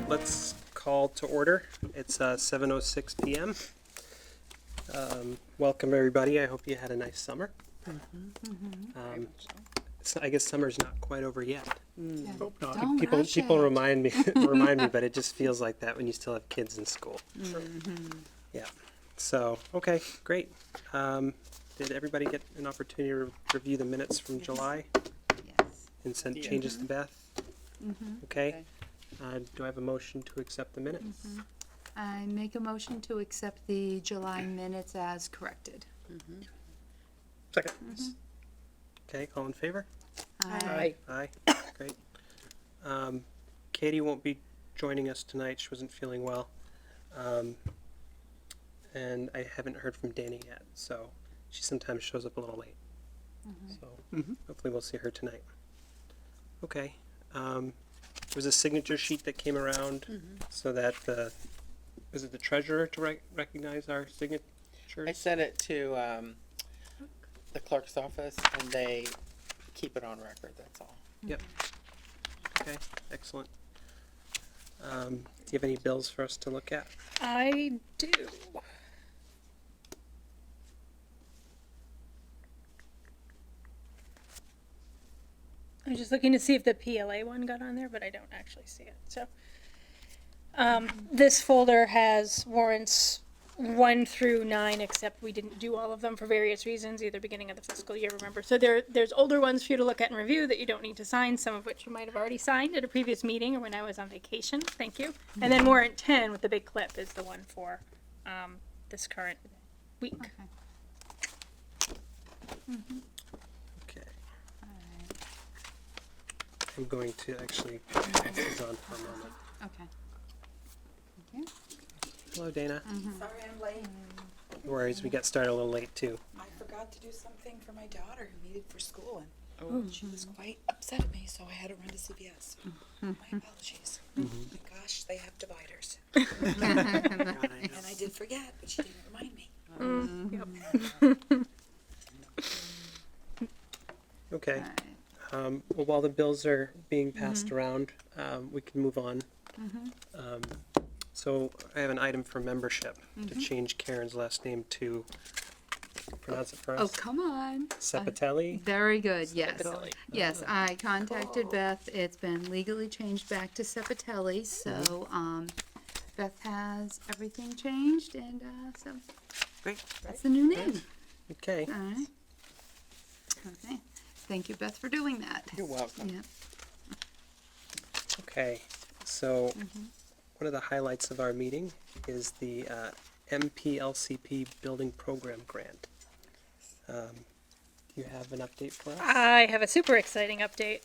Let's call to order. It's 7:06 p.m. Welcome everybody. I hope you had a nice summer. I guess summer's not quite over yet. Hope not. Don't People rush people it. remind me, but it just feels like that when you still have kids in school. Yeah. So okay, great. Did everybody get an opportunity to review the minutes from July Yes. and send changes to Beth? Okay. Do I have a motion to accept the minutes? I make a motion to accept the July minutes as corrected. Second. Okay, all in favor? Aye. Aye, great. Katie won't be joining us tonight. She wasn't feeling well. And I haven't heard from Danny yet, so she sometimes shows up a little late. So hopefully we'll see her tonight. Okay. There was a signature sheet that came around so that was it the treasurer to recognize our signatures? I sent it to the clerk's office, and they keep it on record. That's all. Yep. Okay, excellent. Do you have any bills for us to look at? I do. I'm just looking to see if the PLA one got on there, but I don't actually see it. So, this folder has warrants 1 through 9, except we didn't do all of them for various reasons, either beginning of the fiscal year, remember. So there's older ones for you to look at and review that you don't need to sign, some of which you might have already signed at a previous meeting or when I was on vacation. Thank you. And then warrant 10 with the big clip is the one for this current week. Okay. I'm going to actually put this on for a moment. Okay. Hello, Dana. Sorry I'm late. No worries, we got started a little late too. I forgot to do something for my daughter who needed for school, and she was quite upset at me, so I had to run to CVS. My apologies. My gosh, they have dividers. And I did forget, but she didn't remind me. Okay. Alright. Well, while the bills are being passed around, we can move on. So I have an item for membership to change Karen's last name to, pronounce it for Oh, us, come on. Sepatelli. Very good, yes. Sepatelli. Yes, I contacted Beth. It's been legally changed back to Sepatelli, so, Beth has everything changed, and, so Great. that's the new name. Okay. All right. Okay. Thank you, Beth, for doing that. You're welcome. Yeah. Okay. So one of the highlights of our meeting is the MPL CP Building Program Grant. You have an update for us? I have a super exciting update.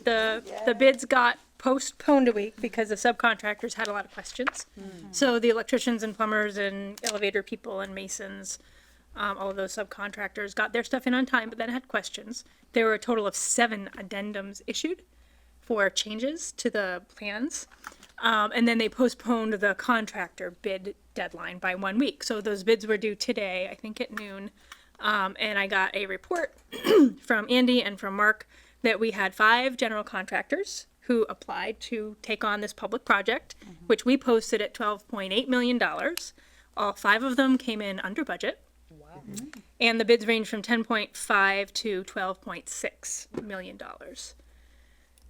The bids got postponed a week because the subcontractors had a lot of questions. So the electricians and plumbers and elevator people and masons, all of those subcontractors got their stuff in on time, but then had questions. There were a total of 7 addendums issued for changes to the plans. And then they postponed the contractor bid deadline by 1 week. So those bids were due today, I think at noon. And I got a report from Andy and from Mark that we had 5 general contractors who applied to take on this public project, which we posted at $12.8 million. All 5 of them came in under budget. Wow. And the bids range from 10.5 to $12.6 million.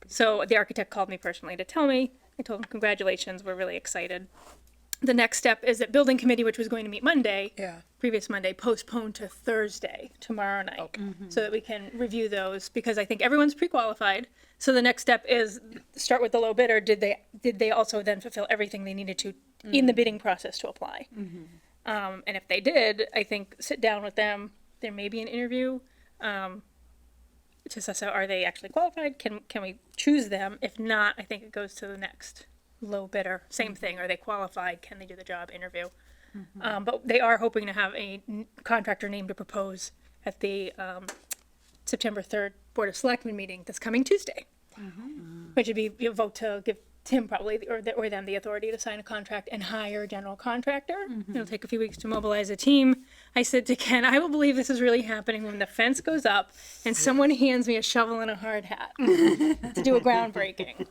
So the architect called me personally to tell me. I told him, congratulations, we're really excited. The next step is that building committee, which was going to meet Monday, previous Monday, postponed to Thursday, tomorrow night, so that we can review those, because I think everyone's pre-qualified. So the next step is start with the low bidder. Did they also then fulfill everything they needed to in the bidding process to apply? And if they did, I think sit down with them. There may be an interview to suss out, are they actually qualified? Can we choose them? If not, I think it goes to the next low bidder. Same thing. Are they qualified? Can they do the job? Interview. But they are hoping to have a contractor name to propose at the September 3rd Board of Selectmen meeting that's coming Tuesday, which would be a vote to give Tim probably, or them, the authority to sign a contract and hire a general contractor. It'll take a few weeks to mobilize a team. I said to Ken, I will believe this is really happening when the fence goes up and someone hands me a shovel and a hard hat to do a groundbreaking.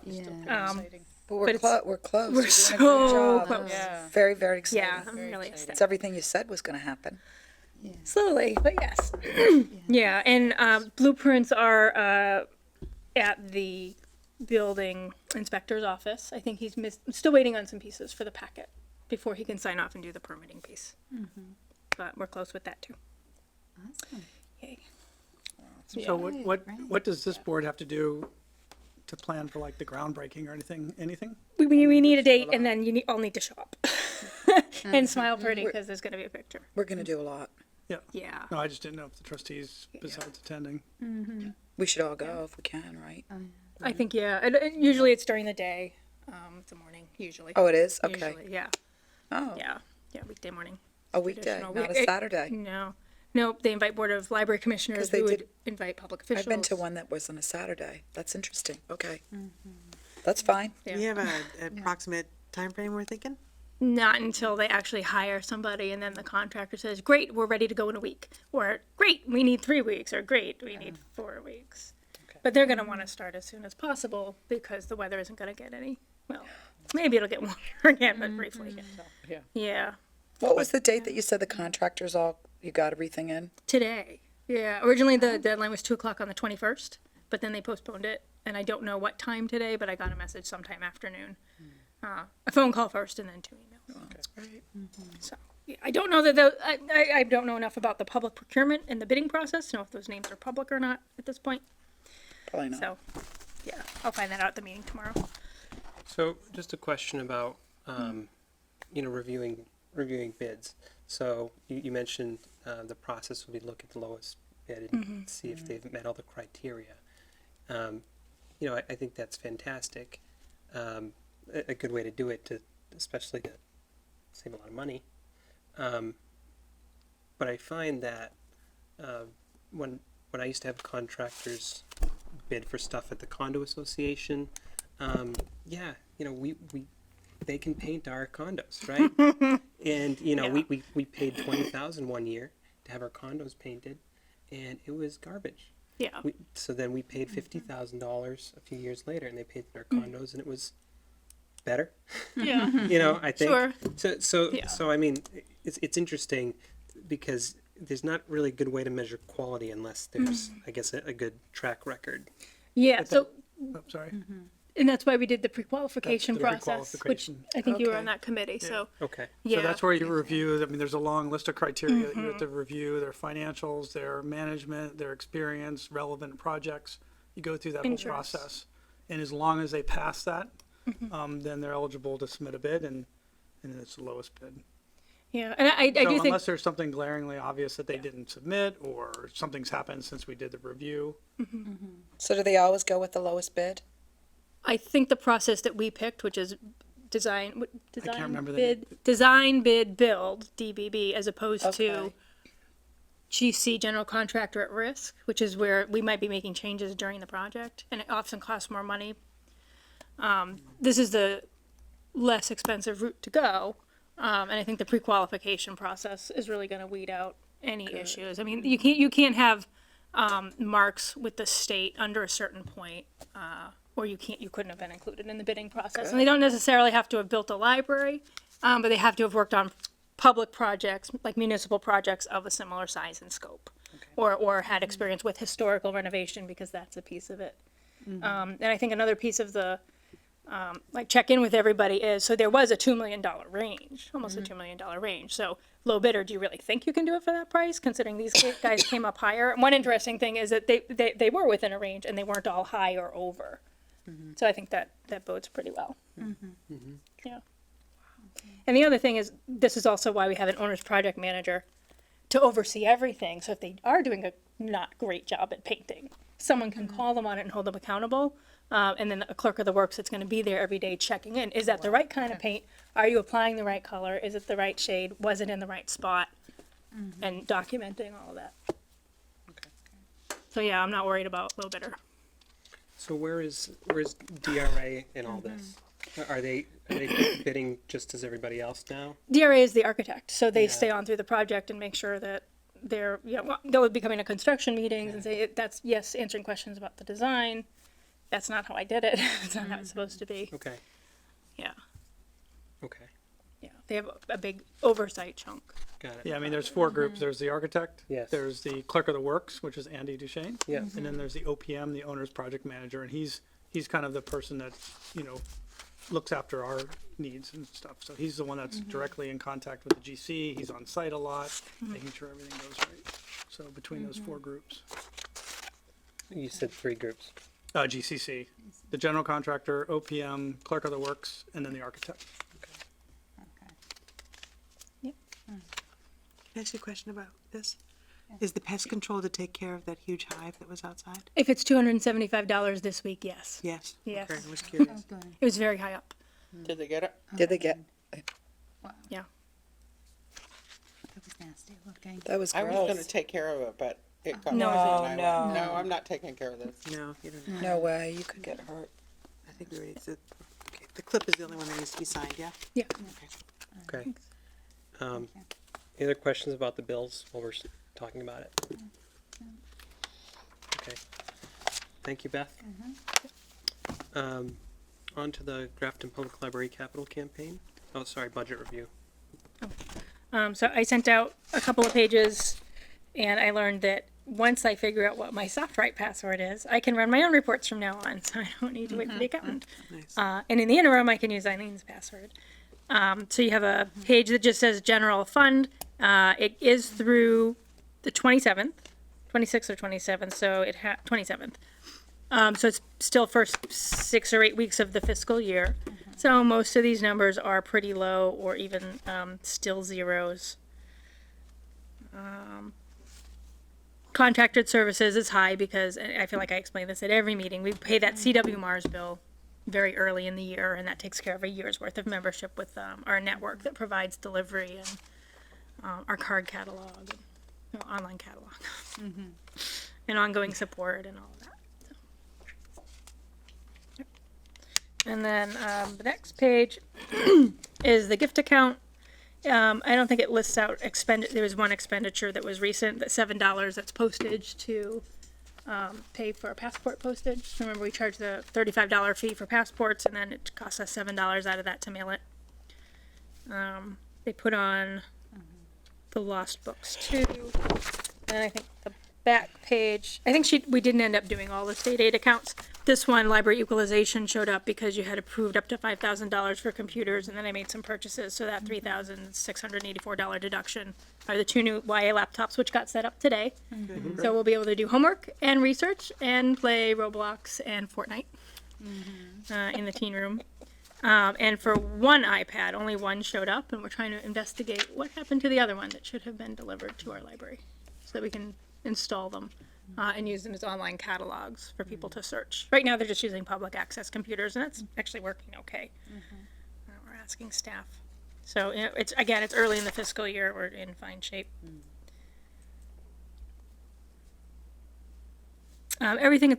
But But it's- we're close. we're You're doing a so good job. close. Yeah. Very, very exciting. Yeah, I'm really It's excited. everything you said was going to happen. Slowly, but yes. Yeah, and blueprints are at the building inspector's office. I think he's still waiting on some pieces for the packet before he can sign off and do the permitting piece. But we're close with that too. Awesome. Yay. So what Right. does this board have to do to plan for like the groundbreaking or anything? We need a date, and then all need to show up and smile pretty because there's going to be a picture. We're going to do a lot. Yeah. No, I just didn't know if the trustees, besides attending. We should all go if we can, right? I think, yeah. And usually it's during the day. It's the morning, usually. Oh, it is? Okay. Usually, yeah. Oh, Yeah. Yeah, weekday morning. a weekday, Traditional. not a It- Saturday. No. Nope, they invite Board of Library Commissioners 'Cause they who would did- invite public officials. I've been to one that was on a Saturday. That's interesting. Okay. That's fine. Yeah. Do we have an approximate time frame we're thinking? Not until they actually hire somebody and then the contractor says, great, we're ready to go in a week. Or, great, we need 3 weeks. Or, great, we need 4 weeks. But they're going to want to start as soon as possible because the weather isn't going to get any, well, maybe it'll get warmer again, but briefly. Yeah. Yeah. What was the date that you said the contractors you got everything in? Today. Yeah. Originally the deadline was 2:00 on the 21st, but then they postponed it. And I don't know what time today, but I got a message sometime afternoon. A phone call first and then 2 emails. That's great. So yeah, I don't know that I don't know enough about the public procurement and the bidding process to know if those names are public or not at this point. Probably not. So yeah, I'll find that out at the meeting tomorrow. So just a question about, reviewing bids. So you mentioned the process will be look at the lowest bid and see if they've met all the criteria. I think that's fantastic. A good way to do it, especially to save a lot of money. But I find that when I used to have contractors bid for stuff at the condo association, they can paint our condos, right? And we paid $20,000 one year to have our condos painted, and it was garbage. Yeah. So then we paid $50,000 a few years later, and they painted our condos, and it was better. Yeah. I think. Sure. So Yeah. I mean, it's interesting because there's not really a good way to measure quality unless there's, I guess, a good track record. Yeah. So Oh, sorry. and that's why we did the pre-qualification The process, which pre-qualification. I think you were Okay. on that committee. So Okay. yeah. So that's where you review, I mean, there's a long list of criteria that you have to review, their financials, their management, their experience, relevant projects. You go through that whole Insurance. process. And as long as they pass that, then they're eligible to submit a bid and it's the lowest bid. Yeah, and I So do think unless there's something glaringly obvious that they didn't submit or something's happened since we did the review, So do they always go with the lowest bid? I think the process that we picked, which is design remember the bid, design bid build (DBB), as opposed to Okay. GC general contractor at risk, which is where we might be making changes during the project, and it often costs more money. This is the less expensive route to go, and I think the pre-qualification process is really going to weed out any issues. I mean, you can't have marks with the state under a certain point, or you couldn't have been included in the bidding process. And they don't necessarily have to have built a library, but they have to have worked on public projects, like municipal projects of a similar size and scope, or had experience with historical renovation, because that's a piece of it. And I think another piece of the check in with everybody is, so there was a $2 million range, almost a $2 million range. So low bidder, do you really think you can do it for that price, considering these guys came up higher? And one interesting thing is that they were within a range and they weren't all high or over. So I think that bodes pretty well. Yeah. And the other thing is, this is also why we have an owner's project manager to oversee everything. So if they are doing a not great job at painting, someone can call them on it and hold them accountable. And then a clerk of the works that's going to be there every day checking in. Is that the right kind of paint? Are you applying the right color? Is it the right shade? Was it in the right spot? And documenting all of that. So yeah, I'm not worried about low bidder. So where's DRA in all this? Are they bidding just as everybody else now? DRA is the architect, so they Yeah. stay on through the project and make sure that they'll be coming to construction meetings and say, that's, yes, answering questions about the design. That's not how I did it. It's not how it's supposed to be. Okay. Yeah, Okay, yeah, they have a big oversight chunk. got it. Yeah, I mean, there's four groups. There's the architect. Yes. There's the clerk of the works, which is Andy Duchesne. Yes. And then there's the OPM, the owner's project manager, and he's kind of the person that, looks after our needs and stuff. So he's the one that's directly in contact with the GC. He's on site a lot, making sure everything goes right. So between those four groups, You said 3 groups. GCC, the general contractor, OPM, clerk of the works, and then the architect. Can I ask you a question about this? Is the pest control to take care of that huge hive that was outside? If it's $275 this week, yes. Yes. Yes. Okay, I was curious. Good. It was very high up. Did they get it? Did they get, Yeah. That was nasty looking. that was I was gonna gross. take care of it, but it got. No, I no. went, no, I'm not taking care of this. No, you don't. No way, you could get hurt. I think we already said, okay, the clip is the only one that needs to be signed, yeah? Yeah. Okay. Any other questions about the bills while we're talking about it? Okay. Thank you, Beth. On to the Grafton Public Library Capital Campaign. Oh, sorry, budget review. So I sent out a couple of pages, and I learned that once I figure out what my SoftWrite password is, I can run my own reports from now on, so I don't need to wait for the accountant. Nice. And in the interim, I can use Eileen's password. So you have a page that just says general fund. It is through the 27th, 26th or 27th, so 27th. So it's still first 6 or 8 weeks of the fiscal year. So most of these numbers are pretty low or even still zeros. Contracted services is high because, and I feel like I explain this at every meeting, we pay that CW Mars bill very early in the year, and that takes care of a year's worth of membership with our network that provides delivery and our card catalog, and, online catalog, and ongoing support and all of that. And then the next page is the gift account. I don't think it lists out there was one expenditure that was recent, that $7, that's postage to pay for passport postage. Remember, we charge the $35 fee for passports, and then it costs us $7 out of that to mail it. They put on the lost books too, and I think the back page, I think we didn't end up doing all the state aid accounts. This one, library equalization, showed up because you had approved up to $5,000 for computers, and then I made some purchases, so that $3,684 deduction are the 2 new YA laptops, which got set up today. So we'll be able to do homework and research and play Roblox and Fortnite in the teen room. And for one iPad, only one showed up, and we're trying to investigate what happened to the other one that should have been delivered to our library, so that we can install them and use them as online catalogs for people to search. Right now, they're just using public access computers, and it's actually working okay. We're asking staff. So it's early in the fiscal year. We're in fine shape. Everything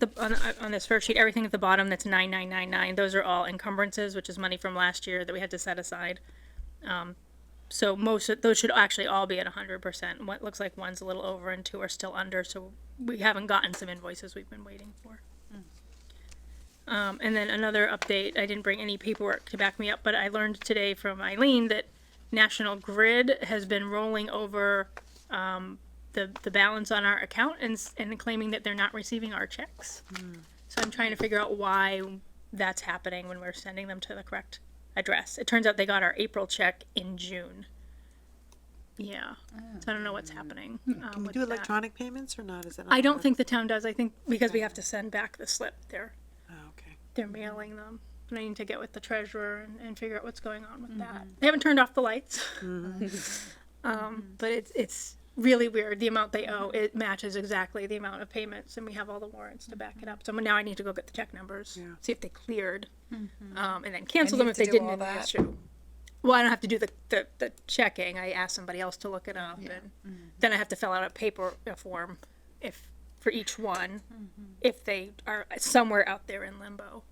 on this first sheet, everything at the bottom that's 9999, those are all encumbrances, which is money from last year that we had to set aside. So most of those should actually all be at 100%. What looks like one's a little over and 2 are still under, so we haven't gotten some invoices we've been waiting for. And then another update, I didn't bring any paperwork to back me up, but I learned today from Eileen that National Grid has been rolling over the balance on our account and claiming that they're not receiving our checks. So I'm trying to figure out why that's happening when we're sending them to the correct address. It turns out they got our April check in June. Yeah, so I don't know what's happening. Can we with do that. electronic payments or not? Is that not I don't allowed? think the town does. I think because we have to send back the slip, they're Oh, okay. mailing them. And I need to get with the treasurer and figure out what's going on with that. They haven't turned off the lights. But it's really weird. The amount they owe, it matches exactly the amount of payments, and we have all the warrants to back it up. So now I need to go get the check numbers, Yeah. see if they cleared, and then cancel And them you if have they to do didn't all in the that? issue. Well, I don't have to do the checking. I asked somebody else to look it up, and then I have to fill out a form for each one, if they are somewhere out there in limbo,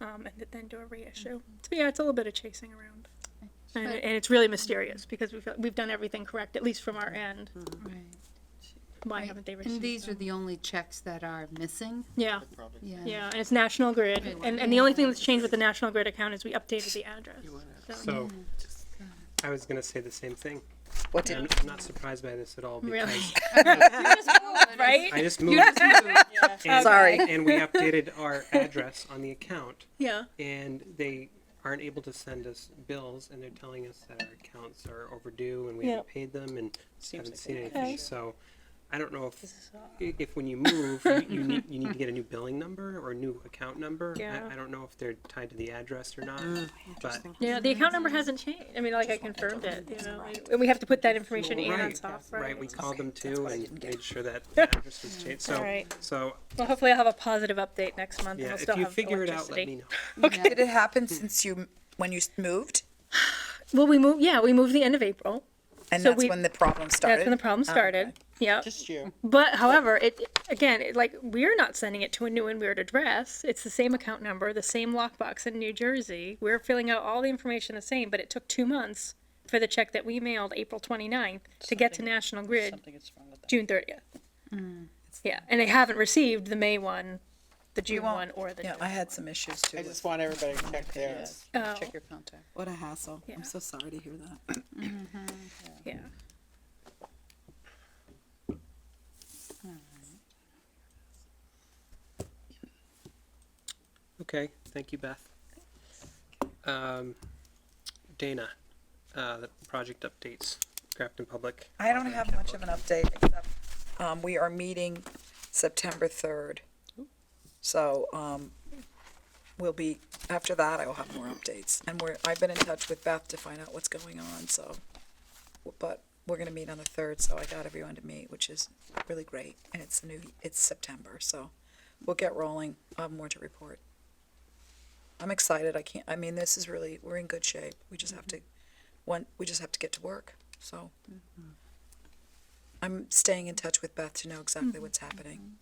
and then do a reissue. So yeah, it's a little bit of chasing around. And it's really mysterious because we've done everything correct, at least from our end. Right. why haven't they received And these are them? the only checks that are missing? Yeah, Yeah. yeah, and it's National Grid, and the only thing that's changed with the National Grid account is we updated the address. So, I was gonna say the same thing. What And did, I'm not surprised by this at all because Really? Right? I just moved. And, Sorry. And we updated our address on the account, Yeah. and they aren't able to send us bills, and they're telling us that our accounts are overdue and we haven't paid them and haven't seen anything. Okay. So, I don't know if when you move, you need to get a new billing number or a new account number. Yeah. I don't know if they're tied to the address or not, but. Yeah, the account number hasn't changed. I mean, like I confirmed it, you know, and we have to put that information in on Right, software. right, we called them too and made sure that the address was changed, so, Alright. so, Well, hopefully I'll have a positive update next month and yeah, we'll if still you have figure it out, let electricity. me know. did it happen since when you moved? Well, we moved the end of April. And So that's we- when the problem started? That's when the problem started. Yeah. Just you. But however, like we're not sending it to a new and weird address. It's the same account number, the same lockbox in New Jersey. We're filling out all the information the same, but it took 2 months for the check that we mailed April 29th to get to National Grid Something is wrong with that. June 30th. Yeah, and they haven't received the May one, the June won't- one, or the Yeah, June I had some issues too. I just want everybody to check theirs. Oh, Check your contact. What a hassle. Yeah. I'm so sorry to hear that. yeah. Okay, thank you, Beth. Dana, the project updates, Grafton Public. I don't have much of an update, except, we are meeting September 3rd. So, we'll be, after that, I will have more updates. And I've been in touch with Beth to find out what's going on, so, but we're gonna meet on the 3rd, so I got everyone to meet, which is really great. And it's September, so we'll get rolling. I'll have more to report. I'm excited. This is really, we're in good shape. We just have to, we just have to get to work, so. I'm staying in touch with Beth to know exactly what's happening.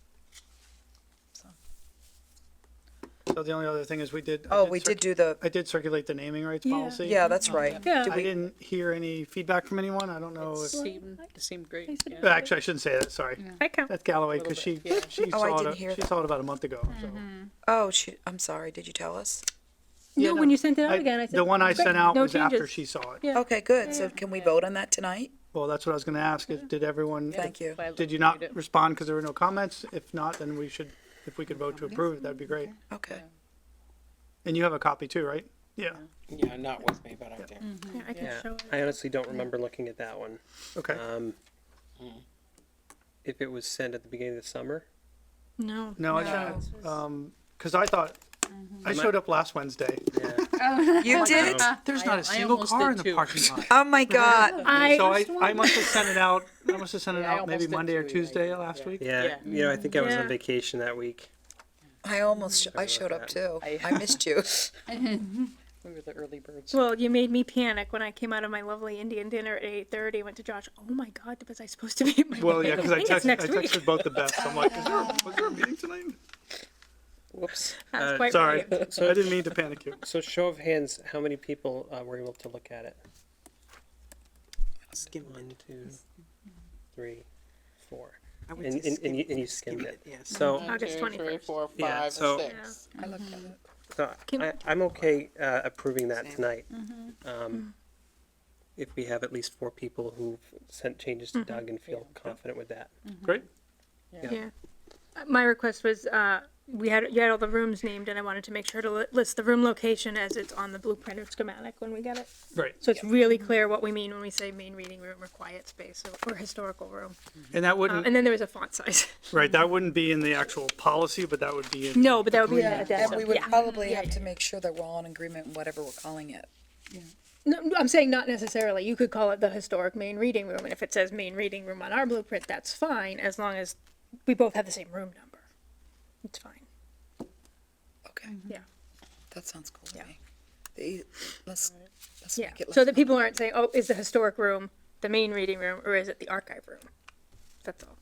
So the only other thing is we did. Oh, we did do the, I did circulate the naming rights Yeah. policy. yeah, that's right. Yeah. Did I we, didn't hear any feedback from anyone. I don't know if, Seemed great. I said- Yeah. actually, I shouldn't say that, sorry. I count. That's Galloway, because she, bit, yeah. she Oh, I saw didn't it, hear she that. saw it about a month ago, so. oh, I'm sorry. Did you tell us? Yeah, No, when you sent it out again, I said. The one I "Great, sent out no was after changes." she saw it. Yeah. Okay, good. So can we vote on that tonight? Well, that's what I was gonna ask, is did everyone, Thank you. did you not respond because there were no comments? If not, then we should, if we could vote to approve it, that'd be great. Okay. And you have a copy too, right? Yeah, Yeah, not with me, but I do. Yeah, I can Yeah, show it. I honestly don't remember looking at that one. okay. If it was sent at the beginning of the summer, No. No, I thought, cause I thought, I showed up last Wednesday. yeah. You did? There's not a single almost car did in the too. parking lot. Oh, my God. So I won. must have sent it out, Yeah, I maybe almost Monday or did too, Tuesday like, last week. Yeah, Yeah. you know, I think I was Yeah. on vacation that week. I almost, I showed up too. I missed you. We were the early birds. Well, you made me panic when I came out of my lovely Indian dinner at 8:30. Went to Josh. Oh my God, was I supposed to be? At my Well, wedding? yeah, cause I think it's texted, next I week. texted both the best. I'm like, was there a meeting tonight? Whoops. That's quite Sorry, right. I didn't mean to panic you. So show of hands, how many people were able to look at it? Skimmed it. 1, 2, 3, 4. I would And, say and you skimmed it. Yes. So, August 1, 2, 3, 21st. 4, 5, Yeah, and so- 6. I looked at it. so Can- I'm okay approving that Same. tonight. If we have at least 4 people who've sent changes to Doug and feel confident with that. Great. Yeah. My request was, you had all the rooms named, and I wanted to make sure to list the room location as it's on the blueprint or schematic when we get it. Right. So it's really clear what we mean when we say main reading room or quiet space or historical room. And that wouldn't, And then there was a font size. right, that wouldn't be in the actual policy, but that would be in. No, but that would be an And addendum. we would Yeah. probably Yeah, have to yeah. make sure that we're all in agreement in whatever we're calling it. No, I'm saying not necessarily. You could call it the historic main reading room, and if it says main reading room on our blueprint, that's fine, as long as we both have the same room number. It's fine. Okay. Yeah. That sounds cool to Yeah. me. Let's Yeah. make it So less that people aren't saying, oh, is the historic room the main reading room, or is it the archive room? That's all.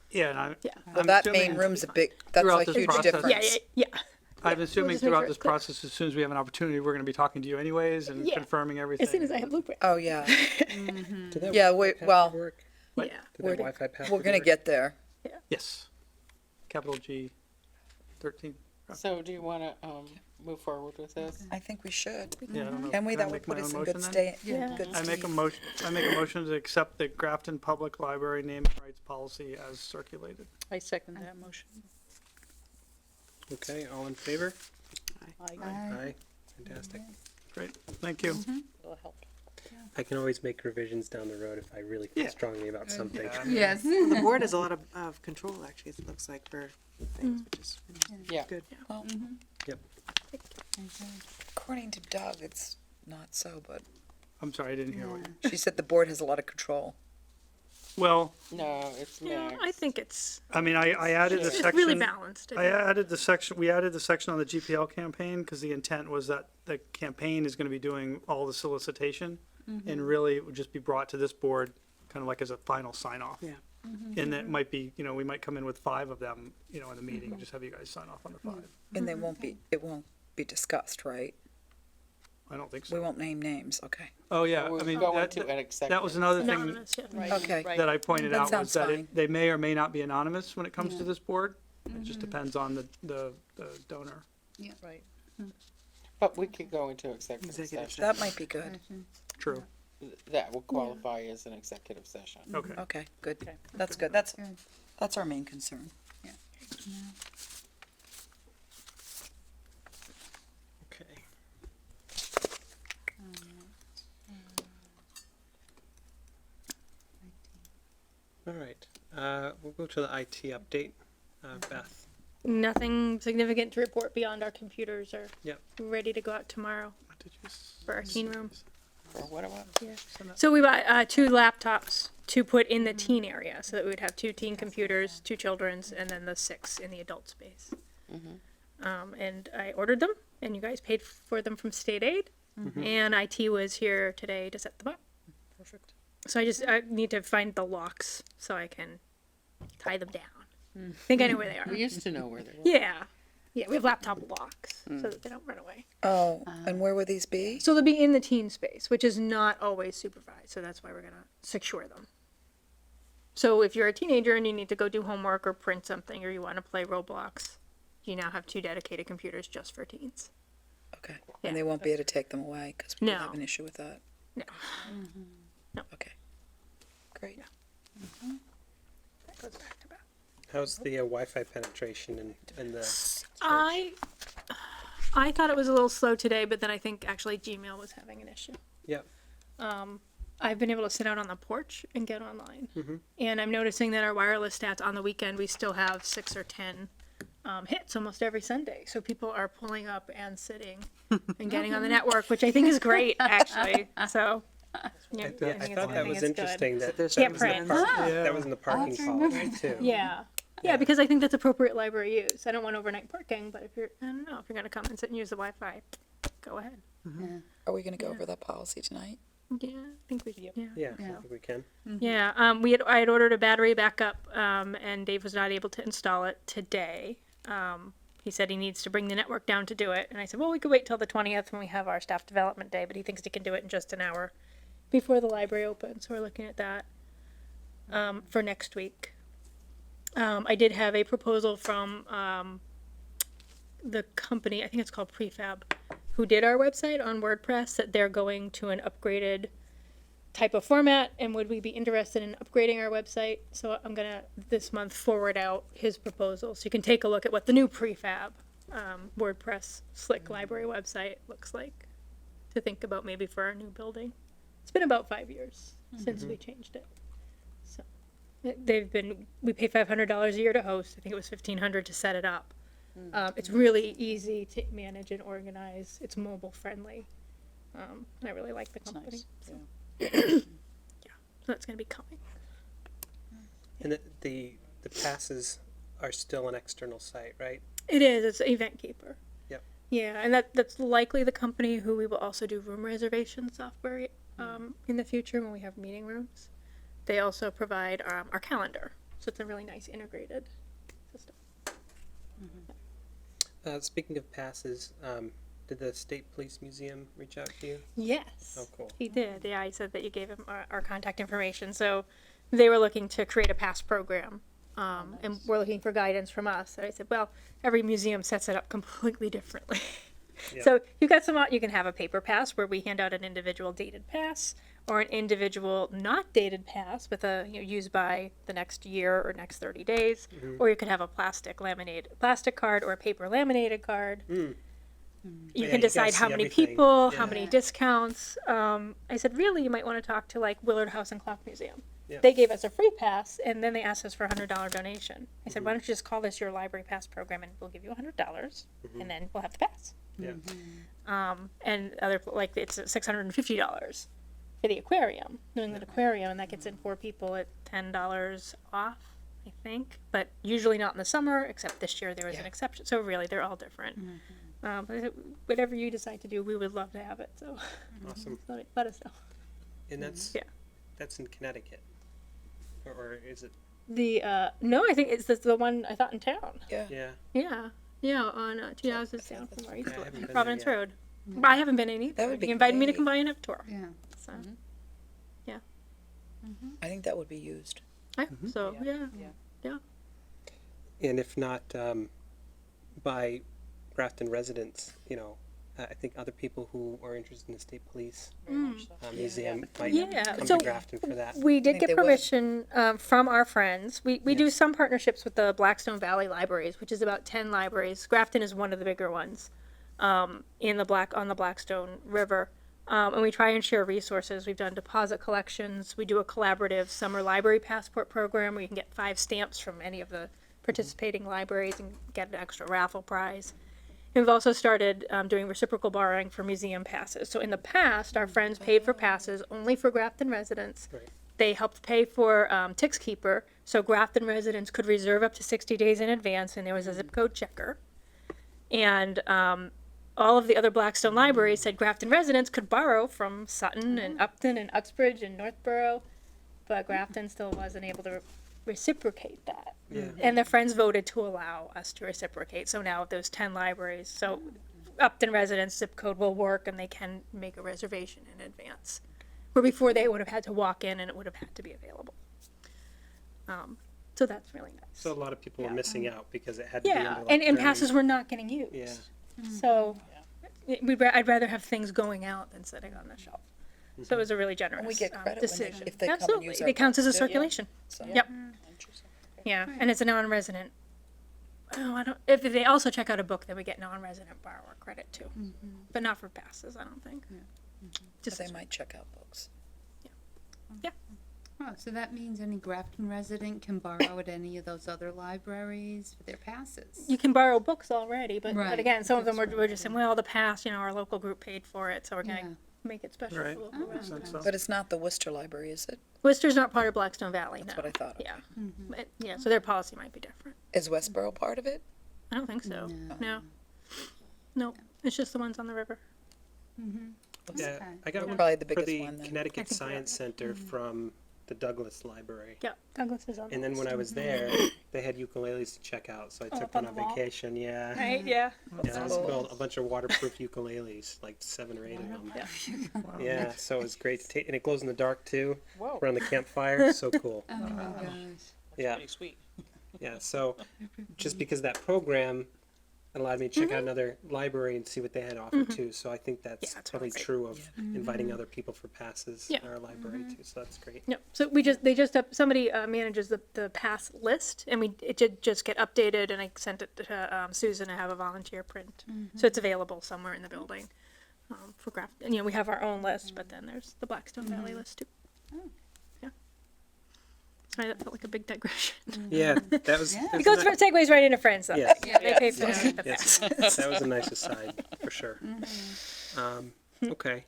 Yeah, and I'm, Yeah. Well, I'm that assuming main room's that's throughout a this huge process- difference. Yeah, yeah, yeah. I'm assuming just make throughout sure this it's clear. process, as soon as we have an opportunity, we're gonna be talking to you anyways and Yeah. confirming everything. As soon as I have blueprint. Oh, yeah. Did that Yeah, work? well, Work? What? Yeah. Did that Wi-Fi password We're gonna work? get there. Yes. Capital G 13. So do you wanna, move forward with this? I think we should. Yeah, I don't know. Can we? Can I That would make put my us own in good motion state. Yeah. Good I make a stead. motion, I make a motion to accept the Grafton Public Library naming rights policy as circulated. I second that motion. Okay, all in favor? I Aye. Fantastic. Great, thank you. will help. I can always make revisions down the road if I really feel Yeah. strongly about something. Yeah. Yes. The board has a lot of control, actually, it looks like, for things, which is Yeah. good. Well, Yep. according to Doug, it's not so, but I'm sorry, I didn't hear what you. she said the board has a lot of control. Well, No, it's Yeah, mixed. I think it's I mean, I added a it's section. really balanced. I added the section, we added the section on the GPL campaign because the intent was that the campaign is going to be doing all the solicitation and really it would just be brought to this board kind of like as a final sign off. Yeah. And that might be, we might come in with 5 of them, in the meeting, just have you guys sign off on the 5. And they won't be, it won't be discussed, right? I don't think We so. won't name names, okay. Oh, yeah, We're I mean, going that, to an that executive. was another thing Anonymous, yeah. Okay. that I pointed That out was sounds that fine. they may or may not be anonymous when it comes to this board. It just depends on the donor. Right. But we could go into executive Executive session. That might be good. True, That will qualify as an executive session. okay. Okay, good. Okay. That's good. That's our main concern. Okay. All right. We'll go to the IT update. Beth. Nothing significant to report beyond our computers are Yep. ready to go out tomorrow What did you s- for our teen room. Or what about? So we bought 2 laptops to put in the teen area, so that we would have 2 teen computers, 2 children's, and then the 6 in the adult space. And I ordered them, and you guys paid for them from state aid, and IT was here today to set them up. Perfect. So I need to find the locks so I can tie them down. I think I know where they are. We used to know where they were. Yeah. Yeah, we have laptop locks so that they don't run away. Oh, and where would these be? So they'll be in the teen space, which is not always supervised. So that's why we're going to secure them. So if you're a teenager and you need to go do homework or print something or you want to play Roblox, you now have 2 dedicated computers just for teens. Okay. Yeah. And they won't be able to take them away because we No. have an issue with that. No. No. Okay. Great. That goes back to Beth. How's the Wi-Fi penetration and the? I thought it was a little slow today, but then I think actually Gmail was having an issue. Yep. I've been able to sit out on the porch and get online. And I'm noticing that our wireless stats on the weekend, we still have 6 or 10 hits almost every Sunday. So people are pulling up and sitting and getting on the network, which I think is great, actually. So, yeah, I think thought it's- that think was it's good. interesting that There's Can't was in the print. parking- Yeah. that was in the parking policy too. Yeah. Yeah, because I think that's appropriate library use. I don't want overnight parking, but if you're, I don't know, if you're going to come and sit and use the Wi-Fi, go ahead. Are we gonna go over that policy tonight? Yeah, I think we, yeah. Yeah, I think we can. Yeah, I had ordered a battery backup, and Dave was not able to install it today. He said he needs to bring the network down to do it, and I said, well, we could wait till the 20th when we have our staff development day, but he thinks he can do it in just an hour before the library opens, so we're looking at that for next week. I did have a proposal from the company, I think it's called Prefab, who did our website on WordPress, that they're going to an upgraded type of format, and would we be interested in upgrading our website? So I'm gonna this month forward out his proposal, so you can take a look at what the new Prefab WordPress slick library website looks like, to think about maybe for our new building. It's been about 5 years since we changed it. So we pay $500 a year to host. I think it was $1,500 to set it up. It's really easy to manage and organize. It's mobile friendly. And I really like the company. Nice. So. Yeah. So that's going to be coming. And the passes are still an external site, right? It is. It's Event Keeper. Yep. Yeah, and that's likely the company who we will also do room reservation software in the future when we have meeting rooms. They also provide our calendar, so it's a really nice integrated system. Speaking of passes, did the State Police Museum reach out to you? Yes. Oh, cool. He did. Yeah, he said that you gave him our contact information. So they were looking to create a pass program. And were looking for guidance from us. And I said, well, every museum sets it up completely differently. Yeah. So you've got you can have a paper pass where we hand out an individual dated pass, or an individual not dated pass with used by the next year or next 30 days, or you could have a plastic card or a paper laminated card. You Yeah, can you decide guys how see many everything. people, how Yeah. many discounts. I said, really, you might want to talk to like Willard House and Clock Museum. Yeah. They gave us a free pass, and then they asked us for a $100 donation. I said, why don't you just call this your library pass program, and we'll give you $100, and then we'll have the pass. Yeah. And other it's $650 for the aquarium, New England Aquarium, and that gets in 4 people at $10 off, I think. But usually not in the summer, except this year there was an exception. So really, they're all different. But whatever you decide to do, we would love to have it. So Awesome. let us know. And that's in Connecticut, or is it? No, I think it's the one I thought in town. Yeah. Yeah, on 2 houses down from where I used Yeah, I to haven't live, been Providence there yet. Road. I haven't been in either. That would be He invited me to great. come by and have a tour. Yeah. So, I think that would be used. so yeah. And if not by Grafton residents, I think other people who are interested in the state police museum might Yeah, come so to Grafton for that. we did think get they would. permission from our friends. We do some partnerships with the Blackstone Valley Libraries, which is about 10 libraries. Grafton is one of the bigger ones on the Blackstone River. And we try and share resources. We've done deposit collections. We do a collaborative summer library passport program where you can get 5 stamps from any of the participating libraries and get an extra raffle prize. And we've also started doing reciprocal borrowing for museum passes. So in the past, our friends paid for passes only for Grafton residents. Right. They helped pay for Tix Keeper, so Grafton residents could reserve up to 60 days in advance, and there was a zip code checker. And all of the other Blackstone libraries said Grafton residents could borrow from Sutton and Upton and Uxbridge and Northborough, but Grafton still wasn't able to reciprocate that. Yeah. And the friends voted to allow us to reciprocate. So now those 10 libraries, so Upton residents zip code will work and they can make a reservation in advance. Where before they would have had to walk in and it would have had to be available. So that's really nice. So a lot of people were missing out because it had to be Yeah, under, like, and during- passes were not getting used. Yeah. So I'd rather have things going out than sitting on the shelf. So it was a really generous And we get credit when decision. if they come and Absolutely, use it our counts as a books, too. circulation. So, Yep. Interesting. Yeah, and it's a non-resident. Oh, I don't. If they also check out a book, then we get non-resident borrower credit too, but not for passes. I don't think. But Just they might check out books. Oh, so that means any Grafton resident can borrow at any of those other libraries for their passes? you can borrow books already, but Right, again, some of them that's were just saying, well, the pass, our local group paid for it, so we're Yeah. gonna make it special Right. for local Oh, residents. Makes sense, But it's not the Worcester Library, is it? Worcester's not part of Blackstone Valley. That's no. what I thought. Yeah, but, yeah. So their policy might be different. Is Westboro part of it? I don't think so. No. No, it's just the ones on the river. Yeah, Okay. I got one Probably the for biggest the one then. Connecticut I think Science Center from the Douglas Library. Yeah, Douglas is on. And then when I was there, they had ukuleles to check out, so I Oh, took up on one on the wall? vacation. Yeah. Right. Yeah. Yeah, I was built a bunch of waterproof ukuleles, like 7 or 8 of them. Yeah. Yeah, so it was great to take, and it glows in the dark too. Whoa. Around the campfire, so cool. Oh my gosh. Yeah, Pretty sweet. yeah. So just because that program allowed me to check out another library and see what they had to offer too. So I think that's Yeah, that's probably really great. true of inviting other people for passes Yeah. in our library too. So that's great. No, so they just somebody manages the pass list, and it did just get updated, and I sent it to Susan to have a volunteer print, so it's available somewhere in the building for Grafton. And, we have our own list, but then there's the Blackstone Valley list too. Yeah. Sorry, that felt like a big digression. Yeah, that was. Yeah. that It was goes a ni- segues right into friends though. Yes. Yeah, they pay for Yes. the Yes, pass. that was a nice aside for sure. Okay,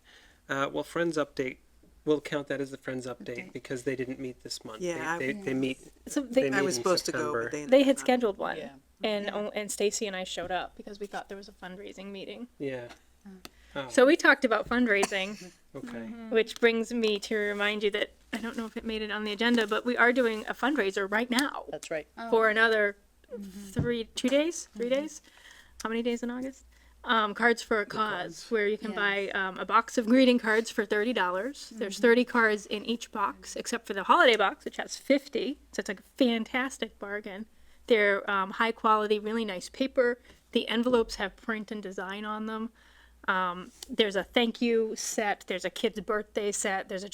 well, Friends update. We'll count that as the Friends update because they didn't meet this month. Yeah, they meet. So They I meet was in supposed to go, September. but they. they had scheduled one, Yeah. and Stacy and I showed up because we thought there was a fundraising meeting. Yeah. Oh, So we talked about fundraising. okay. Which brings me to remind you that I don't know if it made it on the agenda, but we are doing a fundraiser right now That's right. for another 3 days? How many days in August? Cards for a Cause, cards. where you can Yes. buy a box of greeting cards for $30. There's 30 cards in each box, except for the holiday box, which has 50. So it's like a fantastic bargain. They're high quality, really nice paper. The envelopes have print and design on them. There's a thank you set. There's a kid's birthday set. There's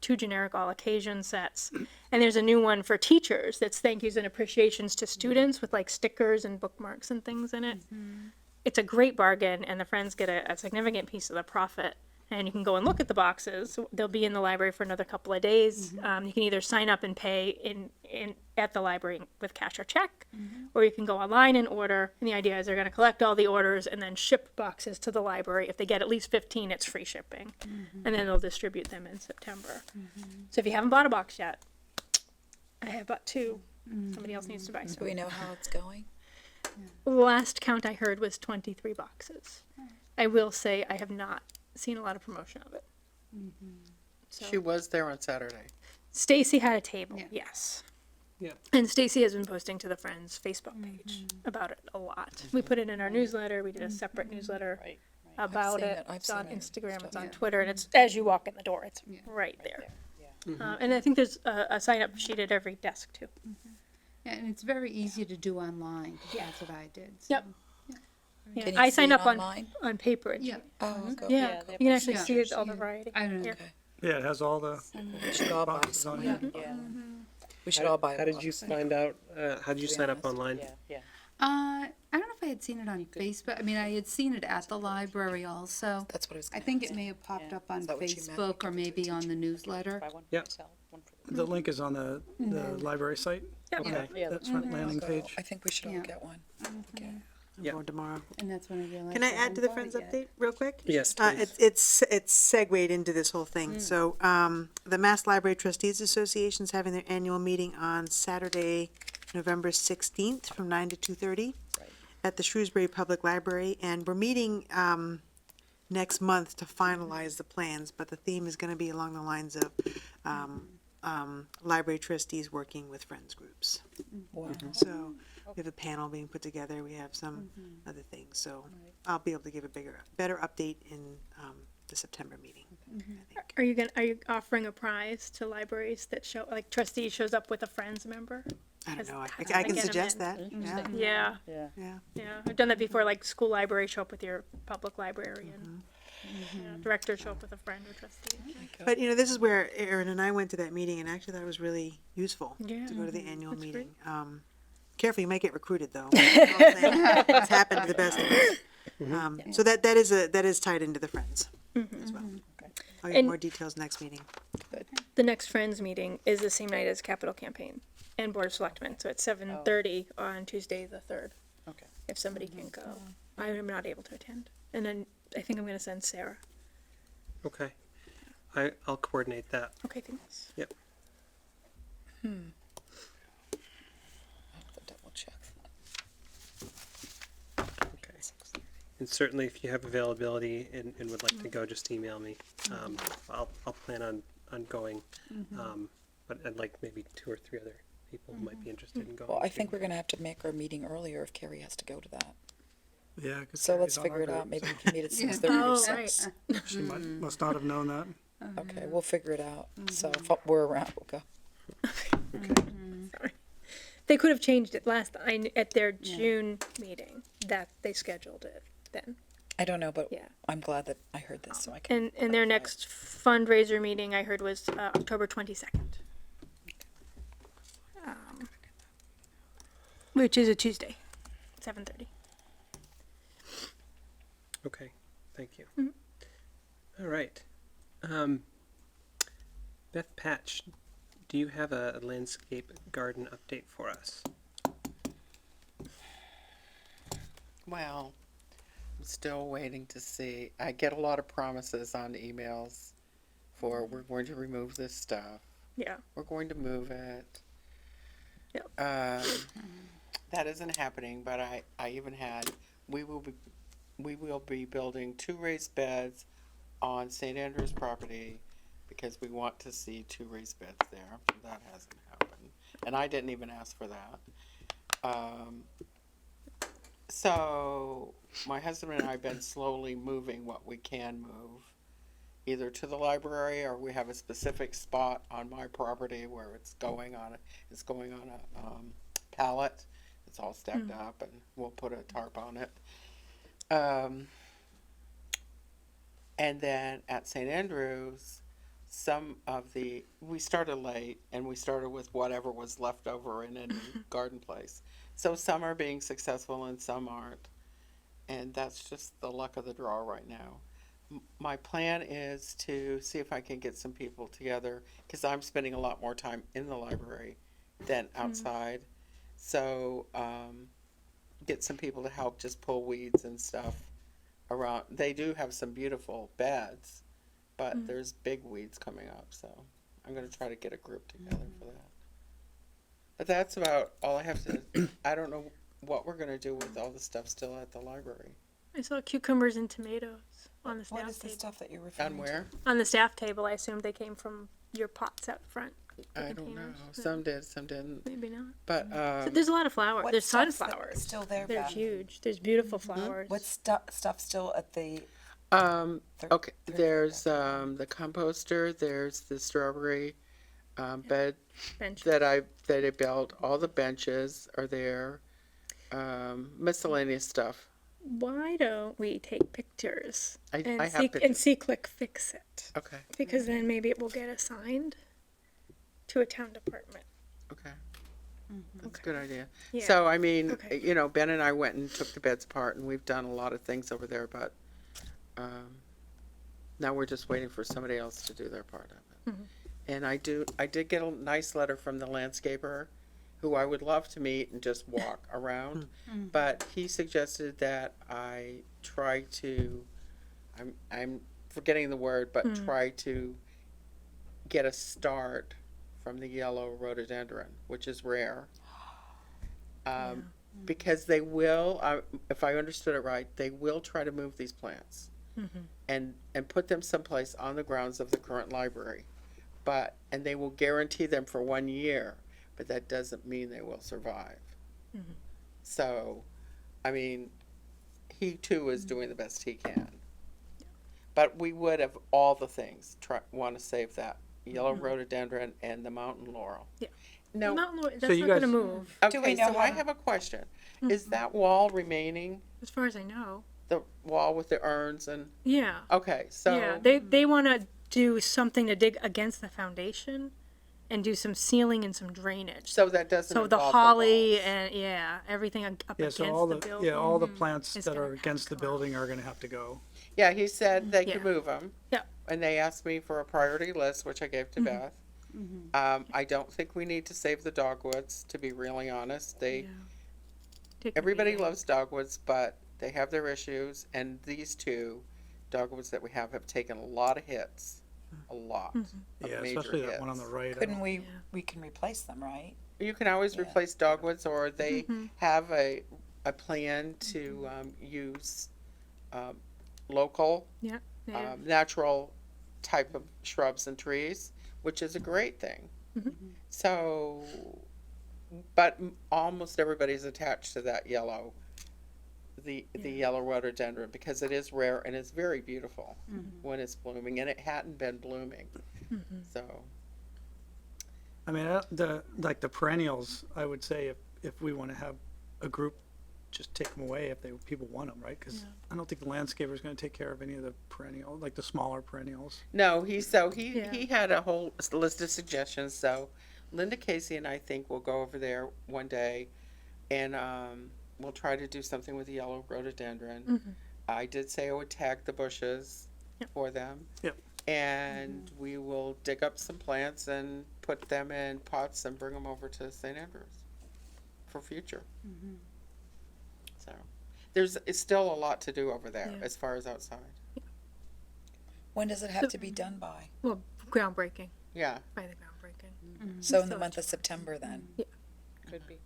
two generic all occasion sets, and there's a new one for teachers that's thank yous and appreciations to students with like stickers and bookmarks and things in it. It's a great bargain, and the Friends get a significant piece of the profit. And you can go and look at the boxes. They'll be in the library for another couple of days. You can either sign up and pay in at the library with cash or check, or you can go online and order. And the idea is they're going to collect all the orders and then ship boxes to the library. If they get at least 15, it's free shipping, and then they'll distribute them in September. So if you haven't bought a box yet, I have bought 2. Somebody else needs to buy Do some. we know how it's going? Last count I heard was 23 boxes. I will say I have not seen a lot of promotion of it. So. She was there on Saturday. Stacy had a table, Yeah. yes. Yeah. And Stacy has been posting to the Friends Facebook page about it a lot. We put it in our newsletter. We did a separate newsletter Right. about seen it. it. I've It's on seen it. Instagram. It's on Yeah. Twitter, and it's as you walk in the door. It's Yeah. right there. Yeah. And I think there's a sign up sheet at every desk too. Yeah, and it's very easy to do online. That's what I did. Yep. Yeah, Can you I see sign it up online? on paper. Yeah. Oh, go. Yeah, Yeah, you they can actually have see it, all the Yeah. variety. I don't know. Yeah. Okay. Yeah, it has all the We should all buy boxes on some. it. Yeah. We should all buy. How a did you box. find out? How did you To be sign up honest. online? Yeah, yeah. I don't know if I had seen it on Facebook. I mean, I had seen it at the library also. That's what I was. I Gonna think ask. it may have popped Yeah. up on Is that what you meant? Facebook or maybe on the newsletter. Buy one for Yep. yourself, one for The link is on the library site. Yep. Okay. Yeah, That's front I'll landing go. page. I think we should all Yeah. get one. Okay. I'm Yeah. going tomorrow. And that's when I realized. Can I I add hadn't to the bought Friends it yet. update real quick? Yes, please. It's segued into this whole thing. So, the Mass Library Trustees Association is having their annual meeting on Saturday, November 16th from 9 to 2:30 at the Shrewsbury Public Library. And we're meeting, next month to finalize the plans, but the theme is gonna be along the lines of, library trustees working with Friends groups. Wow. So we have a panel being put together. We have some other things. So I'll be able to give a better update in the September meeting. I think. Are you offering a prize to libraries that show, like trustees shows up with a Friends member? I don't know. I Has- can get 'em suggest in. that. Yeah. Yeah, Yeah. Yeah. yeah. I've done that before, like school library show up with your public librarian. Yeah, director show up with a friend or trustee. But this is where Erin and I went to that meeting, and actually that was really useful Yeah. to go to the annual That's meeting. Careful, you might get recruited though. It's happened to the best of us. So that is tied into the Friends as well. I'll get And- more details next meeting. The next Friends meeting is the same night as Capital Campaign and Board of Selectmen, so it's 7:30 on Tuesday the 3rd. Okay. If somebody can go. I am not able to attend. And then I think I'm gonna send Sarah. Okay. I'll coordinate that. Okay, thanks. Yep. I'll have to double check that. Okay. And certainly, if you have availability and would like to go, just email me. I'll plan on going. But I'd like maybe 2 or 3 other people who might be interested in going. Well, I think we're gonna have to make our meeting earlier if Carrie has to go to that. Yeah. 'cause So let's Carrie's on our figure it group, out. Maybe so we can meet at 6:30 or Oh, 6. She must not have known that. Okay, we'll figure it out. So if we're around, we'll go. They could have changed it at their June meeting, that they scheduled it then. I don't know, but Yeah. I'm glad that I heard this, so I can. And their next fundraiser meeting I heard was October 22nd. Which is a Tuesday, 7:30. Okay. Thank you. All right. Beth Patch, do you have a landscape garden update for us? Well, I'm still waiting to see. I get a lot of promises on emails for we're going to remove this stuff. Yeah. We're going to move it. Yep. That isn't happening, but I even had, we will be building 2 raised beds on St. Andrew's property because we want to see 2 raised beds there. That hasn't happened. And I didn't even ask for that. So my husband and I have been slowly moving what we can move, either to the library or we have a specific spot on my property where it's going on a pallet. It's all stacked up, and we'll put a tarp on it. And then at St. Andrews, we started late, and we started with whatever was left over in any garden place. So some are being successful and some aren't. And that's just the luck of the draw right now. My plan is to see if I can get some people together, because I'm spending a lot more time in the library than outside. So get some people to help just pull weeds and stuff around. They do have some beautiful beds, but there's big weeds coming up, so I'm going to try to get a group together for that. But that's about all I have to. I don't know what we're going to do with all the stuff still at the library. I saw cucumbers and tomatoes on the What staff is the table. stuff that you're referring On to? where? On the staff table, I assumed they came from your pots out front. I don't know. containers. Some did, some didn't. Maybe not. But So there's a lot of flowers. What There's stuff's sunflowers. still there, They're Beth? huge. There's beautiful flowers. What's stuff still at the Okay, third there's the composter, there's the strawberry bed bench? that I built. All the benches are there. Miscellaneous stuff. Why don't we take pictures I and have see pictures. Click fix it? Okay, Because then maybe it will get assigned to a town department. okay. That's a good idea. Yeah. So, I mean, Okay. you know, Ben and I went and took the beds apart, and we've done a lot of things over there, but now we're just waiting for somebody else to do their part of it. And I did get a nice letter from the landscaper, who I would love to meet and just walk around, but he suggested that I try to, I'm forgetting the word, but try to get a start from the yellow rhododendron, which is rare. Because they will, if I understood it right, they will try to move these plants and put them someplace on the grounds of the current library. And they will guarantee them for 1 year, but that doesn't mean they will survive. So, I mean, he too is doing the best he can. But we would, of all the things, want to save that yellow rhododendron and the mountain laurel. Yeah. No. Mountain Laurel, that's you not guys- gonna move, Do Okay, we know so how I to- have a question. Is that wall remaining? as far as I know. The wall with the urns and, Yeah. okay, so. Yeah. They wanna do something to dig against the foundation and do some sealing and some drainage. So that doesn't So the involve holly walls. and, everything up Yeah, against so all the the, building. yeah, all the plants It's that gonna are have against to the go out. building are gonna have to go. Yeah, he said they Yeah. could move them. Yeah. And they asked me for a priority list, which I gave to Beth. I don't think we need to save the dogwoods, to be really honest. Yeah. Take a Everybody beating. loves dogwoods, but they have their issues, and these two dogwoods that we have taken a lot of hits. A lot of Yeah, major especially that one on the hits. right. I Couldn't don't- we can replace them, right? You can always Yeah. replace dogwoods, or they have a plan to use local, Yeah. Yeah. natural type of shrubs and trees, which is a great thing. So, but almost everybody's attached to that yellow, the yellow rhododendron, because it is rare and it's very beautiful when it's blooming, and it hadn't been blooming. So, I mean, like the perennials, I would say if we wanna have a group, just take them away if people want them, right? Cause I don't think the landscaper's gonna take care of any of the perennial, like the smaller perennials. no, he Yeah. had a whole list of suggestions. So Linda Casey and I think we'll go over there one day, and we'll try to do something with the yellow rhododendron. I did say I would tag the bushes for them. Yep. And we will dig up some plants and put them in pots and bring them over to St. Andrews for future. So it's still a lot to do over there Yeah. as far as outside. When does it have to be done by? Well, groundbreaking. Yeah. By the groundbreaking. So in the month of September then? Could be.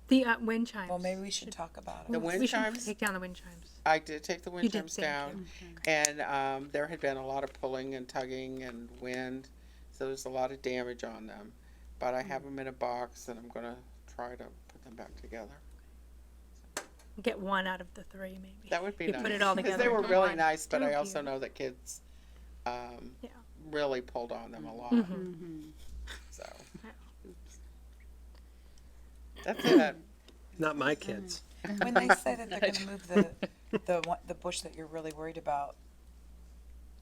The wind chimes. Well, maybe we should talk about it. The wind we should chimes? take down the wind chimes. I did take the wind You did, chimes thank down, and there had been a lot of pulling and tugging and wind, so there's a lot of damage on them. But I have them in a box, and I'm gonna try to put them back together. get one out of the three, maybe. That would be You nice. put it all Because together they were into really one. nice, but I Oh, also yeah. know that kids Yeah. really pulled on them a lot. So that's it. Not my kids. When they say that they're gonna move the bush that you're really worried about,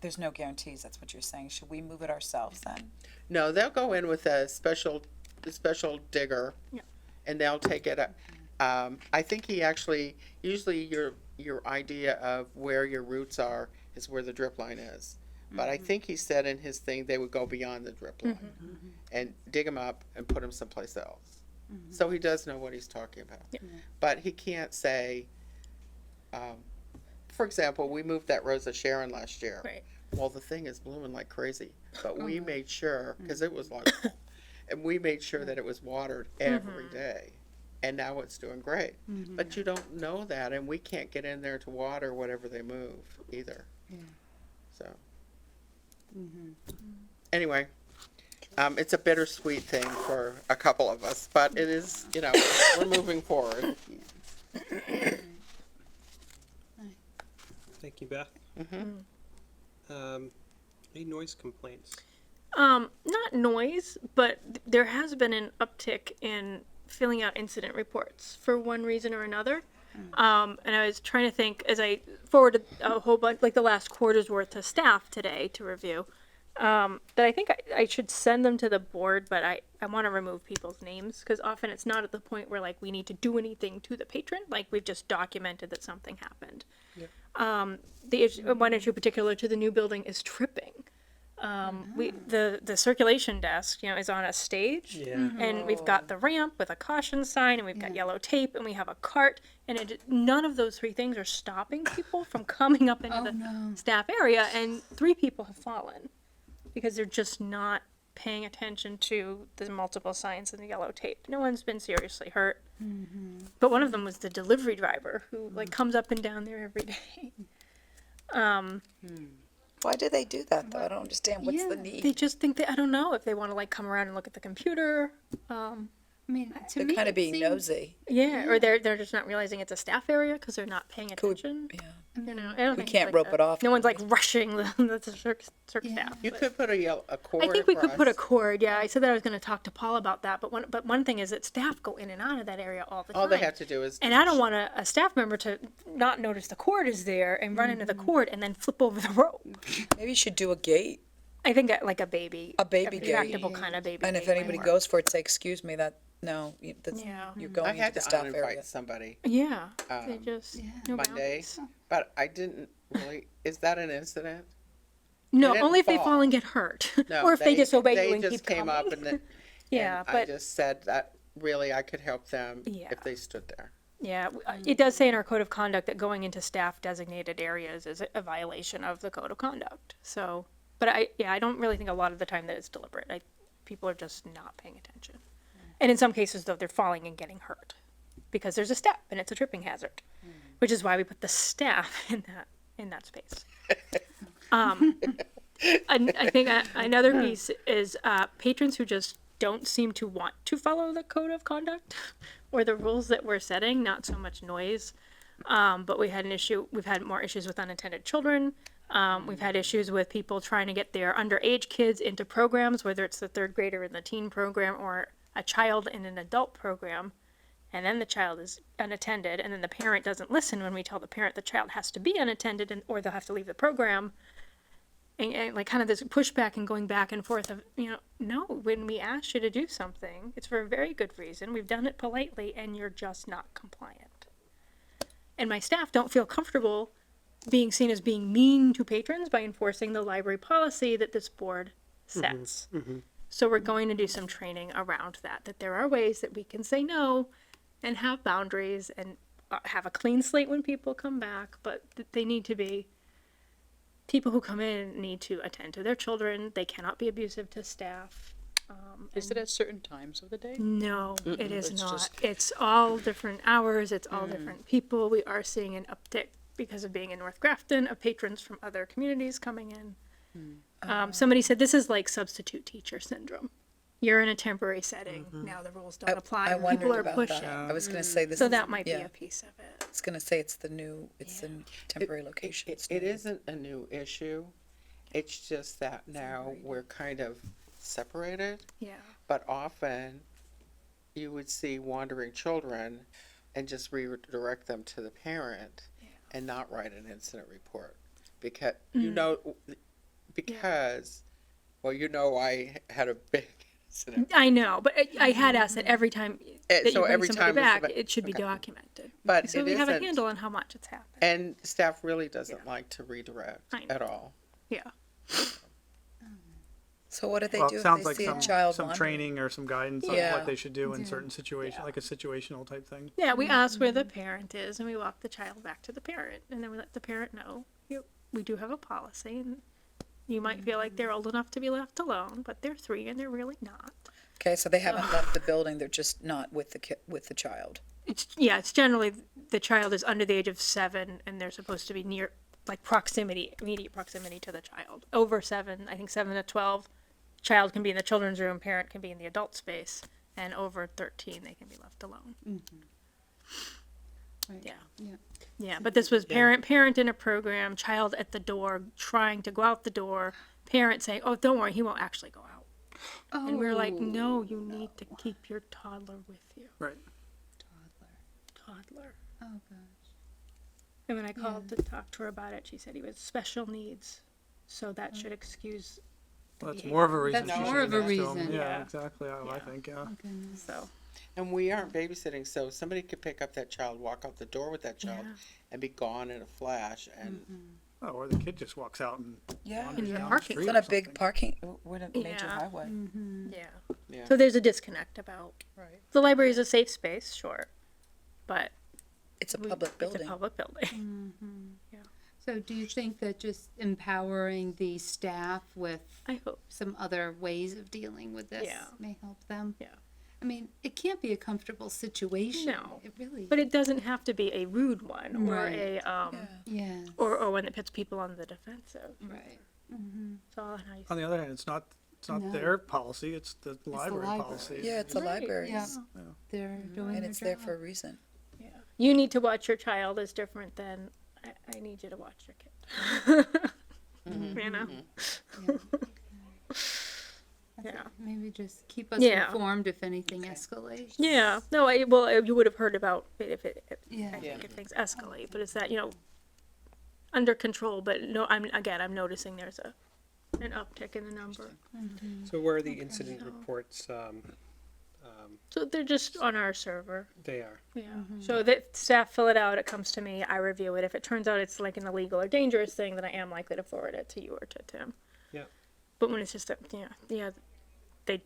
there's no guarantees, that's what you're saying. Should we move it ourselves then? No, they'll go in with a special digger, Yeah. and they'll take it. I think he actually usually your idea of where your roots are is where the drip line is. But I think he said in his thing they would go beyond the drip line and dig them up and put them someplace else. So he does know what he's talking about. Yeah. But he can't say. For example, we moved that Rosa Sharon last year. Right. Well, the thing is blooming like crazy, but we made sure, because it was like, and we made sure that it was watered every day, and now it's doing great. But you don't know that, and we can't get in there to water whatever they move either. So, anyway, it's a bittersweet thing for a couple of us, but it is, we're moving forward. Thank you, Beth. Any noise complaints? Not noise, but there has been an uptick in filling out incident reports for one reason or another. And I was trying to think as I forwarded a whole bunch, like the last quarter's worth to staff today to review, that I think I should send them to the board, but I want to remove people's names because often it's not at the point where like we need to do anything to the patron. Like we've just documented that something happened. One issue particular to the new building is tripping. The circulation desk, is on a stage, Yeah. and we've got the ramp with a caution sign, and we've got yellow tape, and we have a cart, and none of those three things are stopping people from coming up into the staff area, and 3 people have fallen because they're just not paying attention to the multiple signs and the yellow tape. No one's been seriously hurt, but one of them was the delivery driver who comes up and down there every day. Why do they do that though? I don't understand. What's the They need? just think I don't know if they want to come around and look at the computer. I mean, to They're me, kind of it being seems- nosy. Or they're just not realizing it's a staff area because they're not paying attention. Yeah. I don't We think it's can't like rope that. it off. No one's rushing the circ Yeah. staff. You but- could put a cord I think we could put a across. cord. Yeah, I said that I was going to talk to Paul about that. But one thing is that staff go in and out of that area all the time. All they have to do is. And I don't want a staff member to not notice the cord is there and run into the cord and then flip over the rope. Maybe you should do a gate. I think like a baby gate. retractable kind of baby. And if gate might anybody work. goes for it, say, excuse me, that's, Yeah. you're I going into had the to staff area. uninvite somebody Yeah, they just no Monday, boundaries. but I didn't really. Is that an incident? No, didn't only if they fall. fall and get hurt, No, or if they disobey they you and just keep came coming. up and then. Yeah, and I but just said that really I could help them Yeah. if they stood there. yeah, it does say in our code of conduct that going into staff designated areas is a violation of the code of conduct. So, but I don't really think a lot of the time that it's deliberate. People are just not paying attention, and in some cases though they're falling and getting hurt because there's a step and it's a tripping hazard, which is why we put the staff in that space. I think another piece is patrons who just don't seem to want to follow the code of conduct or the rules that we're setting, not so much noise. But we've had more issues with unattended children. We've had issues with people trying to get their underage kids into programs, whether it's the 3rd grader in the teen program or a child in an adult program. And then the child is unattended, and then the parent doesn't listen when we tell the parent the child has to be unattended or they'll have to leave the program. And kind of this pushback and going back and forth of, no, when we ask you to do something, it's for a very good reason. We've done it politely and you're just not compliant. And my staff don't feel comfortable being seen as being mean to patrons by enforcing the library policy that this board sets. So we're going to do some training around that there are ways that we can say no and have boundaries and have a clean slate when people come back, but that they need to be people who come in need to attend to their children. They cannot be abusive to staff. Is it at certain times of the day? No, it is It's not. just- It's all different hours. It's all different people. We are seeing an uptick because of being in North Grafton of patrons from other communities coming in. Somebody said this is like substitute teacher syndrome. You're in a temporary setting. Now the rules don't apply. I and wondered people are about pushing. that. I was gonna say this. So is- that might be yeah. a piece of it. was gonna say it's the new, it's a temporary location. It's It new. isn't a new issue. It's just that now we're kind of separated, Yeah. but often you would see wandering children and just redirect them to the parent and not write an incident report. Because, well, I had a big incident. I know, but I had asked that every time that you So bring every somebody time back, it's- it should be okay. documented. But So it we have a isn't. handle on how much it's happened. And staff really doesn't like to redirect I know. at all. Yeah. So what do they Well, do it if sounds they like see a some, child some wandering? training or some guidance on Yeah. what they should do in Yeah. certain situations, like a situational type thing. Yeah, we ask where the parent is and we walk the child back to the parent and then we let the parent know, we do have a policy and you might feel like they're old enough to be left alone, but they're 3 and they're really not. Okay, so they haven't left the building, they're just not with the child. It's generally the child is under the age of 7 and they're supposed to be near, like immediate proximity to the child. Over 7, I think 7 to 12, child can be in the children's room, parent can be in the adult space, and over 13 they can be left alone. Right. Yeah. Yeah. Yeah, but this was parent in a program, child at the door, trying to go out the door, parent saying, "Oh, don't worry, he won't actually go out." And we're like, "No, you need to keep your toddler with you." Right. Toddler. Oh, gosh. And when I called to talk to her about it, she said he was special needs, so that should excuse. the Well, that's behavior. more of a reason. That's she more shouldn't of a have to 'em. reason. Yeah, Yeah. exactly. I Yeah. think, yeah. Oh, goodness. So And we aren't babysitting, so somebody could pick up that child, walk out the door with that child, Yeah. and be gone in a flash. And Oh, or the kid just walks out and Yeah. wanders In the down parking the It's street on or a big something. parking, we're in a major Yeah. highway. yeah. Yeah. So there's a disconnect about Right. the library is a safe space, sure, but It's a public it's building. a public building. So do you think that just empowering the staff with I hope. some other ways of dealing with this Yeah. may help them? Yeah. I mean, it can't be a comfortable situation. No. It really. But it doesn't have to be a rude one or Right. a Yeah. Yeah. or one that puts people on the defensive. Right. It's all on how you On the other hand, it's not No. their policy, it's the library library. policy. Yeah, it's a Right, library. Yeah. They're doing And their it's there job. for a reason. You need to watch your child is different than I need you to watch your kid. You know? Yeah. Maybe just keep us Yeah. informed if anything escalates. Yeah. No, you would have heard about it if Yeah. I think if things escalate, but it's that, under control, but no, I'm noticing there's an uptick in the number. So where are the incident reports? So they're just on our server. They are. Yeah. So that staff fill it out, it comes to me, I review it. If it turns out it's like an illegal or dangerous thing, then I am likely to forward it to you or to Tim. Yeah. But when it's just they,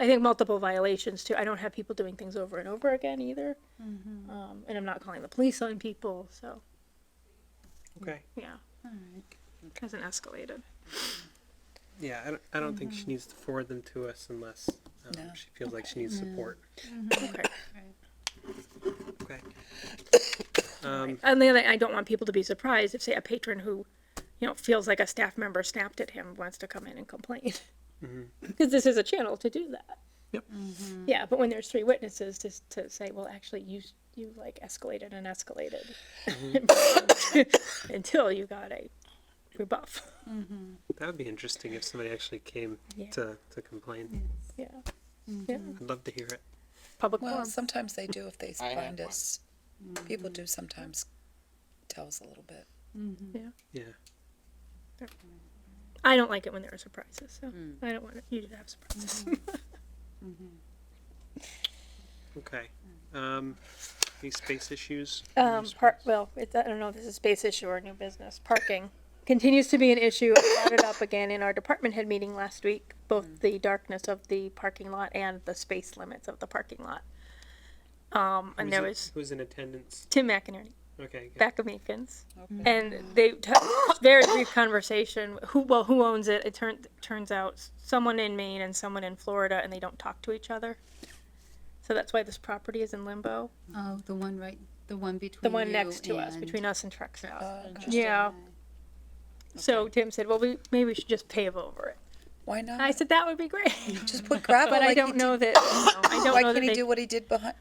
I think multiple violations too. I don't have people doing things over and over again either. And I'm not calling the police on people, so Okay. yeah. Hasn't escalated. Yeah, I don't think she needs to forward them to us unless No. she feels like she needs support. Okay. Okay. And the other thing, I don't want people to be surprised if, say, a patron who, feels like a staff member snapped at him wants to come in and complain. Because this is a channel to do that. Yep. Yeah, but when there's 3 witnesses to say, well, actually, you like escalated and escalated until you got a rebuff. That would be interesting if somebody actually came Yeah. to complain. Yeah. Yeah. I'd love to hear it. Public Well, forum. sometimes they do if they I find have us. People do sometimes tell us a little bit. Yeah. I don't like it when there are surprises, so I don't want you to have surprises. Okay. Any space issues? I don't know if this is a space issue or a new business. Parking continues to be an issue. I brought it up again in our department head meeting last week, both the darkness of the parking lot and the space limits of the parking lot. And there was Who's in attendance? Tim McInerney, Okay. Good. back of Meekins, and they very brief conversation. Who owns it? It turns out someone in Maine and someone in Florida, and they don't talk to each other. So that's why this property is in limbo. Oh, the one between The one you next to us, and- between us and Truck Stop. Interesting. Yeah. So Tim said, well, maybe we should just pave over it. Why not? I said, that would be great. Just put gravel But like I don't he know did. that, I don't Why know that can't he they, do what he did behind?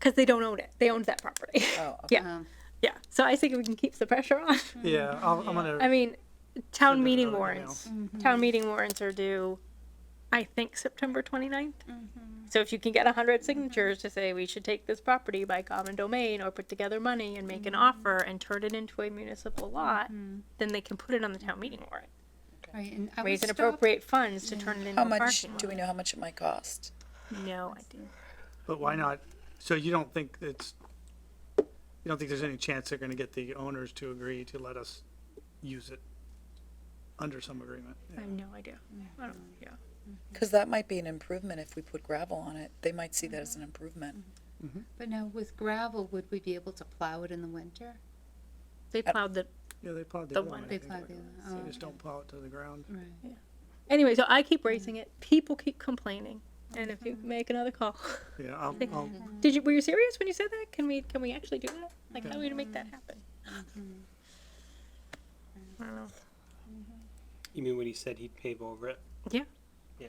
because they don't own it. They owned that property. Oh, okay. Yeah. Yeah. So I think we can keep the pressure on. Yeah, I'm gonna. I mean, Send town them meeting another warrants. Town meeting warrants are due, I think, September 29th. So if you can get 100 signatures to say we should take this property by common domain or put together money and make an offer and turn it into a municipal lot, then they can put it on the town meeting warrant. Right, and I Raise was and stopped, appropriate funds to turn it into How a much, parking do we lot. know how much it might cost? No idea. But why not? So you don't think there's any chance they're gonna get the owners to agree to let us use it under some agreement? I have no idea. I don't, yeah. Because that might be an improvement if we put gravel on it. They might see that as an improvement. but now with gravel, would we be able to plow it in the winter? They plowed the, Yeah, they plowed the The other one- one. I They think, plowed like, the other They one. just don't plow it to the ground. Right. anyway, so I keep raising it. People keep complaining. And if you make another call. Yeah, I'll Were you serious when you said that? Can we actually do that? Like, how do we make that happen? I don't know. You mean when he said he'd pave over it? Yeah. Yeah.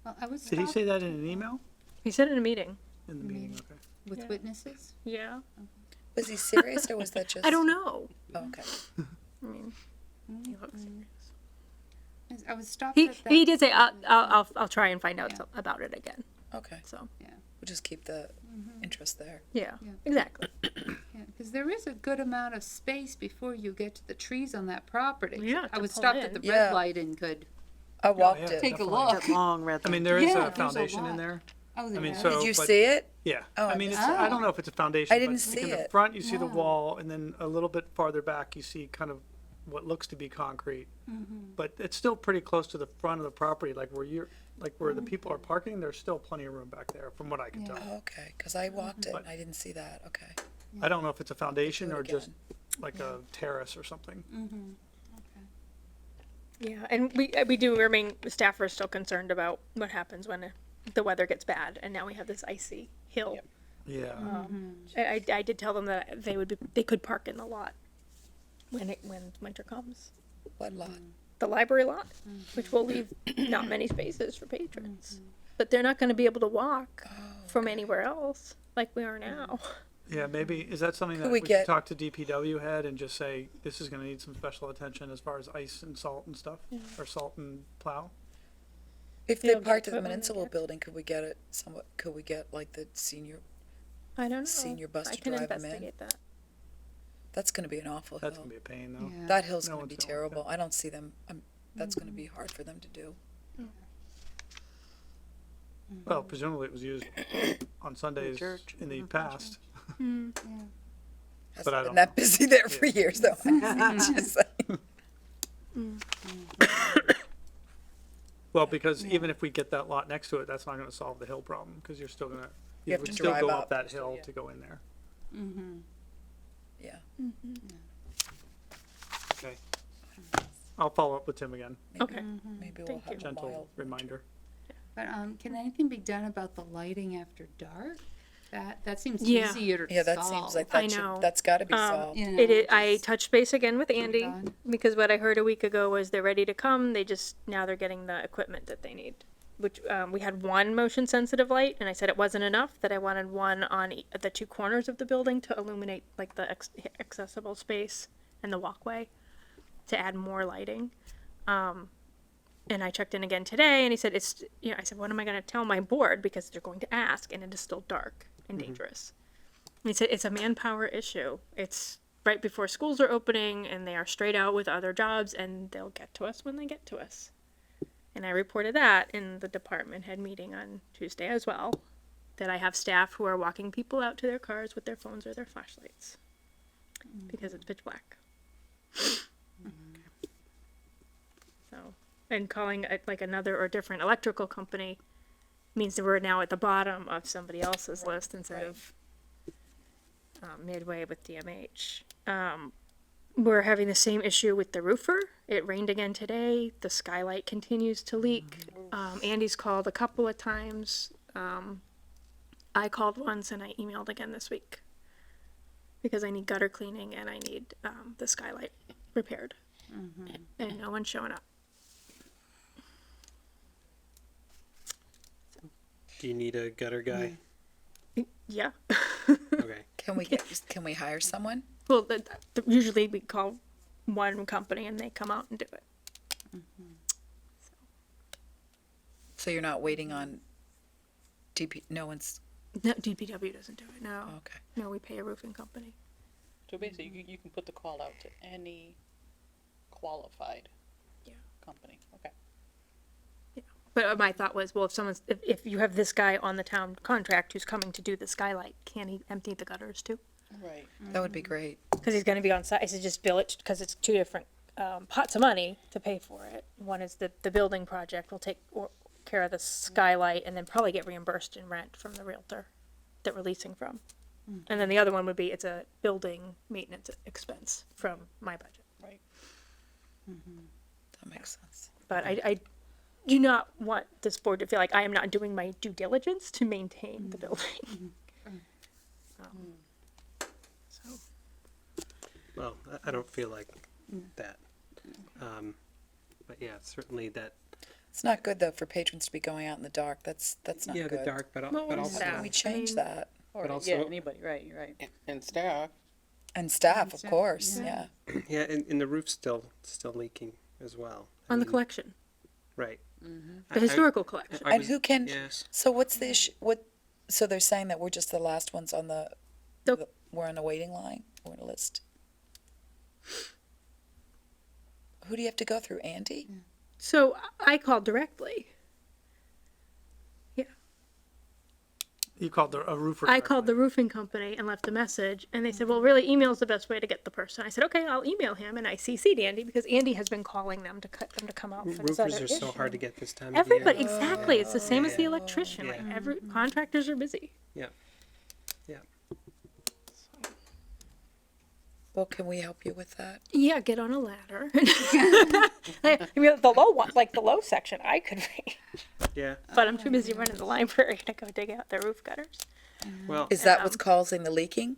Well, I was Did he stopped say that in an email? He said it in a meeting. In the meeting, okay. with Yeah. witnesses. Yeah. Was he serious or was that just? I don't know. Oh, okay. I mean, he looks serious. I was stopped He, at that. he did say, I'll try and find out Yeah. about it again. Okay. So, We'll just keep the interest there. yeah, Yeah. exactly. Yeah, because there is a good amount of space before you get to the trees on that property. Yeah, I to was pull stopped in. at the Yeah. red light and could, I walked yeah. it. Take a definitely. look. That long red I mean, line. there is Yeah, a there's a foundation in lot. there. oh, I mean, yeah. so. Did you but- see it? Yeah, Oh, I I mean, missed I it. don't know if it's a foundation. I didn't but see in the it. front, you see the Wow. wall, and then a little bit farther back, you see kind of what looks to be concrete. But it's still pretty close to the front of the property, like where the people are parking, there's still plenty of room back there, from what I can Yeah. tell. Oh, okay. Because I walked it But- and I didn't see that. Okay. I don't know if it's a foundation Do it or just again. like a terrace or something. Yeah, and we do remain, staff are still concerned about what happens when the weather gets bad, and now we have this icy hill. Yeah, I did tell them that they could park in the lot when winter comes. What lot? The library lot, which will leave not many spaces for patrons. But they're not gonna be able to walk from anywhere else like we are now. yeah, maybe, is that something that Could we we could get- talk to DPW head and just say, this is gonna need some special attention as far as ice and salt and stuff, or salt and plow? If Yeah, they parked at the equipment, I municipal guess. building, could we get it somewhat, could we get like the senior, I don't know. Senior bus I to can drive 'em in? investigate that. that's gonna be an awful That's hill. gonna be a pain though. Yeah. That hill's No gonna one's be gonna like terrible. I don't see them, that's gonna be hard for them to do. Well, presumably it was used on Sundays church. in the past. Hasn't But I been don't that busy there for years though. Just saying. Well, because even if we get that lot next to it, that's not gonna solve the hill problem, because you're still gonna, you have would to still drive go up. up that hill to go in there. Yeah. Okay. I'll follow up with Tim again, Okay. Maybe we'll Thank have a gentle mild. reminder. But, can anything be done about the lighting after dark? That seems Yeah. easier to Yeah, that solve. seems like I that know. should, that's gotta be solved. You It know, is, I just- touched base again with Andy done. because what I heard a week ago was they're ready to come. Now they're getting the equipment that they need. Which we had one motion sensitive light, and I said it wasn't enough. That I wanted one on the two corners of the building to illuminate like the accessible space and the walkway to add more lighting. And I checked in again today, and he said I said, what am I going to tell my board because they're going to ask, and it is still dark and dangerous. And he said it's a manpower issue. It's right before schools are opening, and they are straight out with other jobs, and they'll get to us when they get to us. And I reported that in the department head meeting on Tuesday as well, that I have staff who are walking people out to their cars with their phones or their flashlights because it's pitch black. So, and calling like another or different electrical company means that we're now at the bottom of somebody else's list instead of midway with DMH. We're having the same issue with the roofer. It rained again today. The skylight continues to leak. Andy's called a couple of times. I called once and I emailed again this week because I need gutter cleaning and I need the skylight repaired. And no one's showing up. Do you need a gutter guy? Yeah. Okay. Can we hire someone? Well, usually we call one company and they come out and do it. So you're not waiting on no one's, No, DPW doesn't do it. No. okay. No, we pay a roofing company. So basically, you can put the call out to any qualified Yeah. company, okay. But my thought was, well, if you have this guy on the town contract who's coming to do the skylight, can he empty the gutters too? Right. That would be great. Because he's going to be on site. I said just bill it because it's two different pots of money to pay for it. One is the building project will take care of the skylight and then probably get reimbursed in rent from the realtor that we're leasing from. And then the other one would be it's a building maintenance expense from my budget. Right. That makes sense. But I do not want this board to feel like I am not doing my due diligence to maintain the building. So. Well, I don't feel like that. But yeah, certainly that. It's not good though for patrons to be going out in the dark. That's not Yeah, good. the dark, but Well, also How can we change mean- that? Or, also- yeah, anybody, right, you're right. And staff, And staff, of course, yeah. yeah, and the roof's still leaking as well. I On the mean, collection, right. the historical collection. I And was- who can, Yes. so what's the issue, so they're saying that we're just the last ones on Nope. we're on the waiting line, we're on a list. Who do you have to go through, Andy? So I called directly. You called a roofer. I called the roofing company and left a message, and they said, "Well, really, email's the best way to get the person." I said, "Okay, I'll email him," and I CC'd Andy because Andy has been calling them to cut them to come out for this other Roofers are issue. so hard to get this time of year. Everybody, exactly. It's the same as the electrician. Like Yeah. every contractors are busy. Well, can we help you with that? Yeah, get on a ladder. I mean, the low one, like the low section, I could reach, Yeah. but I'm too busy running the library to go dig out the roof gutters. Well, Is that what's causing the leaking?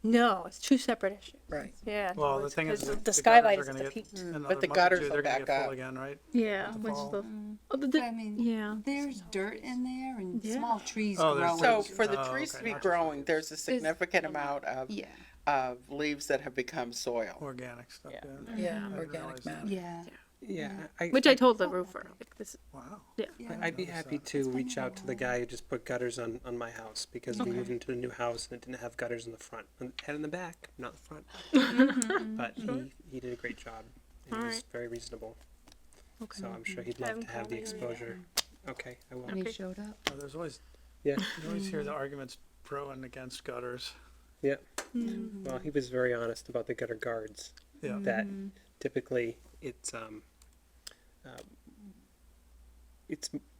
No, it's two separate issues. Right. Yeah. Well, no, the it's thing is, 'cause the the gutters skylight are is at gonna the get- peak. in another But the month or gutters two, will they're gonna back get full up. again, right? Yeah, the when's fall. the? Mm. Oh, I mean, yeah. there's dirt in there and Yeah. small trees Oh, there's growing. so for the Oh, trees okay, to be not- growing, there's a significant amount Yeah, of leaves that have become soil. Organic stuff, Yeah. yeah. Yeah, didn't organic realize that. matter. yeah. yeah. Which I told the roofer. Like this. Wow. I'd be happy to reach out to the guy who just put gutters on my house because we moved into a new house and it didn't have gutters in the front. It had in the back, not the front. But he did a great job. And he was Alright. very reasonable. Okay. So I'm sure he'd Have love him to have call the me. exposure. Okay, I will. And he Okay. showed up. Oh, there's always, Yeah. you always hear the arguments pro and against gutters. Yeah. Well, he was very honest about the gutter guards. Yeah. That typically it's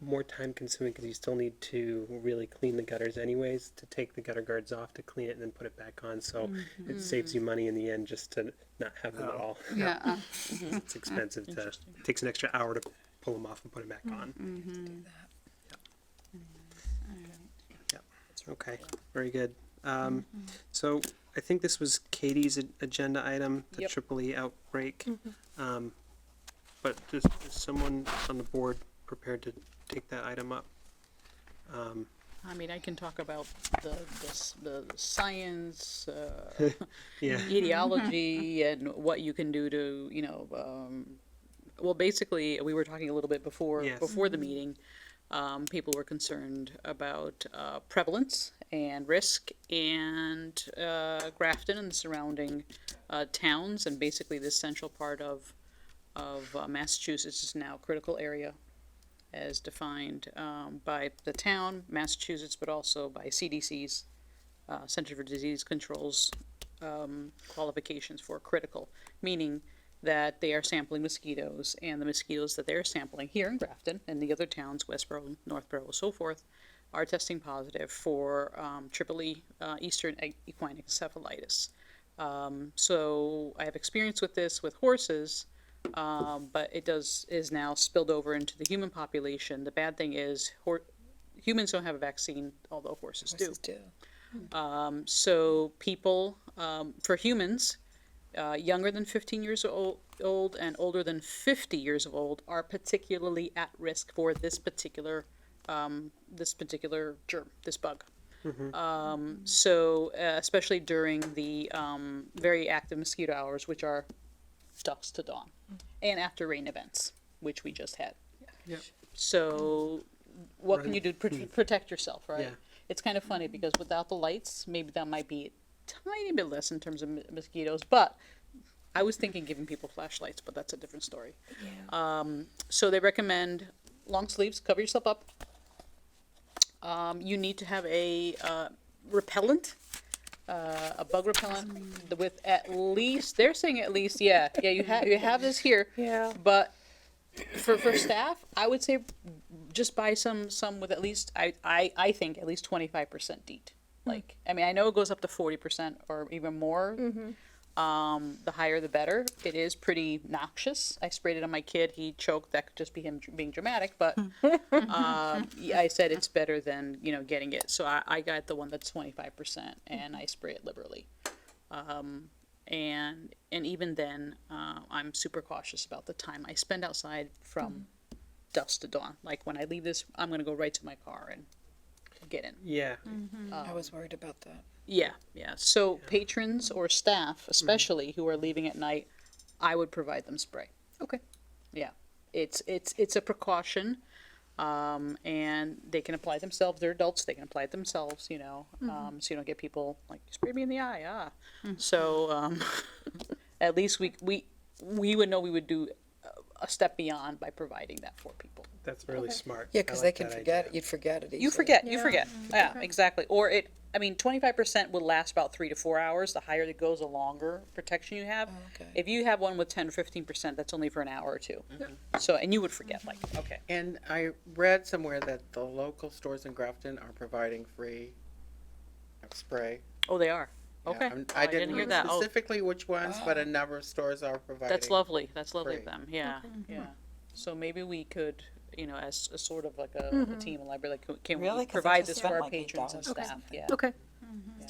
more time consuming because you still need to really clean the gutters anyways to take the gutter guards off to clean it and then put it back on. So it saves you money in the end just to not have them at all. Yeah. It's expensive to. It takes an extra hour to pull them off and put them back on. Okay, very good. So I think this was Katie's agenda item, the Yep. Triple-E outbreak. But is someone on the board prepared to take that item up? I mean, I can talk about the science, Yeah, ideology, and what you can do to, well, basically, we were talking a little bit before Yes. the meeting. People were concerned about prevalence and risk, and Grafton and the surrounding towns, and basically this central part of Massachusetts is now a critical area, as defined by the town, Massachusetts, but also by CDC's Center for Disease Control's qualifications for critical, meaning that they are sampling mosquitoes, and the mosquitoes that they're sampling here in Grafton and the other towns, Westboro, Northboro, so forth, are testing positive for Triple-E, Eastern equine encephalitis. So I have experience with this with horses, but it is now spilled over into the human population. The bad thing is humans don't have a vaccine, although horses do. Horses do. So people, for humans, younger than 15 years old and older than 50 years old are particularly at risk for this particular germ, this bug. So especially during the very active mosquito hours, which are dusk to dawn, and after rain events, which we just had. Yep. So what can Run. you do to protect yourself, right? Yeah. It's kind of funny because without the lights, maybe that might be a tiny bit less in terms of mosquitoes, but I was thinking giving people flashlights, but that's a different story. So they recommend long sleeves, cover yourself up. You need to have a repellent, a bug repellent with at least, they're saying at least, you have this here. Yeah. But for staff, I would say just buy some with at least, I think at least 25% DEET. Like, I mean, I know it goes up to 40% or even more. The higher the better. It is pretty noxious. I sprayed it on my kid. He choked. That could just be him being dramatic, but I said it's better than getting it. So I got the one that's 25%, and I spray it liberally. And even then, I'm super cautious about the time I spend outside from dusk to dawn. Like when I leave this, I'm gonna go right to my car and get in. Yeah. I was worried about that. Yeah. So patrons or staff, especially who are leaving at night, I would provide them spray. Okay. Yeah, it's a precaution, and they can apply themselves. They're adults; they can apply it themselves. So you don't get people like spray me in the eye. So at least we would know we would do a step beyond by providing that for people. That's really smart. Yeah, I because like they can that forget idea. it. You'd forget it easily. You forget. Yeah, exactly. Or 25% will last about 3 to 4 hours. The higher it goes, the longer protection you have. Okay. If you have one with 10 or 15%, that's only for an hour or two. So, and you would forget, like, okay. And I read somewhere that the local stores in Grafton are providing free spray. Oh, they are. Yeah, Okay. I didn't hear know that. Oh, specifically which ones, but a number of stores are providing. that's lovely. That's lovely of free. them. Yeah. So maybe we could, as a sort of like a team, a library, like, can Really? we 'Cause I provide just this for spent our like patrons and $8 or staff? Yeah. Okay.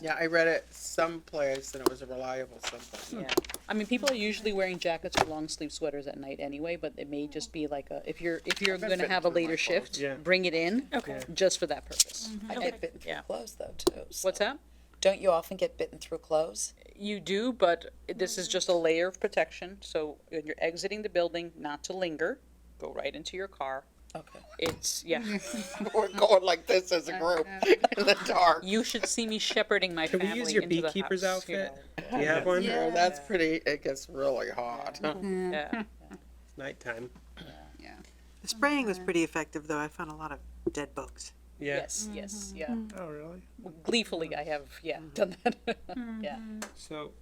Yeah, I read it someplace and it was a reliable someplace. Yeah, I mean, people are usually wearing jackets or long sleeve sweaters at night anyway, but it may just be like if you're gonna fitting have a through my later clothes. shift, Yeah. bring it in. Okay. Just for that purpose. I get bitten through Yeah. clothes though too. So. What's that? Don't you often get bitten through clothes? You do, but this is just a layer of protection. So when you're exiting the building, not to linger, go right into your car. Okay. It's We're going like this as a group in the dark. You should see me shepherding my Can we family use your into the beekeeper's house, you outfit? know. Do you have one? Yeah. That's pretty, it gets really hot. Yeah. It's nighttime. The spraying was pretty effective, though. I found a lot of dead bugs. Yeah. Yes. Yeah. Oh, really? Gleefully, I have. done that. Yeah. So,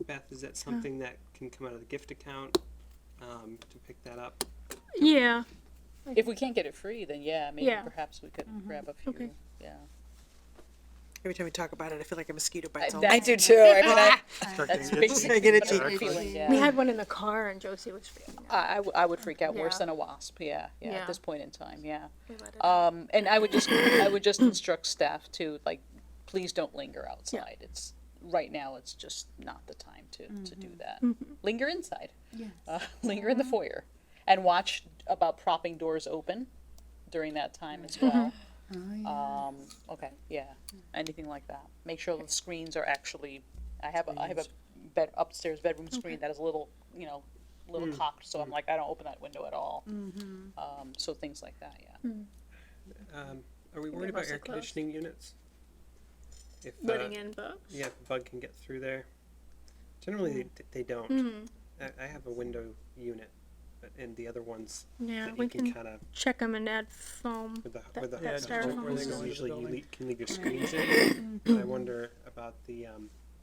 Beth, is that something that can come out of the gift account to pick that up? Yeah. If we can't get it free, then maybe Yeah. perhaps we could grab a few. Okay. Yeah. Every time we talk about it, I feel like a mosquito bites all I I do too. I mean, That's I basically get what itchy. I'm feeling. Yeah. We had one in the car and Josie was freaking out. I would freak out worse Yeah. than a wasp. Yeah. Yeah. At this point in time, yeah. We let it out. And I would just instruct staff to please don't linger outside. It's right now. It's just not the time to do that. Linger inside. Linger in the foyer, and watch about propping doors open during that time as well. Okay, yeah, anything like that. Make sure the screens are actually. I have a upstairs bedroom screen that is a little cocked, so I'm like I don't open that window at all. So things like that, yeah. Are we worried about air conditioning units? If, Letting in bugs. yeah, if a bug can get through there. Generally, they don't. I have a window unit, and the other ones Yeah, that we you can can kind of check them and add foam. with the that- with the that the styrofoam. hole Where they go into usually the you building. can leave your screens in. But I wonder about the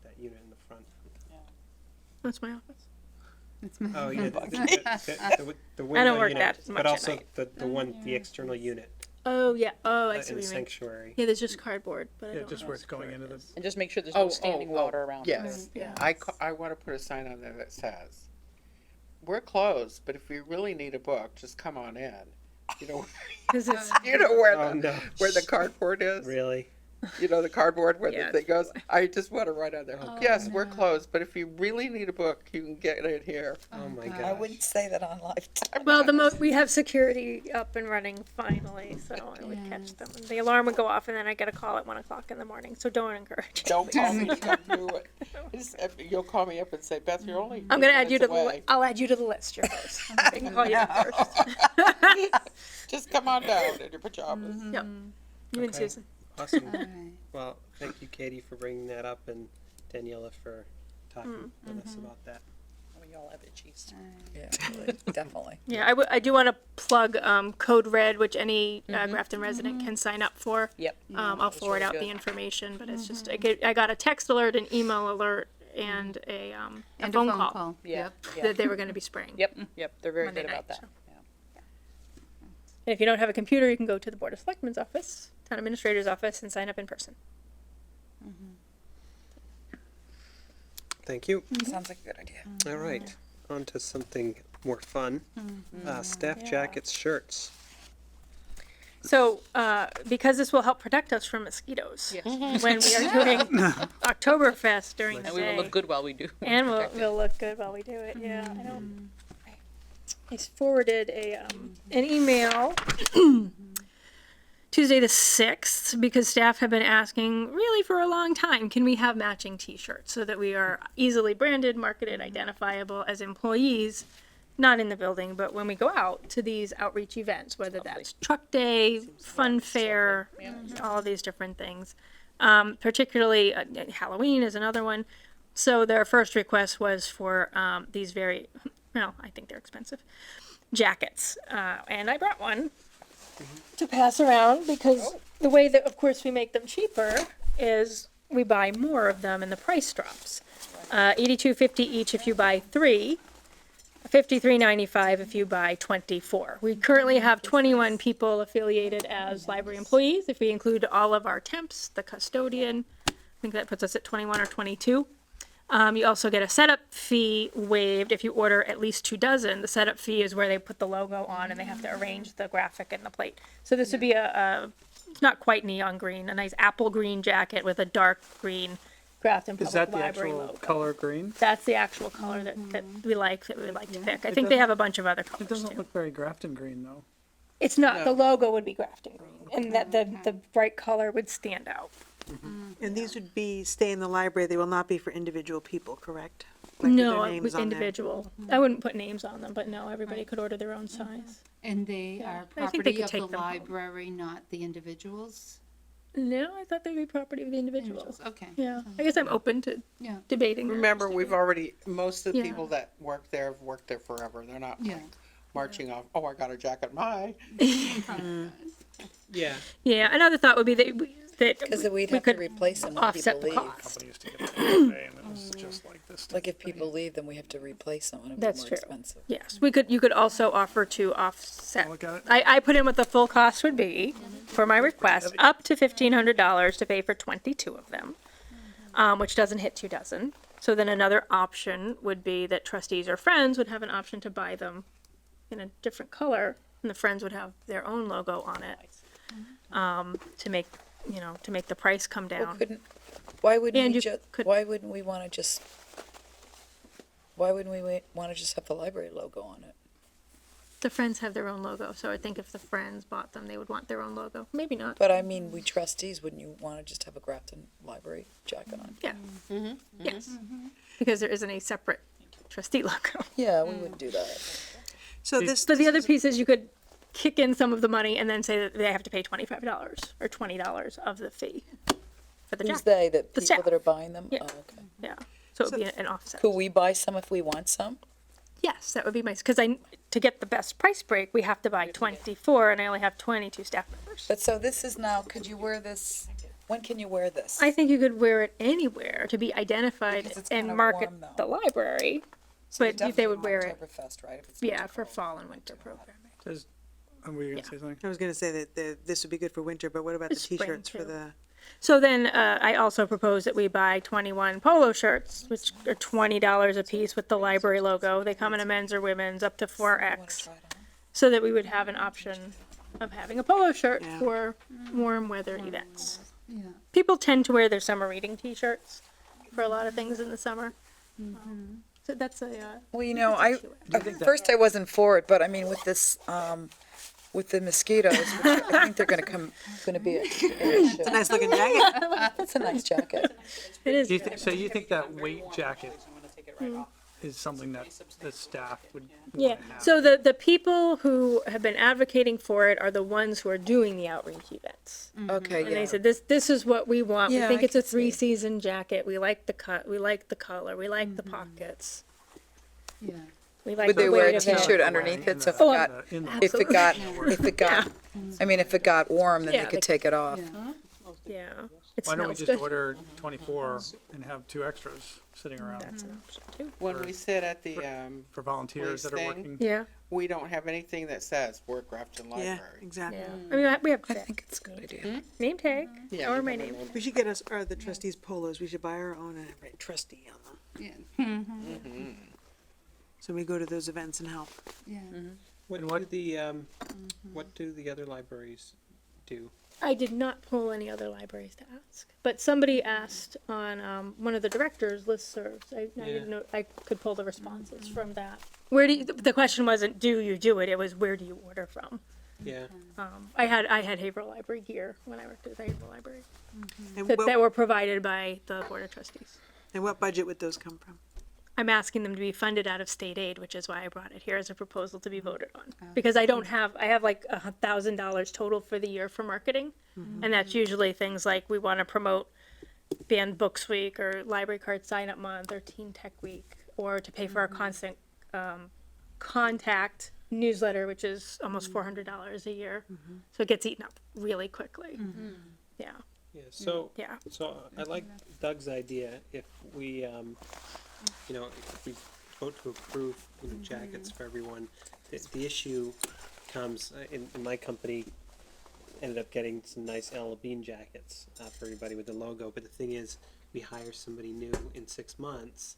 that unit in the front. That's my office. Oh yeah, the window I don't work unit, that much but at also night. the external unit Oh yeah. Oh, I in see the what you mean. sanctuary. Yeah, there's just cardboard, but I Yeah, don't just know. where it's going into the. And just make sure there's no standing water around. Yes. Yeah. I want to put a sign on there that says, "We're closed, but if you really need a book, just come on in." You know, Because it's you know where Oh no! where the cardboard is. Really? You know, the cardboard where Yeah, the thing goes. I just want to write on there. Yes, we're closed, but if you really need a book, you can get it here. Oh my I gosh. wouldn't say that on Lifetime. Well, we have security up and running finally, so I would catch them. The alarm would go off, and then I get a call at 1 o'clock in the morning. So don't encourage. Don't call me. Don't do it. You'll call me up and say, Beth, you're only. I'm gonna 8 add you to minutes the. away. I'll add you to the list. You're first. I can call you first. Just come on down in your pajamas. Yep. You and Okay. Susan. Awesome. Alright. Well, thank you, Katie, for bringing that up, and Daniela for talking with us about that. We all have itchies. Yeah, really, definitely. Yeah, I do want to plug Code Red, which any Grafton resident can sign up for. Yep. I'll forward out the information, but it's just I got a text alert, an email alert, and a And phone call Yeah. that they were going to be spraying. Yep. They're very Monday good about night, that. so. And if you don't have a computer, you can go to the Board of Selectmen's office, Town Administrator's office, and sign up in person. Thank you. Sounds like a good idea. All right, on to something more fun. Staff jackets, shirts. So, because this will help protect us from mosquitoes Yes. when we are doing Oktoberfest during the And we will day. look good while we do. And we'll, protect it. we'll look good while we do it, yeah. I forwarded an email Tuesday the 6th, because staff have been asking really for a long time, can we have matching t-shirts so that we are easily branded, marketed, identifiable as employees, not in the building, but when we go out to these outreach events, whether that's truck day, fun fair, all these different things. Particularly Halloween is another one. So their first request was for these very, well, I think they're expensive, jackets. And I brought one to pass around because the way that, of course, we make them cheaper is we buy more of them and the price drops. $82.50 each if you buy 3, $53.95 if you buy 24. We currently have 21 people affiliated as library employees. If we include all of our temps, the custodian, I think that puts us at 21 or 22. You also get a setup fee waived if you order at least 2 dozen. The setup fee is where they put the logo on and they have to arrange the graphic and the plate. So this would be it's not quite neon green, a nice apple green jacket with a dark green Grafton Is Public that the Library actual logo. color green? That's the actual color that we like to pick. I think they have a bunch of other It colors doesn't too. look very Grafton green though. It's not, the logo would be Grafton green and that the bright color would stand out. And these would stay in the library, they will not be for individual people, correct? Like with No, their it names was on there. individual. I wouldn't put names on them, but no, everybody could order their own size. And they are I think they property could of take the them home. library, not the individuals? No, I thought they'd be property of the individuals. Okay. Yeah, I guess I'm open to Yeah. debating that. Remember, most of the Yeah. people that work there have worked there forever. They're not Yeah. marching off, oh, I got a jacket, Yeah. Yeah, another thought would be that Because we'd we have to could replace them when offset people the leave. cost. Company used to get it today and it was just like this. Like if people leave, then we have to replace them and it'd be That's more true. expensive. Yes, you could also offer to offset. Look at it. I put in what the full cost would be for my request, up to $1,500 to pay for 22 of them, which doesn't hit 2 dozen. So then another option would be that trustees or friends would have an option to buy them in a different color, and the friends would have their own logo on it, to make the price come Well, down. why wouldn't And we you just, could- why wouldn't we wanna just have the library logo on it? The friends have their own logo, so I think if the friends bought them, they would want their own logo. Maybe not. But I mean, we trustees, wouldn't you wanna just have a Grafton library jacket on? Yeah. Yes. Because there isn't a separate trustee logo. Yeah, we would do that. So this, But the other piece is you could kick in some of the money and then say that they have to pay $25 or $20 of the fee for the Who's jacket. they, the The people staff. that are buying them? Yeah. Oh, okay. Yeah. So it would be an offset. Could we buy some if we want some? Yes, that would be nice. Because to get the best price break, we have to buy 24 and I only have 22 staff members. But so this is now, could you wear this, when can you wear this? I think you could wear it anywhere to be identified Because it's and kinda market warm, though. the library. But they would wear it, Oktoberfest, right? If it's yeah, for fall and winter programming. Says, were you gonna say something? I was gonna say that this would be good for winter, but what about the Spring, t-shirts for too. the, So then I also propose that we buy 21 polo shirts, which are $20 a piece with the library logo. They come in a men's or women's up to I wanna 4X, try it on. so that we would have an option of having a polo shirt Yeah. for warm weather events. Yeah. people tend to wear their summer reading T-shirts for a lot of things in the summer. So that's a Well, you know, I, Do you think at first I wasn't for it, but I mean, with this, with the mosquitoes, which I think they're gonna be an issue. It's a nice looking jacket. That's a nice jacket. it is. Do you think, so you think that weight jacket is something that the staff would Yeah. wanna have? So the people who have been advocating for it are the ones who are doing the outreach events. Okay, And they yeah. said, this is what we want. We Yeah, think I it's a can see. 3-season jacket. We like the cut. We like the color. We like the pockets. Yeah. We like Would the they weight wear a of it. t-shirt underneath it, so if it Oh, got, In the- if it got, if it got, I mean, if it got warm, then Yeah, they they could take it off. Yeah. Yeah. It Why don't we smells just good. order 24 and have 2 extras sitting around That's an option too. When we sit at the, for volunteers that are Waste thing. working? Yeah. we don't have anything that says work Grafton Yeah, Library. exactly. Yeah. I mean, we have I think it's a good idea. name tag Yeah, or we my have a name. We should get us, or the trustees polos, we should buy our own and write trustee on them. Yeah. So we go to those events and help. Yeah. What And do what- the, what do the other libraries do? I did not pull any other libraries to ask, but somebody asked on one of the directors' listservs. I didn't know I could pull the responses from that. Where do you, the question wasn't do you do it? It was where do you order from? Yeah, I had Haverhill Library gear when I worked at the Haverhill Library And that what, were provided by the Board of Trustees. and what budget would those come from? I'm asking them to be funded out of state aid, which is why I brought it here as a proposal to be voted on. Because I have like $1,000 total for the year for marketing. And that's usually things like we want to promote Banned Books Week or Library Card Sign Up Month or Teen Tech Week, or to pay for our constant contact newsletter, which is almost $400 a year. So it gets eaten up really quickly. Yeah, yeah, so, yeah. so I like Doug's idea if we, you know, if we vote to approve, you know, jackets for everyone, the issue comes, in my company, ended up getting some nice Ella Bean jackets, for everybody with the logo, but the thing is, we hire somebody new in 6 months,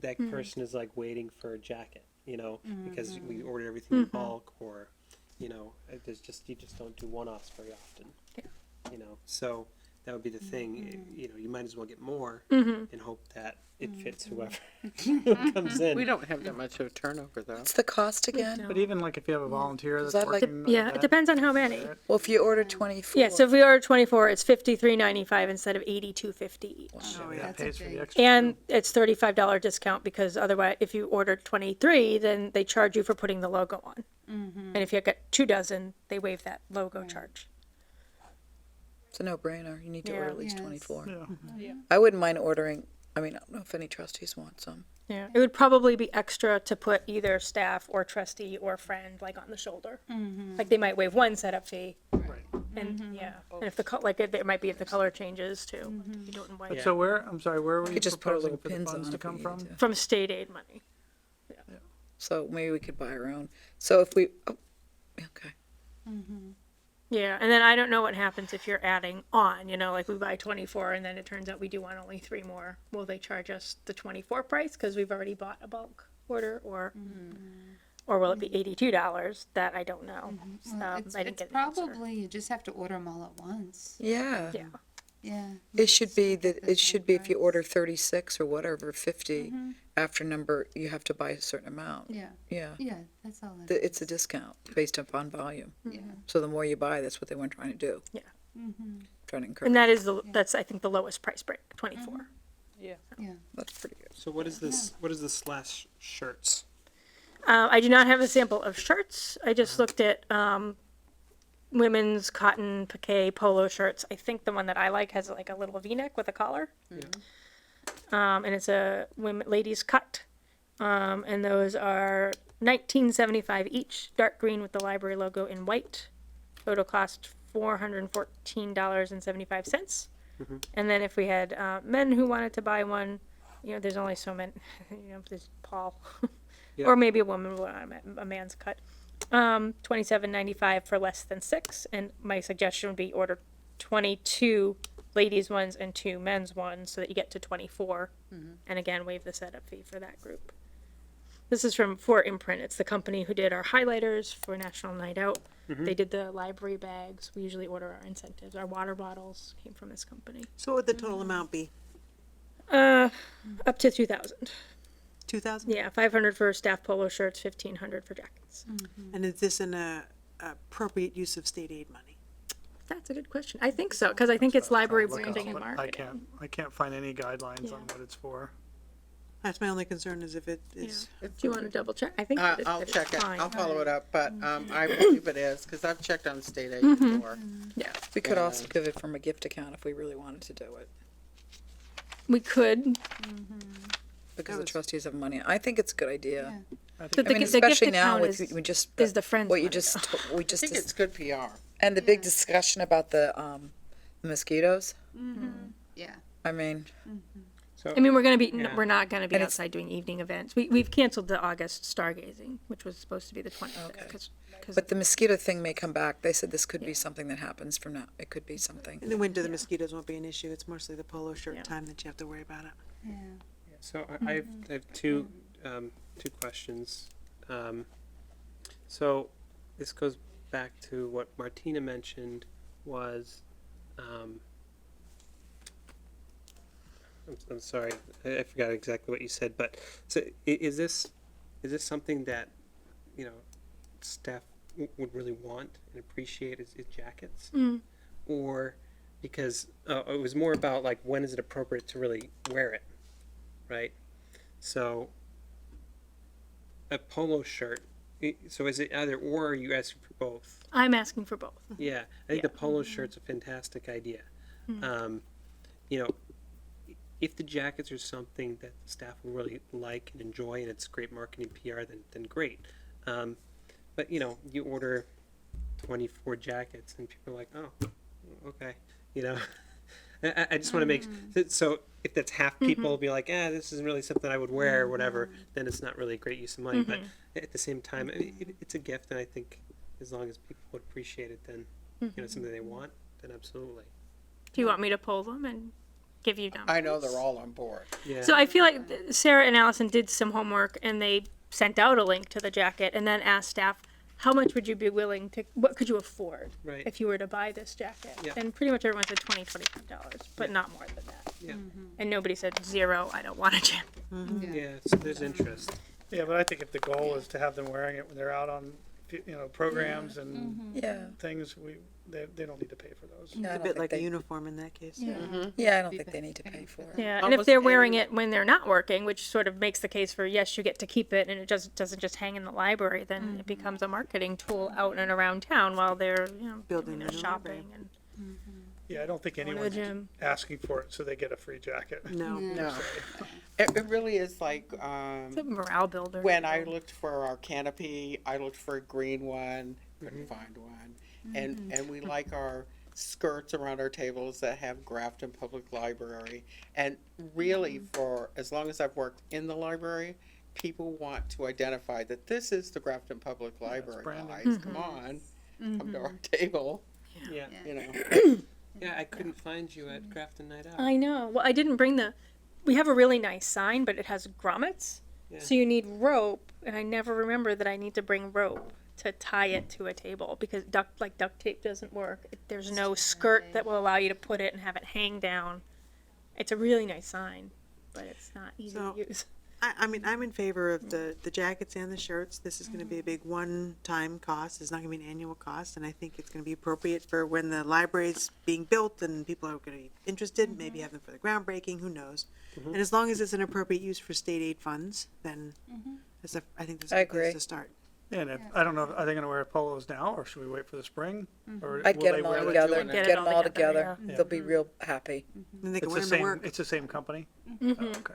that person is like waiting for a jacket, you know, because we order everything in bulk, or, you know, there's just, you just don't do one-offs very often. You know, so that would be the thing, you know, you might as well get more and hope that it fits whoever comes in. We don't have that much of a turnover though. What's the cost again? But even like if you have a volunteer that's that like- working. Yeah, that- it depends on how many. Well, if you order 24. Yeah, so if we order 24, it's $53.95 instead of $82.50 each. Oh, That yeah. pays for big- the extra. And it's $35 discount because otherwise, if you order 23, then they charge you for putting the logo on. And if you get 2 dozen, they waive that logo charge. It's a no-brainer. You need to order Yeah. at least Yes. 24. Yeah. I wouldn't mind ordering, I mean, I don't know if any trustees want some. Yeah, it would probably be extra to put either staff or trustee or friend like on the shoulder. Like they might waive one setup fee, Right. and yeah, and if the there might be if the color changes too. You do it in white. Yeah. So where, I'm sorry, where were you could just put a proposing little for the pins funds on to it if come we from? need to. From state aid money. So maybe we could buy our own. So if we, oh, okay. Yeah, and then I don't know what happens if you're adding on, you know, like we buy 24 and then it turns out we do want only 3 more. Will they charge us the 24 price because we've already bought a bulk order, or will it be $82? That I don't know. Well, it's I didn't it's get an answer. probably, you just have to order them all at once. Yeah. Yeah. Yeah. It should be that, the it should be if you price. order 36 or whatever, 50, after number, you have to buy a certain amount. Yeah, Yeah. yeah, that's all it The- is. It's a discount based upon volume. Yeah. So the more you buy, that's what they weren't trying to do. Yeah. Trying to encourage. And that is that's I think the lowest price break, 24. Yeah. That's pretty good. So what is this, what is the slash shirts? I do not have a sample of shirts. I just looked at women's cotton piqué polo shirts. I think the one that I like has like a little V-neck with a collar. And it's a ladies cut. And those are $19.75 each, dark green with the library logo in white. Total cost $414.75. And then if we had men who wanted to buy one, you know, there's only so many, you know, there's Paul. Yeah. Or maybe a woman with a man's cut. $27.95 for less than 6. And my suggestion would be order 22 ladies ones and 2 men's ones so that you get to 24. And again, waive the setup fee for that group. This is from For Imprint. It's the company who did our highlighters for National Night Out. They did the library bags. We usually order our incentives. Our water bottles came from this company. So what would the total amount be? Up to 2,000. 2,000? Yeah, 500 for staff polo shirts, 1,500 for jackets. And is this an appropriate use of state aid money? That's a good question. I think so, because I think it's library Look up, branding and but marketing. I can't find any guidelines on Yeah. what it's for. That's my only concern is if it is. Do you want to double check? I think that I'll it's check it. fine. I'll follow it up, but, I believe it is, cause I've checked on state aid before. Yeah, We could also pivot from a gift account if we really wanted to do it, we could. because the trustees have money. I think it's a good idea. I The, think the, I mean, the gift especially now account with, is, we just, is the friends. what you money, just, though. we I just, think it's good PR. and the big discussion about the mosquitoes. Yeah. I mean, So, I mean, we're gonna be, Yeah. we're not gonna be And it's- outside doing evening events. We've canceled the August stargazing, which was supposed to be the 25th. Okay. Cause but the mosquito thing may come back. They said this could be something that happens from now. It could be something. In the winter, the mosquitoes won't be an issue. It's mostly the polo shirt Yeah. time that you have to worry about it. so I have two questions. So this goes back to what Martina mentioned was, I'm sorry, I forgot exactly what you said, but so is this something that, you know, staff would really want and appreciate is jackets? Or because it was more about like when is it appropriate to really wear it, right? So a polo shirt, so is it either or, or are you asking for both? I'm asking for both. Yeah, I think the polo shirt's a fantastic idea. You know, if the jackets are something that the staff will really like and enjoy, and it's great marketing PR, then great. But you know, you order 24 jackets, and people are like, oh, okay, you know. I just want to make so if that's half people be like, this isn't really something I would wear or whatever, then it's not really a great use of money. But at the same time, I mean, it's a gift, and I think as long as people would appreciate it, then you know, something they want, then absolutely. Do you want me to pull them and give you numbers? I know they're all on board. Yeah. So I feel like Sarah and Allison did some homework and they sent out a link to the jacket and then asked staff, how much would you be willing to, what could you afford Right. if you were to buy this jacket? Yeah. And pretty much everyone said $25, but not more than that. Yeah. And nobody said zero, I don't want a jacket. Yeah, so there's interest. Yeah, but I think if the goal is to have them wearing it when they're out on, programs and Yeah. things, they don't need to pay for those. Yeah, I It's a don't bit think like a they- uniform in that case. Yeah, I don't think they need to pay for it. Yeah, and if Almost they're wearing any- it when they're not working, which sort of makes the case for, yes, you get to keep it and it just doesn't just hang in the library, then it becomes a marketing tool out and around town while they're, Building doing their the new shopping and Yeah, I don't think going to the anyone's gym. asking for it so they get a free jacket. No. No. It really is like, It's a morale builder. when I looked for our canopy, I looked for a green one, couldn't find one. And we like our skirts around our tables that have Grafton Public Library. And really, for as long as I've worked in the library, people want to identify that this is the Grafton Public Library, branding. guys. Come on, come to our table, Yeah. you know. Yeah, I couldn't find you at Grafton Night Out. I know. Well, I didn't bring we have a really nice sign, but it has grommets. Yeah. So you need rope, and I never remember that I need to bring rope to tie it to a table because duct tape doesn't work. There's no skirt that will allow you to put it and have it hang down. It's a really nice sign, but it's not easy So- to use. I mean, I'm in favor of the jackets and the shirts. This is gonna be a big one-time cost. It's not gonna be an annual cost, and I think it's gonna be appropriate for when the library's being built and people are gonna be interested, maybe have them for the groundbreaking, who knows? And as long as it's an appropriate use for state aid funds, then I think that's I a good place agree. to start. And if, I don't know, are they gonna wear polos now, or should we wait for the spring? Or I'd will get they them all wear it together, during get the- them all together. yeah. They'll be real happy. Then they can It's wear the them to same, work. it's the same company? Mm-hmm. Oh, okay.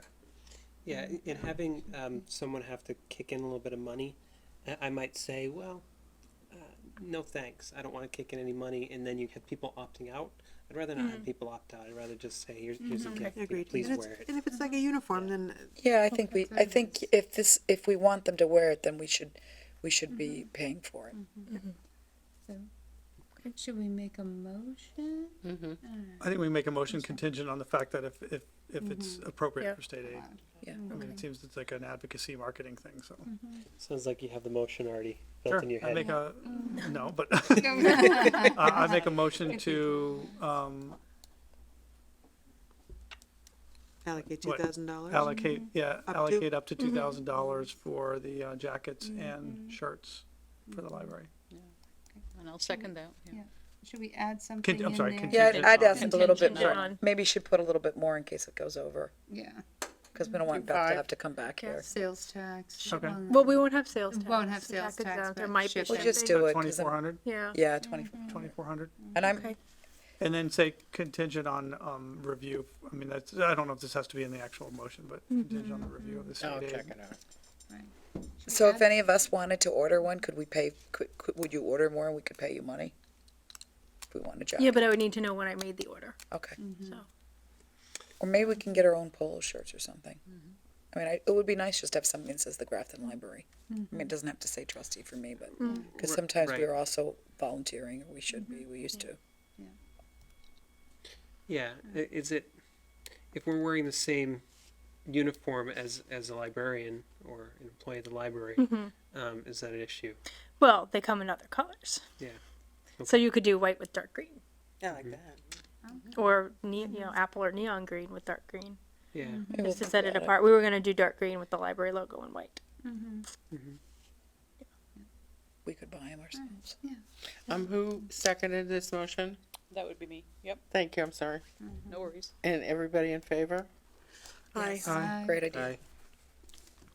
Yeah, and having someone have to kick in a little bit of money, I might say, well, no thanks. I don't want to kick in any money, and then you have people opting out. I'd rather not have people opt out. I'd rather just say, here's a gift. You know, Agreed. please And wear it's, it. and if it's like a uniform, then Yeah, I think if we want them to wear it, then we should be paying for it. Should we make a motion? I think we make a motion contingent on the fact that if it's appropriate Yeah. for state aid. Yeah. I mean, it seems it's like an advocacy marketing thing, so. Sounds like you have the motion already built Sure, in your I head. make a, no, but I make a motion to, Allocate What? $2,000. allocate, yeah, Up to? allocate up to $2,000 for the, jackets and shirts for the library. And I'll second that, yeah. Should we add something I'm in sorry, there? Yeah, Contingent I'd on- ask a little bit Contingent more. on- Maybe you should put a little bit more in case it goes over, Yeah, because we don't want Do Beth to five. have to come back here. sales tax. Okay. Well, we won't have sales We tax. won't have The sales tax tax, exempt. There but might be shipping. We'll just shipping. do it. 'cause I'm- 2,400, Yeah. Yeah, 20. 2,400, And I'm, Okay. and then say contingent on, review, I mean, that's, I don't know if this has to be in the actual motion, but contingent on the review of the I'll state aid. check it out. so if any of us wanted to order one, could we pay, would you order more and we could pay you money? If we wanted a jacket? Yeah, but I would need to know when I made the order, Okay. so. Or maybe we can get our own polo shirts or something. I mean, it would be nice just to have something that says the Grafton Library. I mean, it doesn't have to say trustee for me, but, because sometimes we Right. are also volunteering, or we should be, we used to. Yeah, is it, if we're wearing the same uniform as a librarian or an employee of the library, is that an issue? Well, they come in other colors. Yeah. So you could do white with dark green, Yeah, like that. or apple or neon green with dark green, Yeah. Maybe we'll just to think set it about apart. We were gonna do dark green with the library logo in white. We could buy them ourselves. Who seconded this motion? That would be me, yep, Thank you, I'm sorry. no worries. And everybody in favor? Aye. Aye. Great idea. Aye.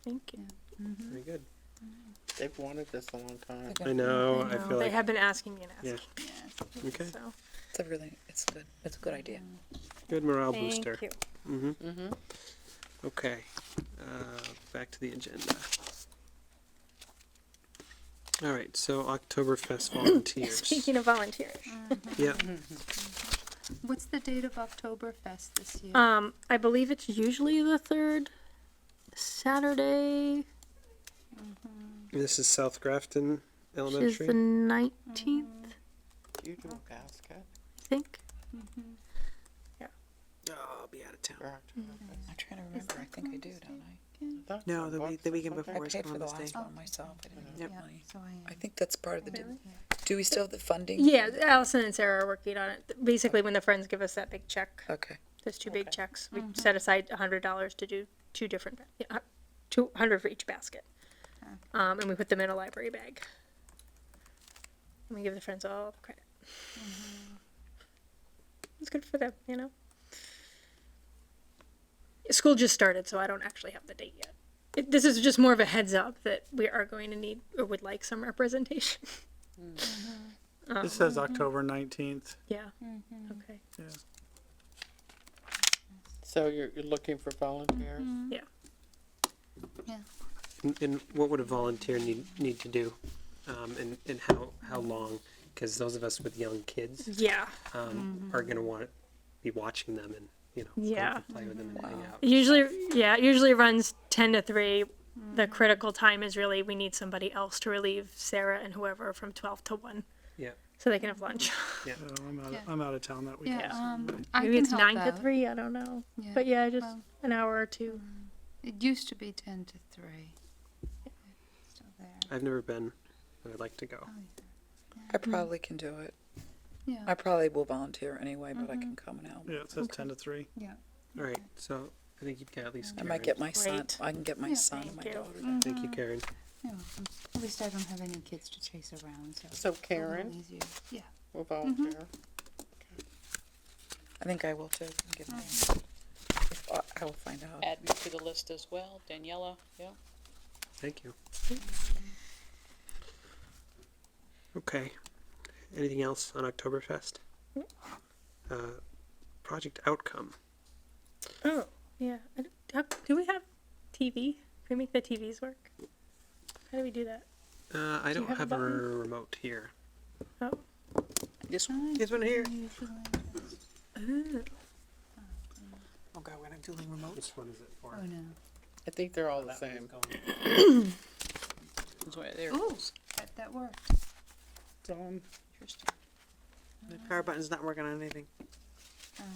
Thank you. Very good. They've wanted this a long time. I know, I feel They like, have been asking me and Yeah. asking. okay, So, It's a really, it's good. It's a good idea. good morale thank booster. you. Mm-hmm. Okay, back to the agenda. All right, so Oktoberfest volunteers. Speaking of volunteers, Yeah, What's the date of Oktoberfest this year? I believe it's usually the third Saturday, this is South Grafton which is Elementary. the 19th, You do a basket. I think. Oh, I'll be out of town. for October. I'm trying to remember. I think I do, don't I? I thought No, so, the bucks weekend or something. before I is paid for the Columbus Day. last one myself. I didn't Yep. have money. So I think that's part of the deal. Do we still have the funding? Yeah, Allison and Sarah are working on it. Basically, when the friends give us that big check, Okay. there's two big checks. We set aside $100 to do two different, 200 for each basket. And we put them in a library bag. And we give the friends all the credit. It's good for them, you know? School just started, so I don't actually have the date yet. This is just more of a heads up that we are going to need or would like some representation. This says October 19th, Yeah. Okay. yeah. So you're looking for volunteers? And what would a volunteer need to do? And how long? Because those of us with young kids Yeah. are gonna want to be watching them and, you know, Yeah. go play with them and hang out. Usually runs 10 to 3. The critical time is really we need somebody else to relieve Sarah and whoever from 12 to 1. Yeah. So they can have lunch. Yeah. I'm out of town that weekend. Yeah, so- I Maybe can it's help 9 to out. 3, I don't know. Yeah, But yeah, just well, an hour or two. It used to be 10 to 3. Still there. I've never been, but I'd like to go. I probably can do it. Yeah, I probably will volunteer anyway, but I can come and help. Yeah, it says 10 to 3. yeah. All right, so I think you've got at least I Karen. might get my son. Great. I can get my Yeah, son and my thank you. daughter. Thank you, Karen. You're welcome. At least I don't have any kids to chase around, so. So it's a little Karen easier. Yeah. will volunteer. I think I will too. Give me, I will find out. Add me to the list as well, Daniela, yeah. Thank you. Okay. Anything else on Oktoberfest? Project outcome. Oh, yeah. Do we have TV? Can we make the TVs work? How do we do that? I you don't have a have a button? remote here. Oh. This one? This one here. Ooh. Oh God, we're not dueling remotes. Which one is it for? Oh, no. I think they're all the same. That's why there it Ooh, is. that worked. It's on. Interesting. The power button's not working on anything. Okay.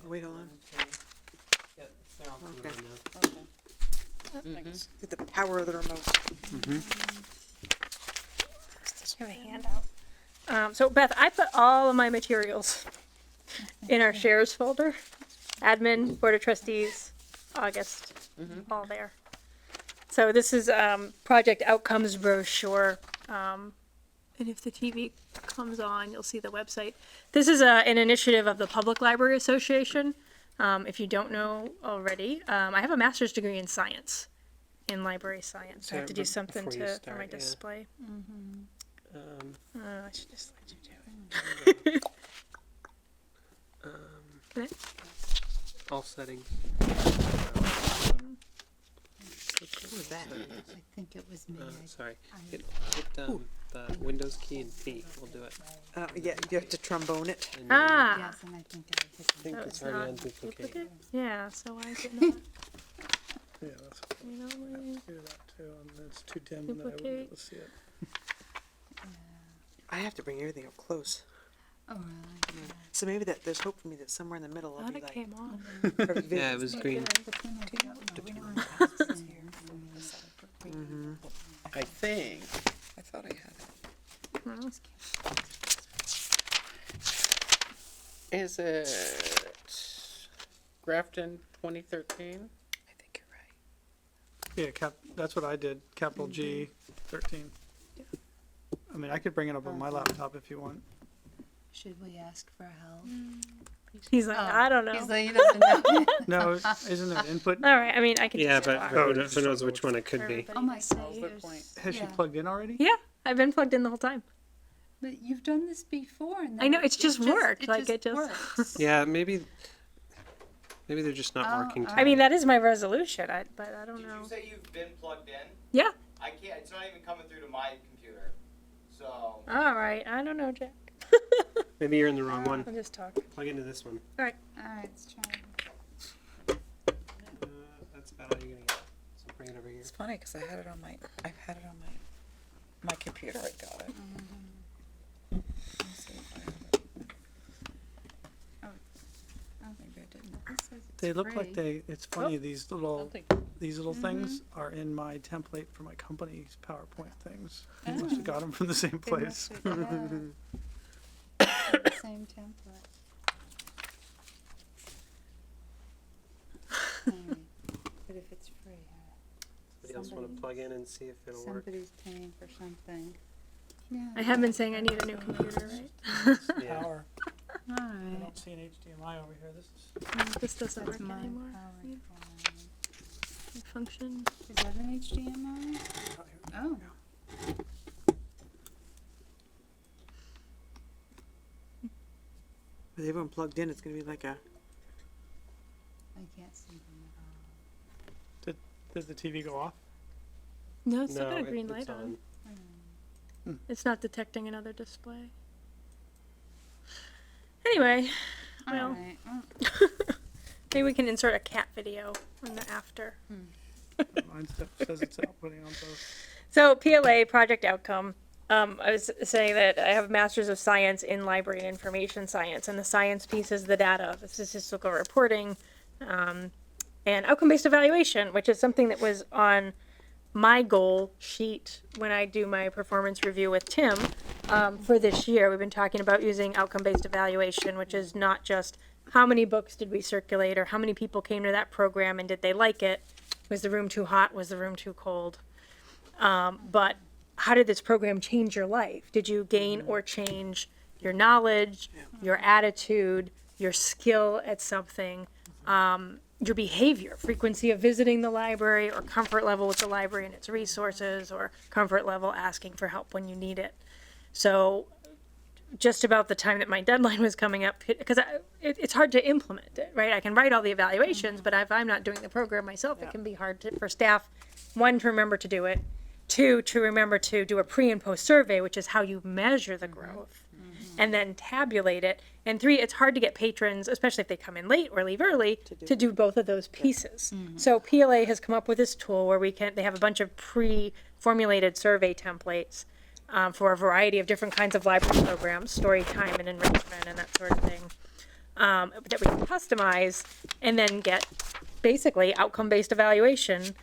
Oh, wait, hold on. Okay. With the power of the remote. I have a handout. So Beth, I put all of my materials in our shares folder. Admin, Board of Trustees, August, all there. So this is project outcomes brochure. And if the TV comes on, you'll see the website. This is an initiative of the Public Library Association. If you don't know already, I have a master's degree in science, in library science. I have to do something Before you for start, my yeah. display. I should just let you do it. Can I- All settings. What was that? I think it was me. Sorry. Hit the Windows key and P. We'll do it. Yeah, you have to trombone it. And then Ah, Yes, and I think I hit I think So it's it's already not on duplicate. duplicate? Yeah, so why is it not? Yeah, that's, You know, like- do that too, and it's too dim, and then I wouldn't be able to see it. I have to bring everything up close. Oh, really? So maybe that there's hope for me that somewhere in the middle I'll Thought be it like. came on. perfect Yeah, vision. it was green. I think, I thought I had it. Is it Grafton 2013? I think you're right. Yeah, that's what I did, capital G 13. I mean, I could bring it up on my laptop if you want. Should we ask for help? He's like, I don't know. He's like, he doesn't know. No, isn't there input? All right, I mean, I can Yeah, just but talk who knows which one it could be. Oh my Good gosh. point. Has she Yeah. plugged in already? Yeah, I've been plugged in the whole time. But you've done this before and I know, then it's just worked, like, it just- works. Yeah, maybe they're just not Oh, working. I mean, that is my resolution, but I don't Did know. you say you've been plugged in? Yeah, I can't, it's not even coming through to my computer, so. all right, I don't know, Jack. Maybe you're in the wrong one. I'll just talk. Plug into this one. All right, let's try. That's about all you're gonna get. So bring it over here. It's funny because I've had it on my computer. I got it. Let's see if I have it. Maybe I didn't. This says it's They look like free. it's funny, these little Something. things are in my template for my company's PowerPoint things. I must have got them from the same They place. must have- yeah. The same template. Alright, but if it's free, Somebody else want to plug in and see if it'll work? somebody's paying for something. Yeah. I have been saying I need a new computer, right? Yeah. Power. I Alright. don't see an HDMI over here. This is This doesn't work That's my anymore. PowerPoint. Function. Is that an HDMI? Oh. With everyone plugged in, it's gonna be like a. I can't see them at all. Did the TV go off? No, it's still No, got a green it's light on. on. It's not detecting another display. Anyway, well, Alright, well, maybe we can insert a cat video on the after. Mine says it's outputting on both. So PLA project outcome. I was saying that I have a master's of science in library and information science, and the science piece is the data, the statistical reporting, and outcome-based evaluation, which is something that was on my goal sheet when I do my performance review with Tim for this year. We've been talking about using outcome-based evaluation, which is not just how many books did we circulate or how many people came to that program and did they like it? Was the room too hot? Was the room too cold? But how did this program change your life? Did you gain or change your knowledge, your attitude, your skill at something, your behavior, frequency of visiting the library, or comfort level with the library and its resources, or comfort level asking for help when you need it? So just about the time that my deadline was coming up, because it's hard to implement it, right? I can write all the evaluations, but if I'm not doing the program myself, it can be hard for staff, one, to remember to do it, two, to remember to do a pre and post survey, which is how you measure the growth, and then tabulate it, and three, it's hard to get patrons, especially if they come in late or leave early, to do both of those pieces. So PLA has come up with this tool where they have a bunch of pre-formulated survey templates for a variety of different kinds of library programs, story time and enrichment and that sort of thing, that we can customize and then get basically outcome-based evaluation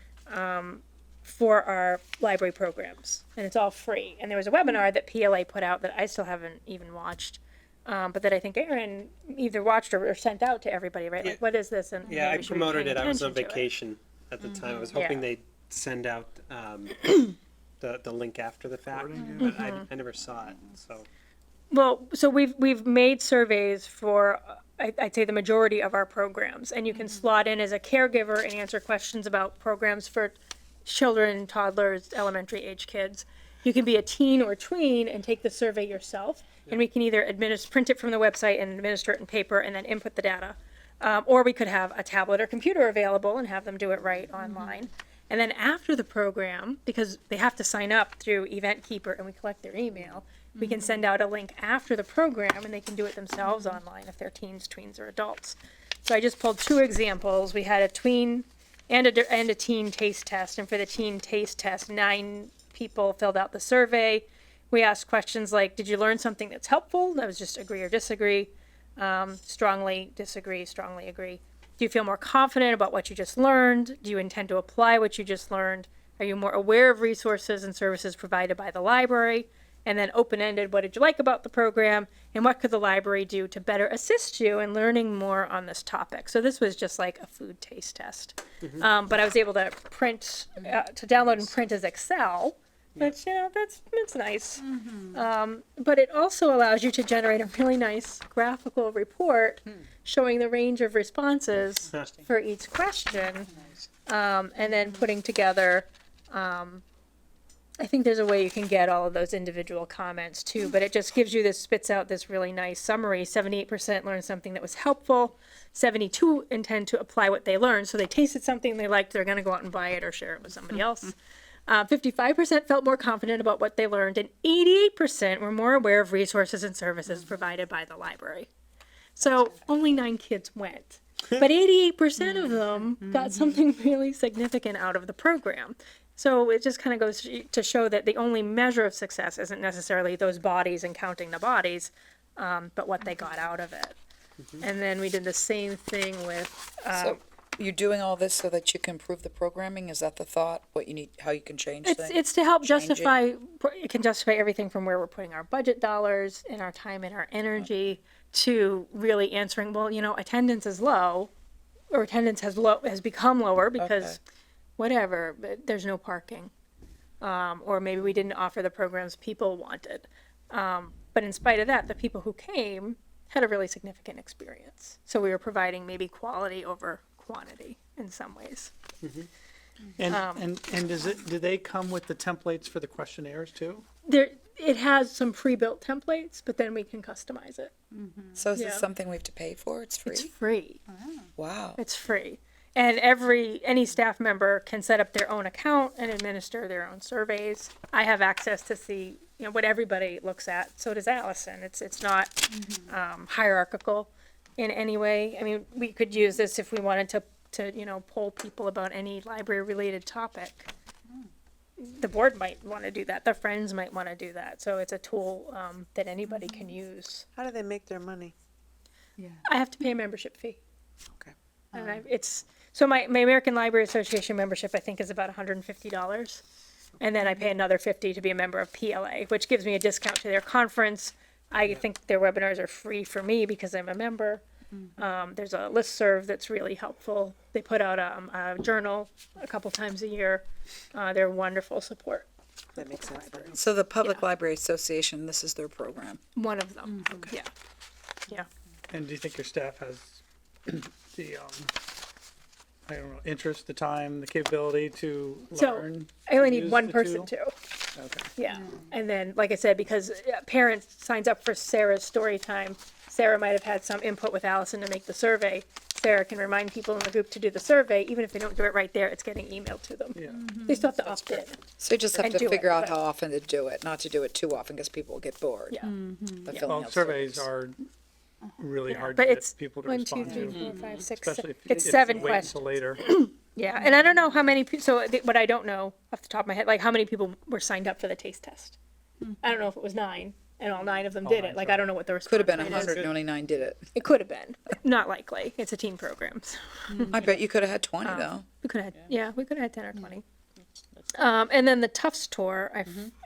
for our library programs, and it's all free. And there was a webinar that PLA put out that I still haven't even watched, but that I think Aaron either watched or sent out to everybody, right? Like, what is this? And Yeah, I maybe we should be promoted paying it. I was on attention to it. vacation at the time. I was Yeah. hoping they'd send out the link after the fact, but I never saw it. So Well, so we've made surveys for I'd say the majority of our programs, and you can slot in as a caregiver and answer questions about programs for children, toddlers, elementary age kids. You can be a teen or tween and take the survey yourself, and we can either print it from the website and administer it in paper and then input the data, or we could have a tablet or computer available and have them do it right online. And then after the program, because they have to sign up through Event Keeper and we collect their email, we can send out a link after the program and they can do it themselves online if they're teens, tweens, or adults. So I just pulled two examples. We had a tween and a teen taste test. And for the teen taste test, 9 people filled out the survey. We asked questions like, did you learn something that's helpful? That was just agree or disagree. Strongly disagree, strongly agree. Do you feel more confident about what you just learned? Do you intend to apply what you just learned? Are you more aware of resources and services provided by the library? And then open-ended, what did you like about the program? And what could the library do to better assist you in learning more on this topic? So this was just like a food taste test. But I was able to to download and print as Excel, which, that's nice. But it also allows you to generate a really nice graphical report showing the range of responses for each question. And then putting together, I think there's a way you can get all of those individual comments too, but it just gives you spits out this really nice summary. 78% learned something that was helpful. 72 intend to apply what they learned. So they tasted something they liked, they're going to go out and buy it or share it with somebody else. 55% felt more confident about what they learned, and 88% were more aware of resources and services provided by the library. So only 9 kids went, but 88% of them got something really significant out of the program. So it just kind of goes to show that the only measure of success isn't necessarily those bodies and counting the bodies, but what they got out of it. And then we did the same thing with, So you're doing all this so that you can improve the programming? Is that the thought? What you need, how you can change things? it's to help Change it. justify, it can justify everything from where we're putting our budget dollars and our time and our energy to really answering, well, attendance is low, or attendance has become lower because Okay. whatever, but there's no parking. Or maybe we didn't offer the programs people wanted. But in spite of that, the people who came had a really significant experience. So we were providing maybe quality over quantity in some ways. And do they come with the templates for the questionnaires too? It has some pre-built templates, but then we can customize it. So is this Yeah. something we have to pay for? It's free? It's free. Wow. It's free. And any staff member can set up their own account and administer their own surveys. I have access to see, what everybody looks at. So does Allison. It's not hierarchical in any way. I mean, we could use this if we wanted to poll people about any library-related topic. The board might want to do that. Their friends might want to do that. So it's a tool that anybody can use. How do they make their money? I have to pay a membership fee. Okay. And so my American Library Association membership, I think, is about $150. And then I pay another $50 to be a member of PLA, which gives me a discount to their conference. I think their webinars are free for me because I'm a member. There's a listserv that's really helpful. They put out a journal a couple times a year. They're wonderful support. That makes sense. So the Public Library Association, this is their program? One of them. Yeah. Yeah. And do you think your staff has the, I don't know, interest, the time, the capability to So learn? I only to need use one the person tool? too. Okay. Yeah. And then, like I said, because parents signs up for Sarah's story time, Sarah might have had some input with Allison to make the survey. Sarah can remind people in the group to do the survey, even if they don't do it right there, it's getting emailed to them. Yeah. They still have to opt in. So you just have And to do it, figure out but- how often to do it, not to do it too often because people will get bored. Yeah. Of filling Well, out surveys are really Yeah, hard but to get it's people to 1, 2, respond 3, to. 4, 5, 6, Especially if it's if 7 you wait questions. until later. Yeah, and I don't know how many, what I don't know off the top of my head, like how many people were signed up for the taste test. I don't know if it was 9 and all 9 of them All did 9 it. Like, showed I don't know what the response Could have been rate is. 100 and only 9 did it. It could have been. Not likely. It's a teen program. So I bet you could have had 20 though. we could have had, yeah, we could have had 10 or 20. And then the Tufts tour,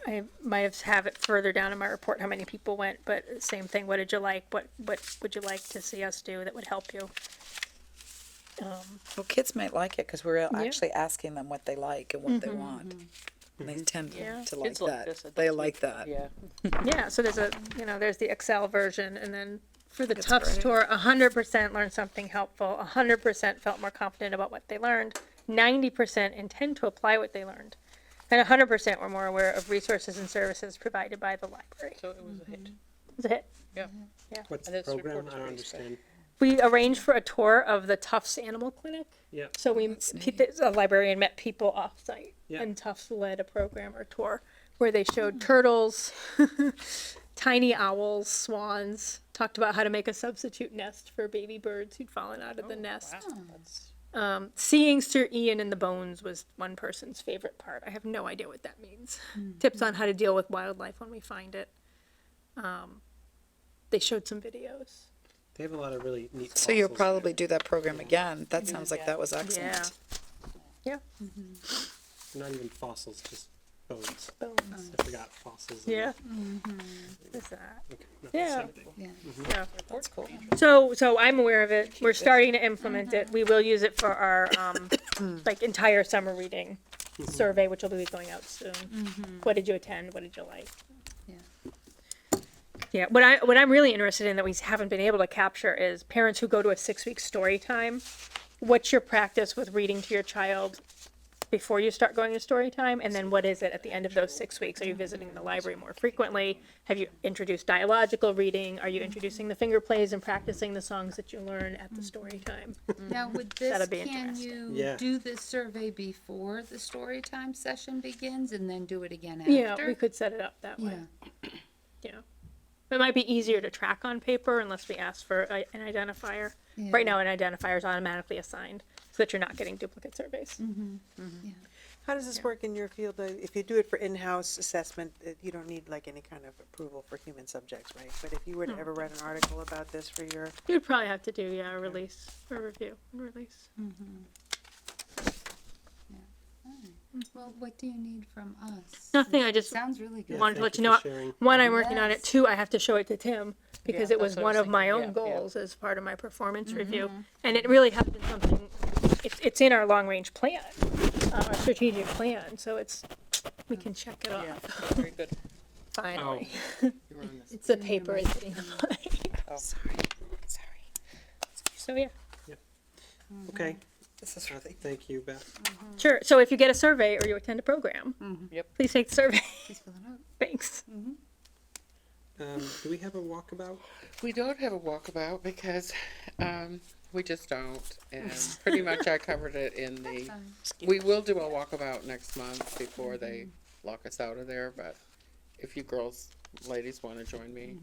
I might have it further down in my report how many people went, but same thing. What did you like? What would you like to see us do that would help you? Well, kids might like it because we're actually asking them what they like and what they want. And they tend Yeah. to like Kids like that. this, They adults like that. Yeah. Yeah, so there's there's the Excel version, and then for the That's Tufts great. tour, 100% learned something helpful, 100% felt more confident about what they learned, 90% intend to apply what they learned, and 100% were more aware of resources and services provided by the library. So it was a hit. Is it? Yeah. What's And the this program? report is I don't pretty understand. We arranged for a tour of the Tufts Animal Clinic. Yeah. So a librarian met people off-site, Yeah. and Tufts led a program or tour where they showed turtles, tiny owls, swans, talked about how to make a substitute nest for baby birds who'd fallen out of the nest. That's Seeing Sir Ian in the bones was one person's favorite part. I have no idea what that means. Tips on how to deal with wildlife when we find it. They showed some videos. They have a lot of really neat. So you'll fossils probably do that program again. That sounds like that was excellent. Yeah. there. Not even fossils, just bones. Bones. I forgot fossils. and- Yeah. What's that? Okay, not the Yeah. same thing. Yeah. That's cool. So I'm aware of it. We're starting to implement it. We will use it for our like entire summer reading survey, which will be going out soon. What did you attend? What did you like? Yeah. What I'm really interested in that we haven't been able to capture is parents who go to a 6-week story time. What's your practice with reading to your child before you start going to story time, and then what is it at the end of those 6 weeks? Are you visiting the library more frequently? Have you introduced dialogical reading? Are you introducing the finger plays and practicing the songs that you learn at the story time? Now, with That'll this, be can interesting. you Yeah. do this survey before the story time session begins and then do it again after? Yeah, we could set it up that way. Yeah. Yeah. It might be easier to track on paper unless we ask for an identifier. Yeah. Right now, an identifier is automatically assigned so that you're not getting duplicate surveys. How does this work in your field? If you do it for in-house assessment, you don't need like any kind of approval for human subjects, right? But if you were to ever write an article about this for your, You'd probably have to do, a release, a review, and release. Well, what do you need from us? Nothing, I just Sounds really good. Yeah, wanted to thank let you you know, for sharing. one, I'm working on it, Yes. 2, I have to show it to Tim, because Yeah, it was that's what I one was of my thinking, own yeah, yeah. goals as part of my performance review. And it really has been something, it's in our long-range plan, our strategic plan, so we can check it Yeah, off, very good. finally. You were on this. It's the paper is sitting on my, Sorry. so yeah. Okay. This is really Thank you, Beth. Sure, so if you get a survey or you attend a program, Yep. please take the survey, Please fill it out. thanks. Do we have a walkabout? We don't have a walkabout because we just don't. And pretty much I covered it in the. We will do a walkabout next month before they lock us out of there. But if you ladies want to join me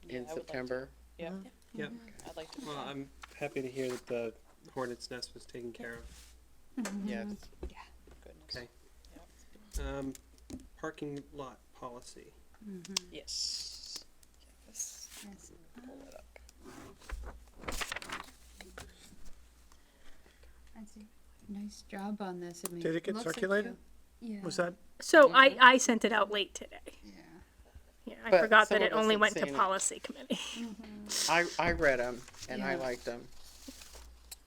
Yeah, in I would like to. September, Yeah, Yep. I'd like to. Well, I'm happy to hear that the hornet's nest was taken care of. yes. Goodness. Okay. Parking lot policy. Yes. Yes. Pull it up. I see. Nice job on this. I mean, Did it get looks like circulated? you- Yeah. Was that, So I sent it out late today. Yeah. Yeah, I But forgot some that of it us only had went to seen it. policy committee. I read them and I Yeah. liked them.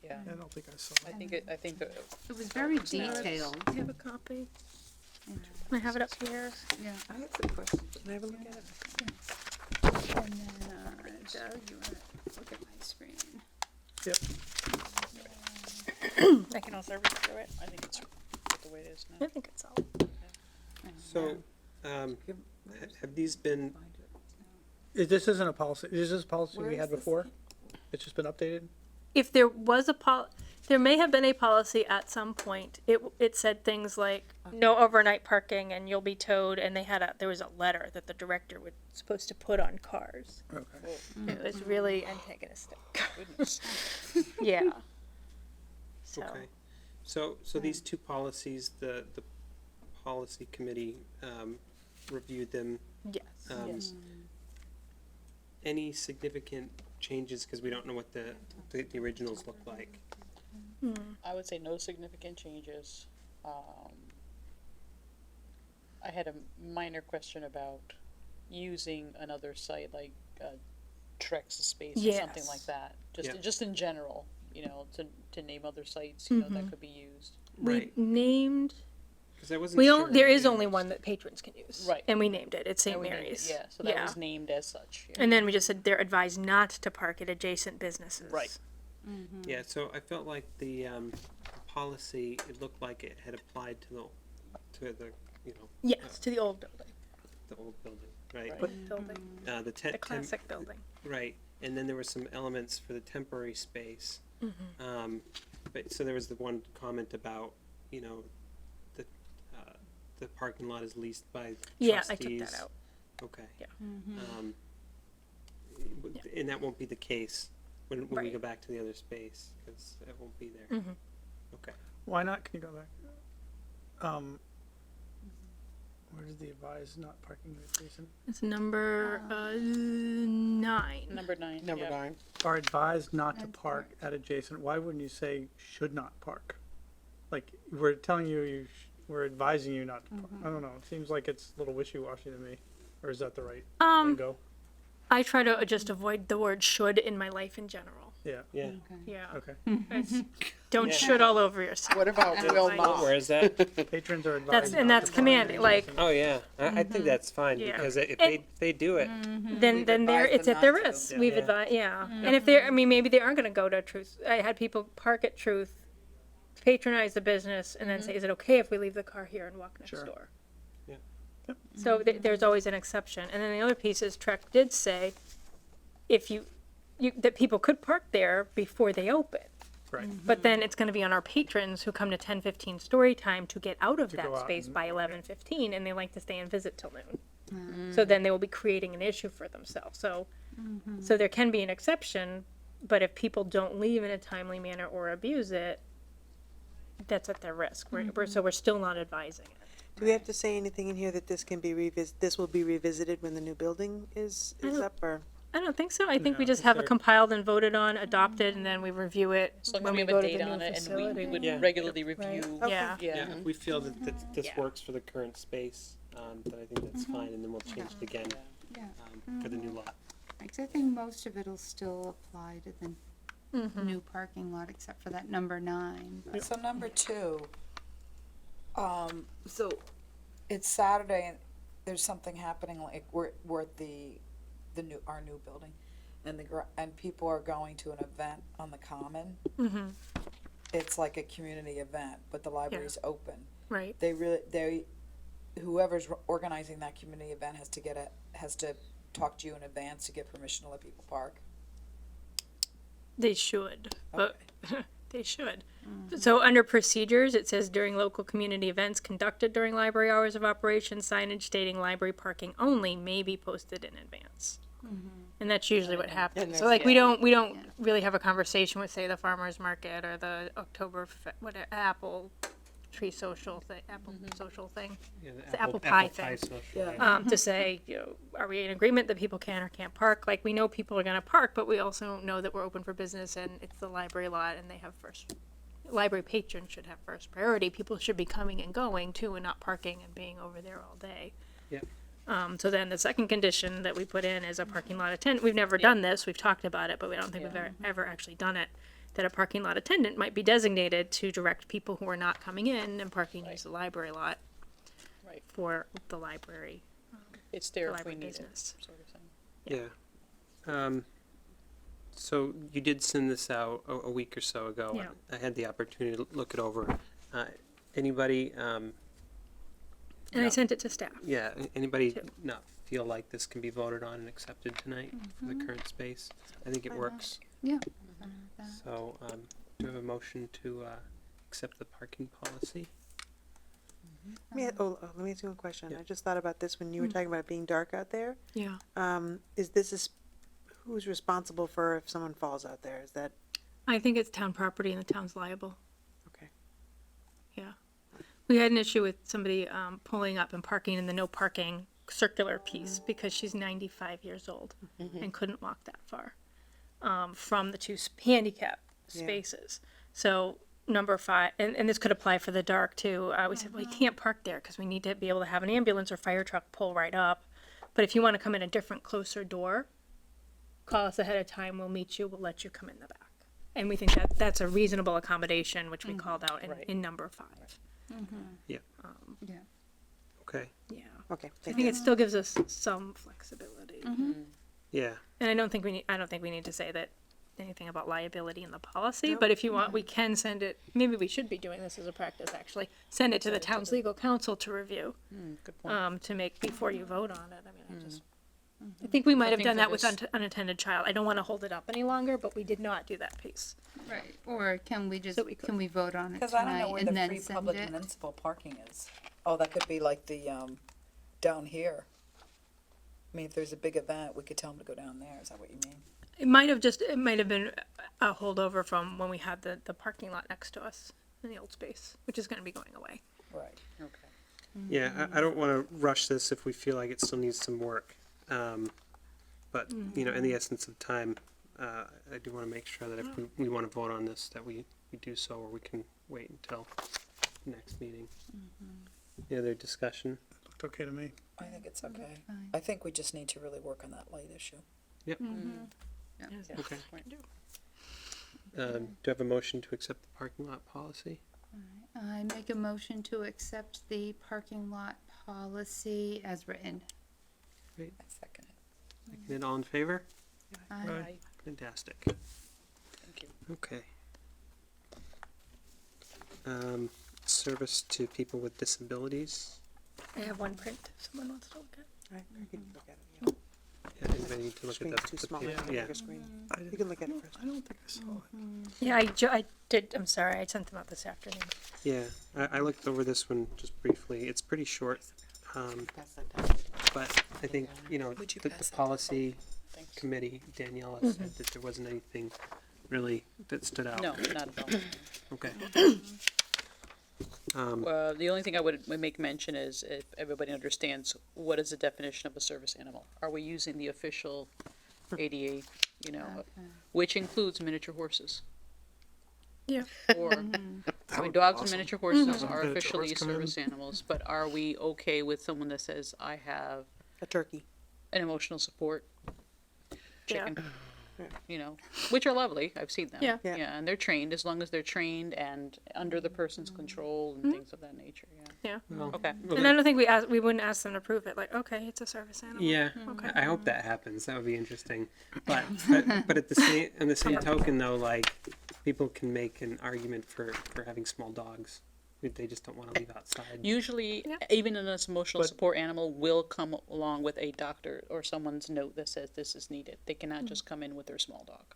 Yeah, I don't think I saw I that. think that, It was very detailed. Do you have a copy? I have it up here. Yeah. I have some questions. Can I have a look at it? And then, Doug, you wanna look at my screen? Yep. I can also read through it. I think it's the way it is now. I think it's all. So, have these been, This isn't a policy, is this a policy Where we is had this before? It's just been updated? If there was there may have been a policy at some point. It said things like no overnight parking and you'll be towed. And there was a letter that the director was supposed to put on cars. Okay. It was really antagonistic. Goodness. Yeah. So okay. So these two policies, the policy committee reviewed them. yes. Um, Yes. any significant changes, because we don't know what the originals look like. I would say no significant changes. I had a minor question about using another site like Trex space or something like Yes. that. Yeah. Just in general, to name other sites, that could be used. Right. We named, Because I wasn't sure. there is yeah. only one that patrons can use. Right. And we named it, it's St. And we named it, Mary's. yeah, so that was named as such. Yeah. And then we just said they're advised not to park at adjacent businesses. Right. Yeah, so I felt like the policy, it looked like it had applied to the Yes, to the old building, the old building, right? Right. building, The the classic building. right, and then there were some elements for the temporary space. But so there was the one comment about, the the parking lot is leased by Yeah, trustees. I took that out. Okay. Yeah. And that won't be the case when we Right. go back to the other space, because it won't be there. Okay. Why not? Can you go back? Where is the advised not parking adjacent? It's number 9. Number 9. Number yeah. 9. Are advised not to park at adjacent. Why wouldn't you say should not park? Like, we're telling you, we're advising you not to park. I don't know. It seems like it's a little wishy-washy to me. Or is that the right lingo? I try to just avoid the word should in my life in general. Yeah. Yeah. Yeah. Okay. Don't should all over yourself. What about will like- not? Where is that? Patrons are advised. That's, and not that's to park commanding, like, Oh yeah, I think that's fine Yeah. because if And- they do it, then they're, advised it's them at their not to. risk. Yeah. We've Yeah. advised, yeah. And if they're, I mean, maybe they are gonna go to Truth. I had people park at Truth, patronize the business, and then say, is it okay if we leave the car here and walk next Sure. door? Yeah. So there's always an exception. And then the other piece is Trek did say, if you that people could park there before they open. Right. But then it's gonna be on our patrons who come to 10:15 story time to get out of To that go out space and- by 11:15, and they like to stay and visit till noon. So then they will be creating an issue for themselves. So there can be an exception, but if people don't leave in a timely manner or abuse it, that's at their risk. So we're still not advising it. Do we have to say anything in here that this can be this will be revisited when the new building is up, or? I don't think so. I think we No, just have it so- compiled and voted on, adopted, and then we review it As long as when we we have go a to date the on new it, and facility. we would Yeah. regularly review. Okay. Yeah. Yeah. if we feel that this Yeah. works for the current space, then I think that's fine, and then we'll change it again Yeah. for the new lot. Because I think most of it'll still apply to the new parking lot, except for that number 9. but- So number 2, so it's Saturday and there's something happening, like we're at our new building, and and people are going to an event on the common. It's like a community event, but the library's open. Right. Whoever's organizing that community event has to talk to you in advance to get permission to let people park. They should, but they should. So under procedures, it says during local community events conducted during library hours of operation, signage stating library parking only may be posted in advance. And that's usually what happens. So like we don't really have a conversation with, say, the farmer's market or the apple tree social thing, social thing. Yeah, The apple pie thing. social. To say, are we in agreement that people can or can't park? Like, we know people are gonna park, but we also know that we're open for business and it's the library lot and they have library patrons should have first priority. People should be coming and going too and not parking and being over there all day. Yep. So then the second condition that we put in is a parking lot attendant. We've never done this, we've talked about it, but we don't think we've ever actually done it. That a parking lot attendant might be designated to direct people who are not coming in and parking use the library lot. Right. For the library, It's there if we library need it, business. sort of thing. Yeah. So you did send this out a week or so ago. Yeah. I had the opportunity to look it over. Anybody, And I sent it to staff. anybody Too. not feel like this can be voted on and accepted tonight for the current space? I think it works. Yeah. So, do we have a motion to accept the parking policy? Let me ask you one question. I just thought about this when you were talking about it being dark out there. Yeah. Is this who's responsible for if someone falls out there? Is that, I think it's town property and the town's liable. okay. Yeah. We had an issue with somebody pulling up and parking in the no parking circular piece because she's 95 years old and couldn't walk that far from the two handicap spaces. So number 5, and this could apply for the dark too. We said, well, you can't park there because we need to be able to have an ambulance or fire truck pull right up. But if you want to come in a different, closer door, call us ahead of time. We'll meet you. We'll let you come in the back. And we think that that's a reasonable accommodation, which we called out in number 5. Yeah. Yeah. Okay. Yeah. Okay, I think it still gives us some flexibility. Yeah. And I don't think we need to say that anything about liability in the policy, but if you want, we can send it, maybe we should be doing this as a practice, actually. Send it to the town's legal counsel to review, Good point. to make, before you vote on it. I mean, I think we might have think done that that with was- unattended child. I don't want to hold it up any longer, but we did not do that piece. Right, or can we just, So we could. can we vote on it Because I don't know tonight where and the then free send public it? municipal parking is. Oh, that could be like the, down here. I mean, if there's a big event, we could tell them to go down there. Is that what you mean? It might have been a holdover from when we had the parking lot next to us in the old space, which is going to be going away. Right. Okay. Yeah, I don't want to rush this if we feel like it still needs some work. But, you know, in the essence of time, I do want to make sure that if we want to vote on this, that we do so, or we can wait until the next meeting. Any other discussion? Looked okay to me. I think it's okay. Fine. I think we just need to really work on that light issue. Yep. Yeah, Okay. good point. Do I have a motion to accept the parking lot policy? I make a motion to accept the parking lot policy as written. I second it. Seconded, all in favor? Right. Fantastic. Thank you. Okay. Service to people with disabilities. I have one print if someone wants to look at. Right, you can look at it, Yeah, anybody need to yeah. look Screen's at that? too small, Yeah. yeah. Bigger screen. You can look at it first. I don't think I saw it. Yeah, I did. I'm sorry. I sent them out this afternoon. Yeah, I looked over this one just briefly. It's pretty short. Pass that down. But I think, you know, Would you the pass it? policy Thanks. committee, Daniela said that there wasn't anything really that stood out. No, not at all. Okay. The only thing I would make mention is if everybody understands what is the definition of a service animal. Are we using the official ADA, you know, which includes miniature horses? Yeah. Or, I mean, would be dogs and awesome. miniature horses Miniature are officially horse come in. service animals, but are we okay with someone that says, I have A turkey. an emotional support Yeah. chicken? You know, which are lovely. I've seen them. Yeah. Yeah. And they're trained as long as they're trained and under the person's control and things of that nature. Yeah. Yeah. Well, Okay. And I don't think we wouldn't ask them to prove it. Like, okay, it's a service animal. yeah, Okay. I hope that happens. That would be interesting. But at the same token though, like people can make an argument for having small dogs. They just don't want to leave outside. Usually, Yeah. even an emotional But- support animal will come along with a doctor or someone's note that says this is needed. They cannot just come in with their small dog.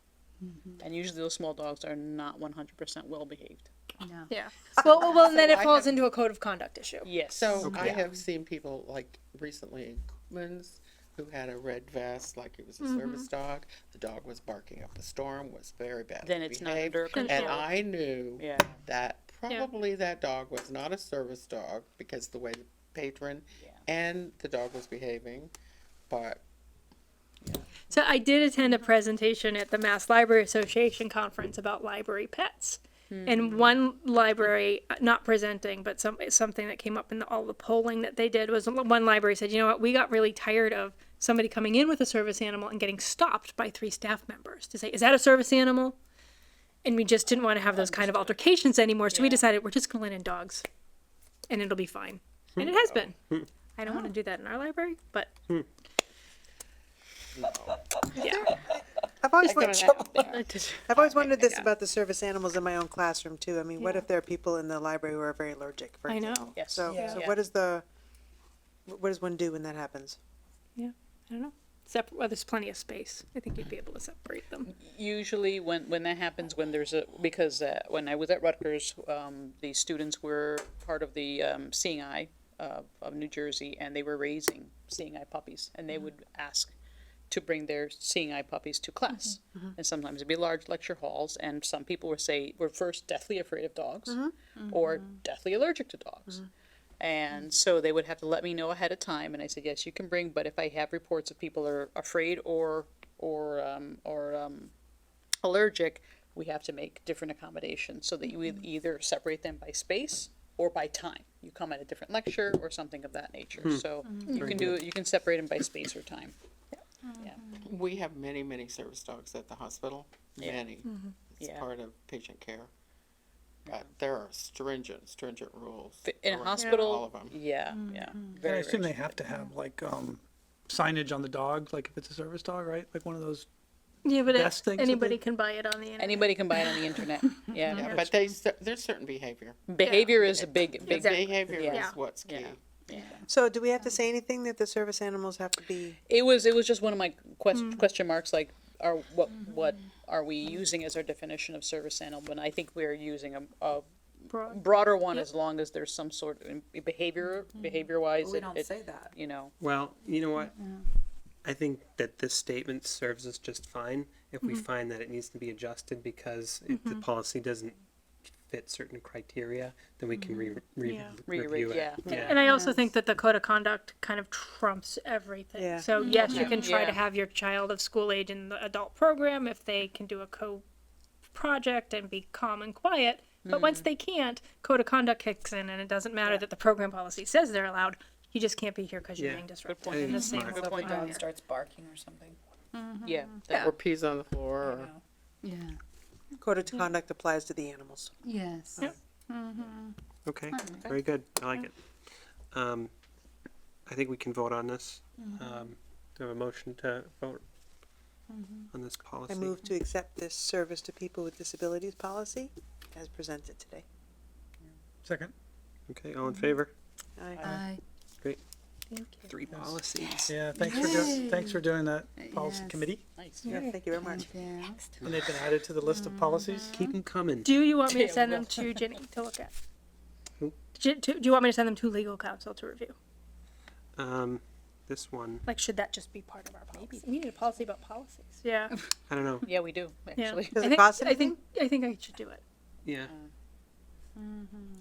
And usually those small dogs are not 100% well behaved. No. Yeah. Well, and then So it I falls have- into a code of conduct issue. Yes. So I have seen people like recently in Cookman's who had a red vest, like it was a service dog. The dog was barking up a storm, was very badly Then it's not behaved. under control. And I knew Yeah. that probably that dog was not a service dog because the way the patron Yeah. and the dog was behaving. But So I did attend a presentation at the Mass Library Association conference about library pets. And one library, not presenting, but something that came up in all the polling that they did was one library said, you know what, we got really tired of somebody coming in with a service animal and getting stopped by 3 staff members to say, is that a service animal? And we just didn't want to have those kind of altercations anymore, so we decided we're just going to let in dogs, and it'll be fine. And it has been. I don't want to do that in our library, but yeah. I've always wondered, I just- I've always wondered this about the service animals in my own classroom too. I mean, what if there are people in the library who are very allergic, for I know. example? Yes. So, Yeah. so Yeah. what does one do when that happens? I don't know. Well, there's plenty of space. I think you'd be able to separate them. Usually when that happens, when there's because when I was at Rutgers, the students were part of the Seeing Eye of New Jersey, and they were raising Seeing Eye puppies, and they would ask to bring their Seeing Eye puppies to class. And sometimes it'd be large lecture halls, and some people were first deathly afraid of dogs or deathly allergic to dogs. And so they would have to let me know ahead of time, and I said, yes, you can bring, but if I have reports of people are afraid or allergic, we have to make different accommodations so that you either separate them by space or by time. You come at a different lecture or something of that nature. So you can do it, you can separate them by space or time. Yeah. We have many, many service dogs at the hospital, Yeah. many. It's Yeah. part of patient care. But there are stringent rules. In a around hospital, all of them. yeah. And I Very, assume very they have to have like, signage on the dog, like if it's a service dog, right? Like one of those, Yeah, but Best things that anybody they- can buy it on the internet. Anybody can buy it on the internet. Yeah. Yeah, but there's certain behavior. Behavior is a big. Exactly. Behavior Yeah. is what's key. Yeah. So do we have to say anything that the service animals have to be? It was just one of my question marks, like, what are we using as our definition of service animal? And I think we're using a Broad. broader one as long as there's some sort of behavior wise. We don't say that. You know. Well, you know what? I think that this statement serves us just fine if we find that it needs to be adjusted because if the policy doesn't fit certain criteria, then we can review it. Yeah. And I also think that the code of conduct kind of trumps everything. Yeah. So yes, you Yeah. can try to Yeah. have your child of school age in the adult program if they can do a project and be calm and quiet. But once they can't, code of conduct kicks in, and it doesn't matter that the program policy says they're allowed. You just can't be here because you're Yeah. being disruptive. point. And the That's same smart. with Good point. the Dog starts barking or something. Yeah. Or pees on the floor You or. know. Yeah, Code of conduct applies to the animals. yes. Okay, very good. I like it. I think we can vote on this. Do we have a motion to vote on this policy? I move to accept this service to people with disabilities policy as presented today. second. Okay, all in favor? I, Thank you. 3 policies. Yeah, Yay. thanks for doing that policy Yes. committee. Nice. Yeah, thank you very much. yeah. And they've been added to the list of policies. Keep them coming. Do you want me to Yeah, send well. them to Jenny to look at? Who? Do you want me to send them to legal counsel to review? This one, Like, should that just be part of our policy? We need a policy about policies. Yeah. I don't know. Yeah, we do Yeah. actually. Does I it think, cost I think I should do it. Yeah.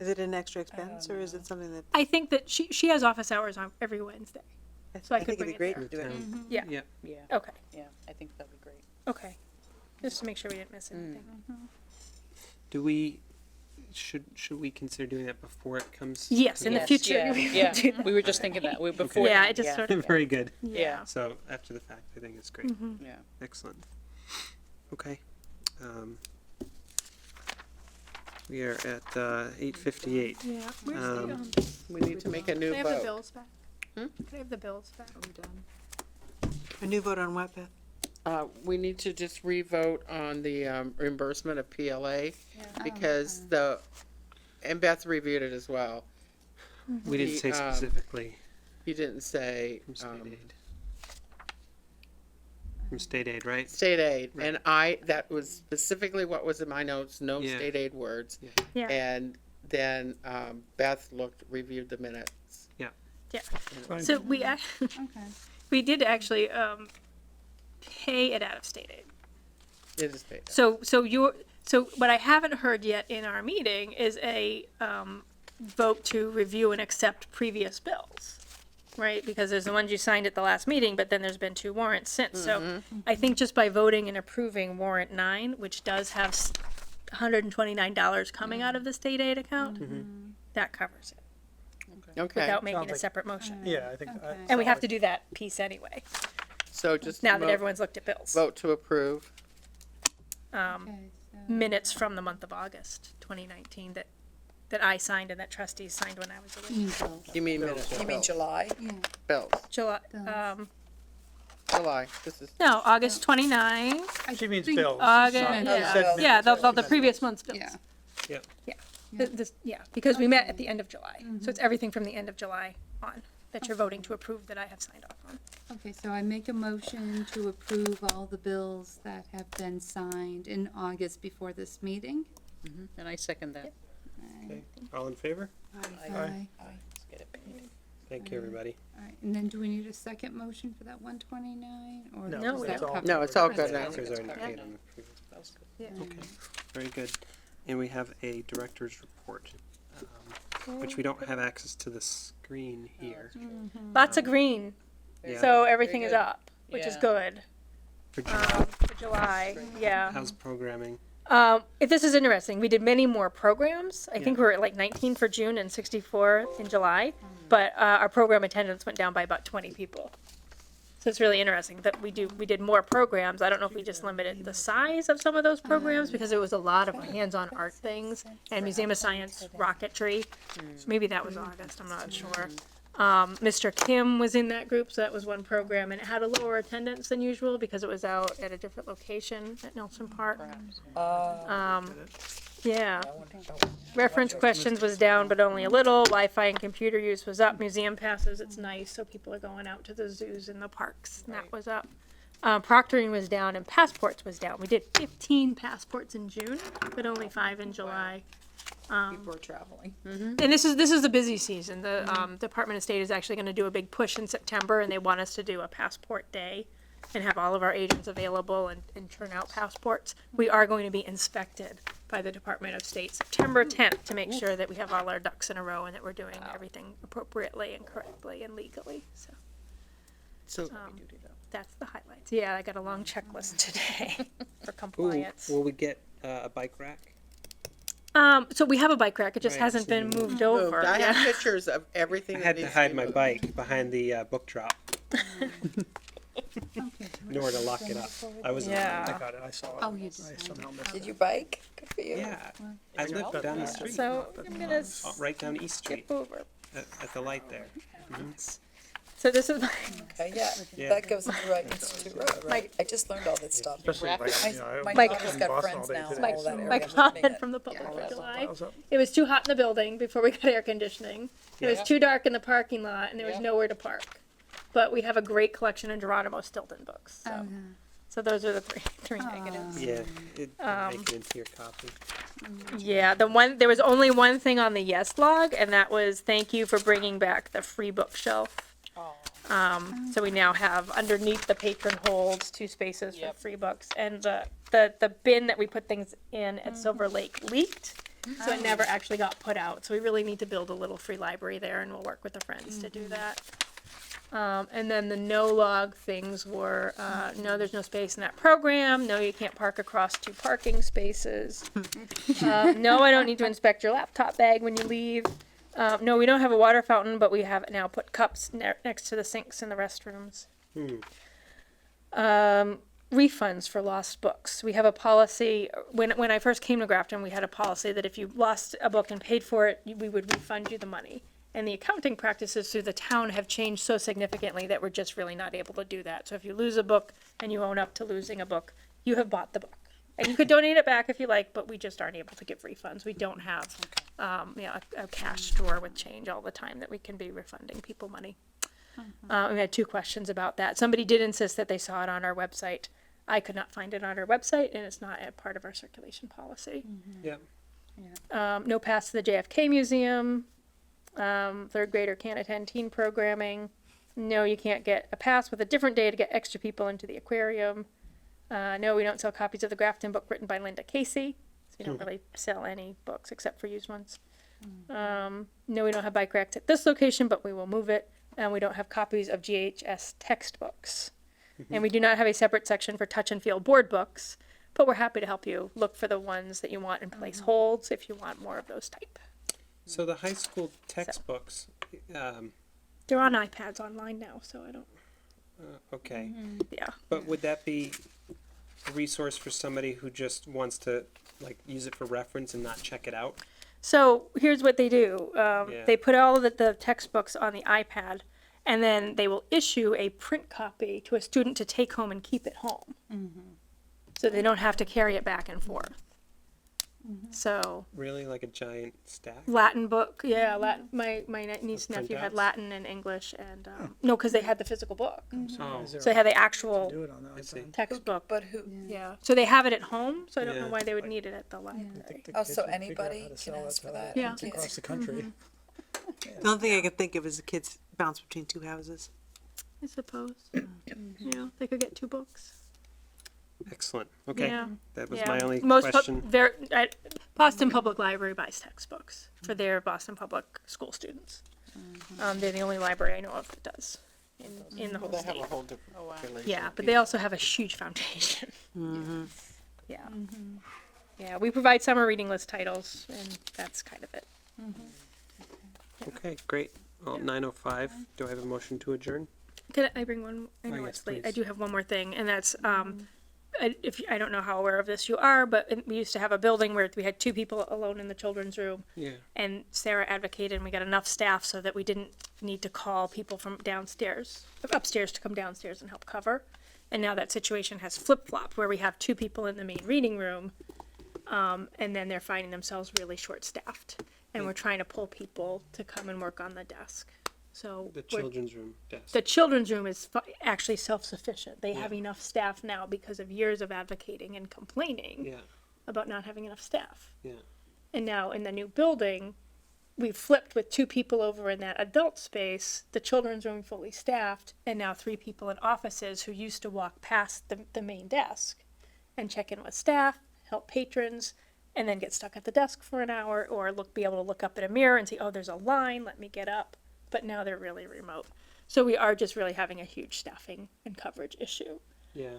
Is it an extra expense or is it something that? I think that she has office hours on every Wednesday. So I could think it'd bring be it great there. to do it. Town. Yeah. Yeah. Yeah. Okay. Yeah. I think that'd be great. Okay. Just to make sure we didn't miss anything. Do we, should we consider doing that before it comes? Yes, in the Yes, future. Yeah. we will Yeah. do that. We were just thinking that. We before. Yeah, then, it just yeah. sort of. Very good. Yeah. So after the fact, I think it's great. Yeah. Excellent. Okay. We are at 8:58. Yeah. Where's Um, the, We need to make a new can I have the vote. bills back? Can I have the bills back? Are we done? A new vote on what, Beth? We need to just re-vote on the reimbursement of PLA because and Beth reviewed it as well. We didn't say The, specifically You didn't say from state aid. From state aid, right? state aid, Right. and that was specifically what was in my notes, no Yeah. state aid words. Yeah. And then Beth reviewed the minutes. Fine. So we Okay. we did actually pay it out of state aid. It is paid. So what I haven't heard yet in our meeting is a vote to review and accept previous bills, right? Because there's the ones you signed at the last meeting, but then there's been 2 warrants since. So I think just by voting and approving warrant 9, which does have $129 coming out of the state aid account, that covers it Okay, without making Sounds a like- separate motion. Yeah, I think. Okay. And we have to do that piece anyway. so just Now that everyone's looked at bills. vote to approve. Okay, so, Minutes from the month of August 2019 that I signed and that trustees signed when I was away. You mean minutes? You mean July? yeah, Bills. July, Bills. July. This is no, August 29, She means think- bills. August, meant yeah, bills. yeah, the previous month's bills. yeah. Yeah. Yeah, because we met at the end of July, so it's everything from the end of July on that you're voting to approve that I have signed off on. Okay, so I make a motion to approve all the bills that have been signed in August before this meeting. And I second that. Okay. All in favor? Aye. Let's get it paid. Thank you, everybody. All right, and then do we need a second motion for that 129, or No, is we that it's all- covered? no, it's all good Yeah, now. it was already paid on the previous. That was good. Yeah. Okay, very good. And we have a director's report. which we don't have access to the screen here. Lots of green, Yeah. so everything is good. up, which is Yeah. good. For July. For July, yeah. How's programming? If this is interesting, we did many more programs. I think we were at like 19 for June and 64 in July, but our program attendance went down by about 20 people. So it's really interesting that we did more programs. I don't know if we just limited the size of some of those programs because there was a lot of hands-on art things and Museum of Science rocketry. Maybe that was August, I'm not sure. Mr. Kim was in that group, so that was one program, and it had a lower attendance than usual because it was out at a different location at Nelson Park. Yeah. Reference questions was down, but only a little. Wi-Fi and computer use was up. Museum passes, it's nice, so people are going out to the zoos and the parks, and that was up. Proctoring was down and passports was down. We did 15 passports in June, but only 5 in July. People are traveling. And this is the busy season. The Department of State is actually going to do a big push in September, and they want us to do a passport day and have all of our agents available and turn out passports. We are going to be inspected by the Department of State September 10th to make sure that we have all our ducks in a row and that we're doing everything appropriately and correctly and legally. So that's the highlights. Yeah, I got a long checklist today for Ooh, compliance. will we get a bike rack? So we have a bike rack. It just Right, hasn't so been you- moved over. I Yeah. have pictures of everything I that had to needs hide be my moved. bike behind the book drop in order to lock it up. I was Yeah. I got it, I saw it. Oh, you I did. somehow missed Did it. you bike? Good for you. yeah. I live down the street, So I'm gonna right down East Street, skip over. at the light there. So this is my, Okay, yeah, Yeah. that goes into right Institute Road, right? I just learned all this stuff. Especially like, you know, I My was daughter's in got Boston friends all day now, today, all that so- area. my I'm comment living from the Public Yeah. for July. Piles up. It was too hot in the building before we got air conditioning. It was Yeah. too dark in the parking lot, and there was Yeah. nowhere to park. But we have a great collection of Geronimo Stilton books. So, so those are the three negatives. Yeah, it make it into your copy. Yeah, there was only one thing on the yes log, and that was thank you for bringing back the free bookshelf. So we now have underneath the patron holds 2 spaces for Yep. free books, and the bin that we put things in at Silver Lake leaked, so it never actually got put out. So we really need to build a little free library there, and we'll work with the friends to do that. And then the no log things were, no, there's no space in that program. No, you can't park across 2 parking spaces. No, I don't need to inspect your laptop bag when you leave. No, we don't have a water fountain, but we have now put cups next to the sinks in the restrooms. Refunds for lost books. We have a policy, when I first came to Grafton, we had a policy that if you lost a book and paid for it, we would refund you the money. And the accounting practices through the town have changed so significantly that we're just really not able to do that. So if you lose a book and you own up to losing a book, you have bought the book. And you could donate it back if you like, but we just aren't able to give refunds. We don't have, a cash store with change all the time that we can be refunding people money. We had 2 questions about that. Somebody did insist that they saw it on our website. I could not find it on our website, and it's not a part of our circulation policy. Yeah. No pass to the JFK Museum. 3rd grader can't attend teen programming. No, you can't get a pass with a different day to get extra people into the aquarium. No, we don't sell copies of the Grafton book written by Linda Casey. So we don't really sell any books except for used ones. No, we don't have bike racks at this location, but we will move it. And we don't have copies of GHS textbooks. And we do not have a separate section for touch and feel board books, but we're happy to help you look for the ones that you want and place holds if you want more of those type. So the high school textbooks, They're on iPads online now, so I don't, okay. yeah. But would that be a resource for somebody who just wants to like use it for reference and not check it out? So here's what they do. They put all of the textbooks on the iPad, and then they will issue a print copy to a student to take home and keep at home. So they don't have to carry it back and forth. So Really, like a giant stack? Latin book, yeah, Latin. My niece and nephew had printouts? Latin and English, and no, because they had the physical book. Oh, Is there So they had the actual do it on the I see. iPad? textbook. But who, Yeah. So they have it at home, so I don't know Yeah. why they would need it at the library. I think the oh, kids so would figure out anybody how to can sell ask to for that? Yeah. kids across the country. The only thing I can think of is the kids bounce between 2 houses. I suppose. Yeah, they could get 2 books. Excellent. Okay. Yeah. That was Yeah. my only Most question. Boston Public Library buys textbooks for their Boston Public school students. They're the only library I know of that does in the Well, whole they have state. a whole different population. Yeah, of but they people. also have a huge foundation. Yeah. Yeah, we provide summer reading list titles, and that's kind of it. Okay, great. Well, 9:05. Do I have a motion to adjourn? Could I bring one? I know yes, it's late. I please. do have one more thing, and that's I don't know how aware of this you are, but we used to have a building where we had 2 people alone in the children's room, Yeah. and Sarah advocated, and we got enough staff so that we didn't need to call people from upstairs to come downstairs and help cover. And now that situation has flip-flopped, where we have 2 people in the main reading room, and then they're finding themselves really short-staffed, and we're trying to pull people to come and work on the desk. So The we're- children's room desk. the children's room is actually self-sufficient. They have enough staff now because of years of advocating and complaining Yeah, about not having enough staff. yeah. And now in the new building, we've flipped with 2 people over in that adult space, the children's room fully staffed, and now 3 people in offices who used to walk past the main desk and check in with staff, help patrons, and then get stuck at the desk for an hour or be able to look up at a mirror and see, oh, there's a line, let me get up. But now they're really remote. So we are just really having a huge staffing and coverage issue Yeah.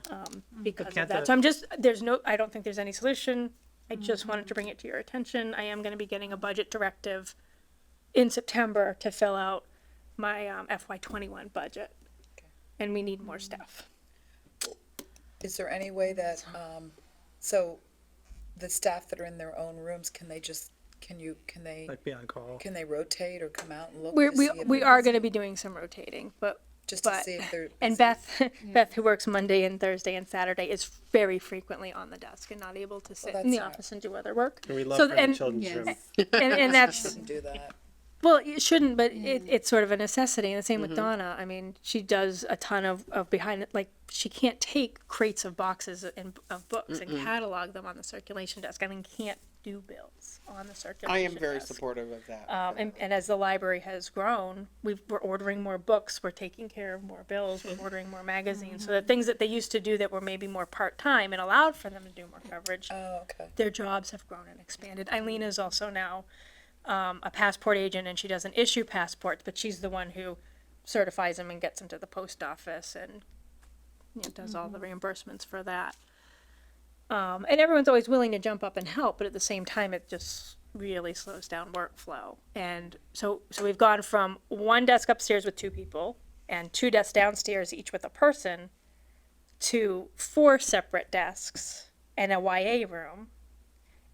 because of can't that. the- So I don't think there's any solution. I just wanted to bring it to your attention. I am gonna be getting a budget directive in September to fill out my FY21 budget. And we need more staff. Is there any way that, so the staff that are in their own rooms, can they, Like be on call. can they rotate or come out and look We to see if we they're are busy? gonna be doing some rotating, but Just to but- see if they're and busy? Beth, who works Monday and Thursday and Saturday, is very frequently on the desk and not able to sit in the that's not- office and do other work. And we love So- her in and- the children's Yes. room. And that's Shouldn't do that. well, it shouldn't, but it's sort of a necessity. And the same with Donna. I mean, she does a ton of behind it. Like, she can't take crates of boxes of books and catalog them on the circulation desk. I mean, can't do bills on the circulation I am very desk. supportive of that. And as the library has grown, we're ordering more books, we're taking care of more bills, we're ordering more magazines. So the things that they used to do that were maybe more part-time and allowed for them to do more coverage, Oh, okay. their jobs have grown and expanded. Eileen is also now a passport agent, and she doesn't issue passports, but she's the one who certifies them and gets them to the post office and does all the reimbursements for that. And everyone's always willing to jump up and help, but at the same time, it just really slows down workflow. And so we've gone from 1 desk upstairs with 2 people and 2 desks downstairs, each with a person, to 4 separate desks and a YA room.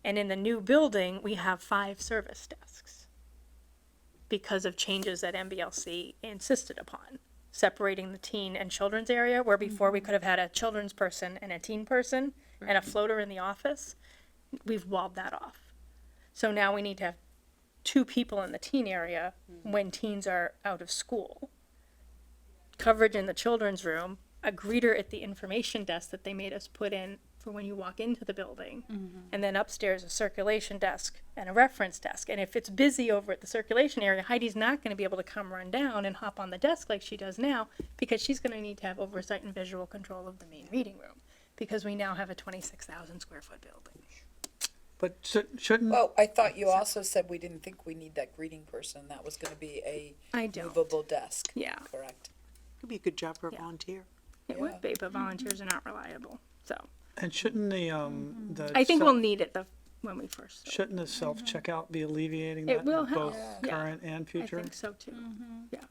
And in the new building, we have 5 service desks because of changes that MBLC insisted upon, separating the teen and children's area, where before we could have had a children's person and a teen person and a floater in the office. We've walled that off. So now we need to have 2 people in the teen area when teens are out of school. Coverage in the children's room, a greeter at the information desk that they made us put in for when you walk into the building, and then upstairs a circulation desk and a reference desk. And if it's busy over at the circulation area, Heidi's not going to be able to come run down and hop on the desk like she does now, because she's going to need to have oversight and visual control of the main reading room, because we now have a 26,000 square foot building. But shouldn't, Well, I thought you also said we didn't think we need that greeting person. That was gonna be a I don't. movable desk. Yeah, Correct. Could be a good job for a Yeah. volunteer. it would be, but volunteers are not reliable. So and shouldn't the I think self- we'll need it when we first start. shouldn't the self-checkout be alleviating It that will in help. both Yeah. current and I future? think so too. Yeah.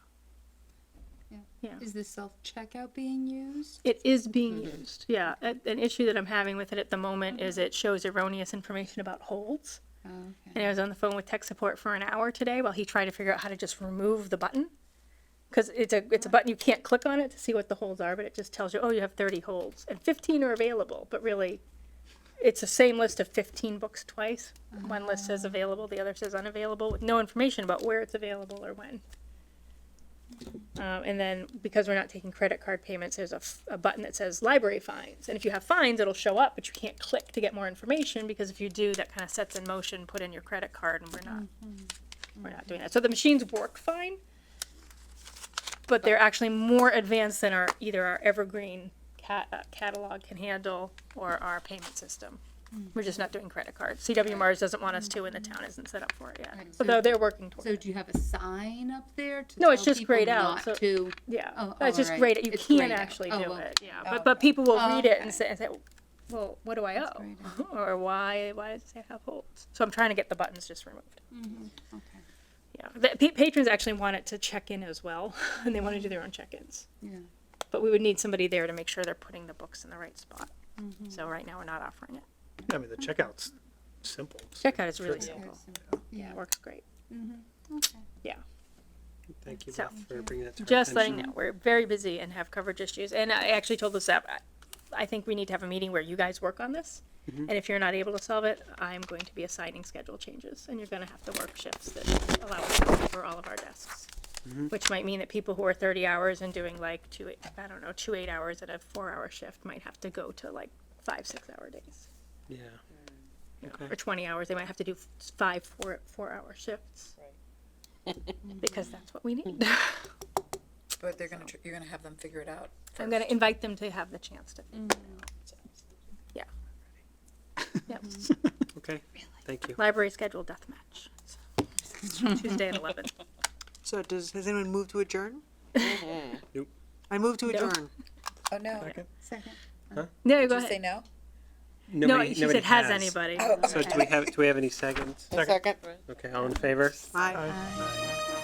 Is the self-checkout being used? It is being used, yeah. An issue that I'm having with it at the moment is it shows erroneous information about holds. Oh, okay. And I was on the phone with tech support for an hour today while he tried to figure out how to just remove the button. Because it's a button, you can't click on it to see what the holds are, but it just tells you, oh, you have 30 holds. And 15 are available, but really, it's the same list of 15 books twice. One list says available, the other says unavailable, with no information about where it's available or when. And then, because we're not taking credit card payments, there's a button that says library fines. And if you have fines, it'll show up, but you can't click to get more information, because if you do, that kind of sets in motion, put in your credit card, and we're not doing that. So the machines work fine, but they're actually more advanced than either our evergreen catalog can handle or our payment system. We're just not doing credit cards. CW Mars doesn't want us to, and the town isn't set up for it yet. Right, Although so- they're working towards So it. do you have a sign up there to No, it's tell just people grayed out, not so- to? Yeah, Oh, it's just alright. great. You It's can't grayed out. actually Oh, do okay. it. Yeah, Oh, but people will Oh, read it okay. and say, well, what do I owe? grayed Or why does it say have holes? So I'm trying to get the buttons just removed. Okay. Yeah, the patrons actually want it to check in as well, and they want to do their own check-ins. Yeah. But we would need somebody there to make sure they're putting the books in the right spot. So right now we're not offering it. I mean, the checkout's simple. Checkout is really Very simple. simple. Yeah, it works great. Okay. Thank you, So, Beth, for bringing that to our Just attention. letting you know, we're very busy and have coverage issues. And I actually told the staff, I think we need to have a meeting where you guys work on this. And if you're not able to solve it, I'm going to be assigning schedule changes, and you're gonna have to work shifts that allow us to cover all of our desks. Which might mean that people who are 30 hours and doing like 2 8 hours at a 4-hour shift might have to go to like 5 6-hour days. Yeah. You know, Okay. or 20 hours, they might have to do 5 4-hour shifts. Because that's what we need. But they're gonna, you're gonna have them figure it out. I'm gonna invite them to have the chance to. Yeah. Yep. Okay, thank you. Library schedule deathmatch. Tuesday at 11. So has anyone moved to adjourn? Nope. I move to No. adjourn. Oh, no. Second. No, Did go you say ahead. no? No, Nobody, she nobody said has anybody. Oh, So do we have any seconds? A second? Okay, all in favor? Aye. Aye.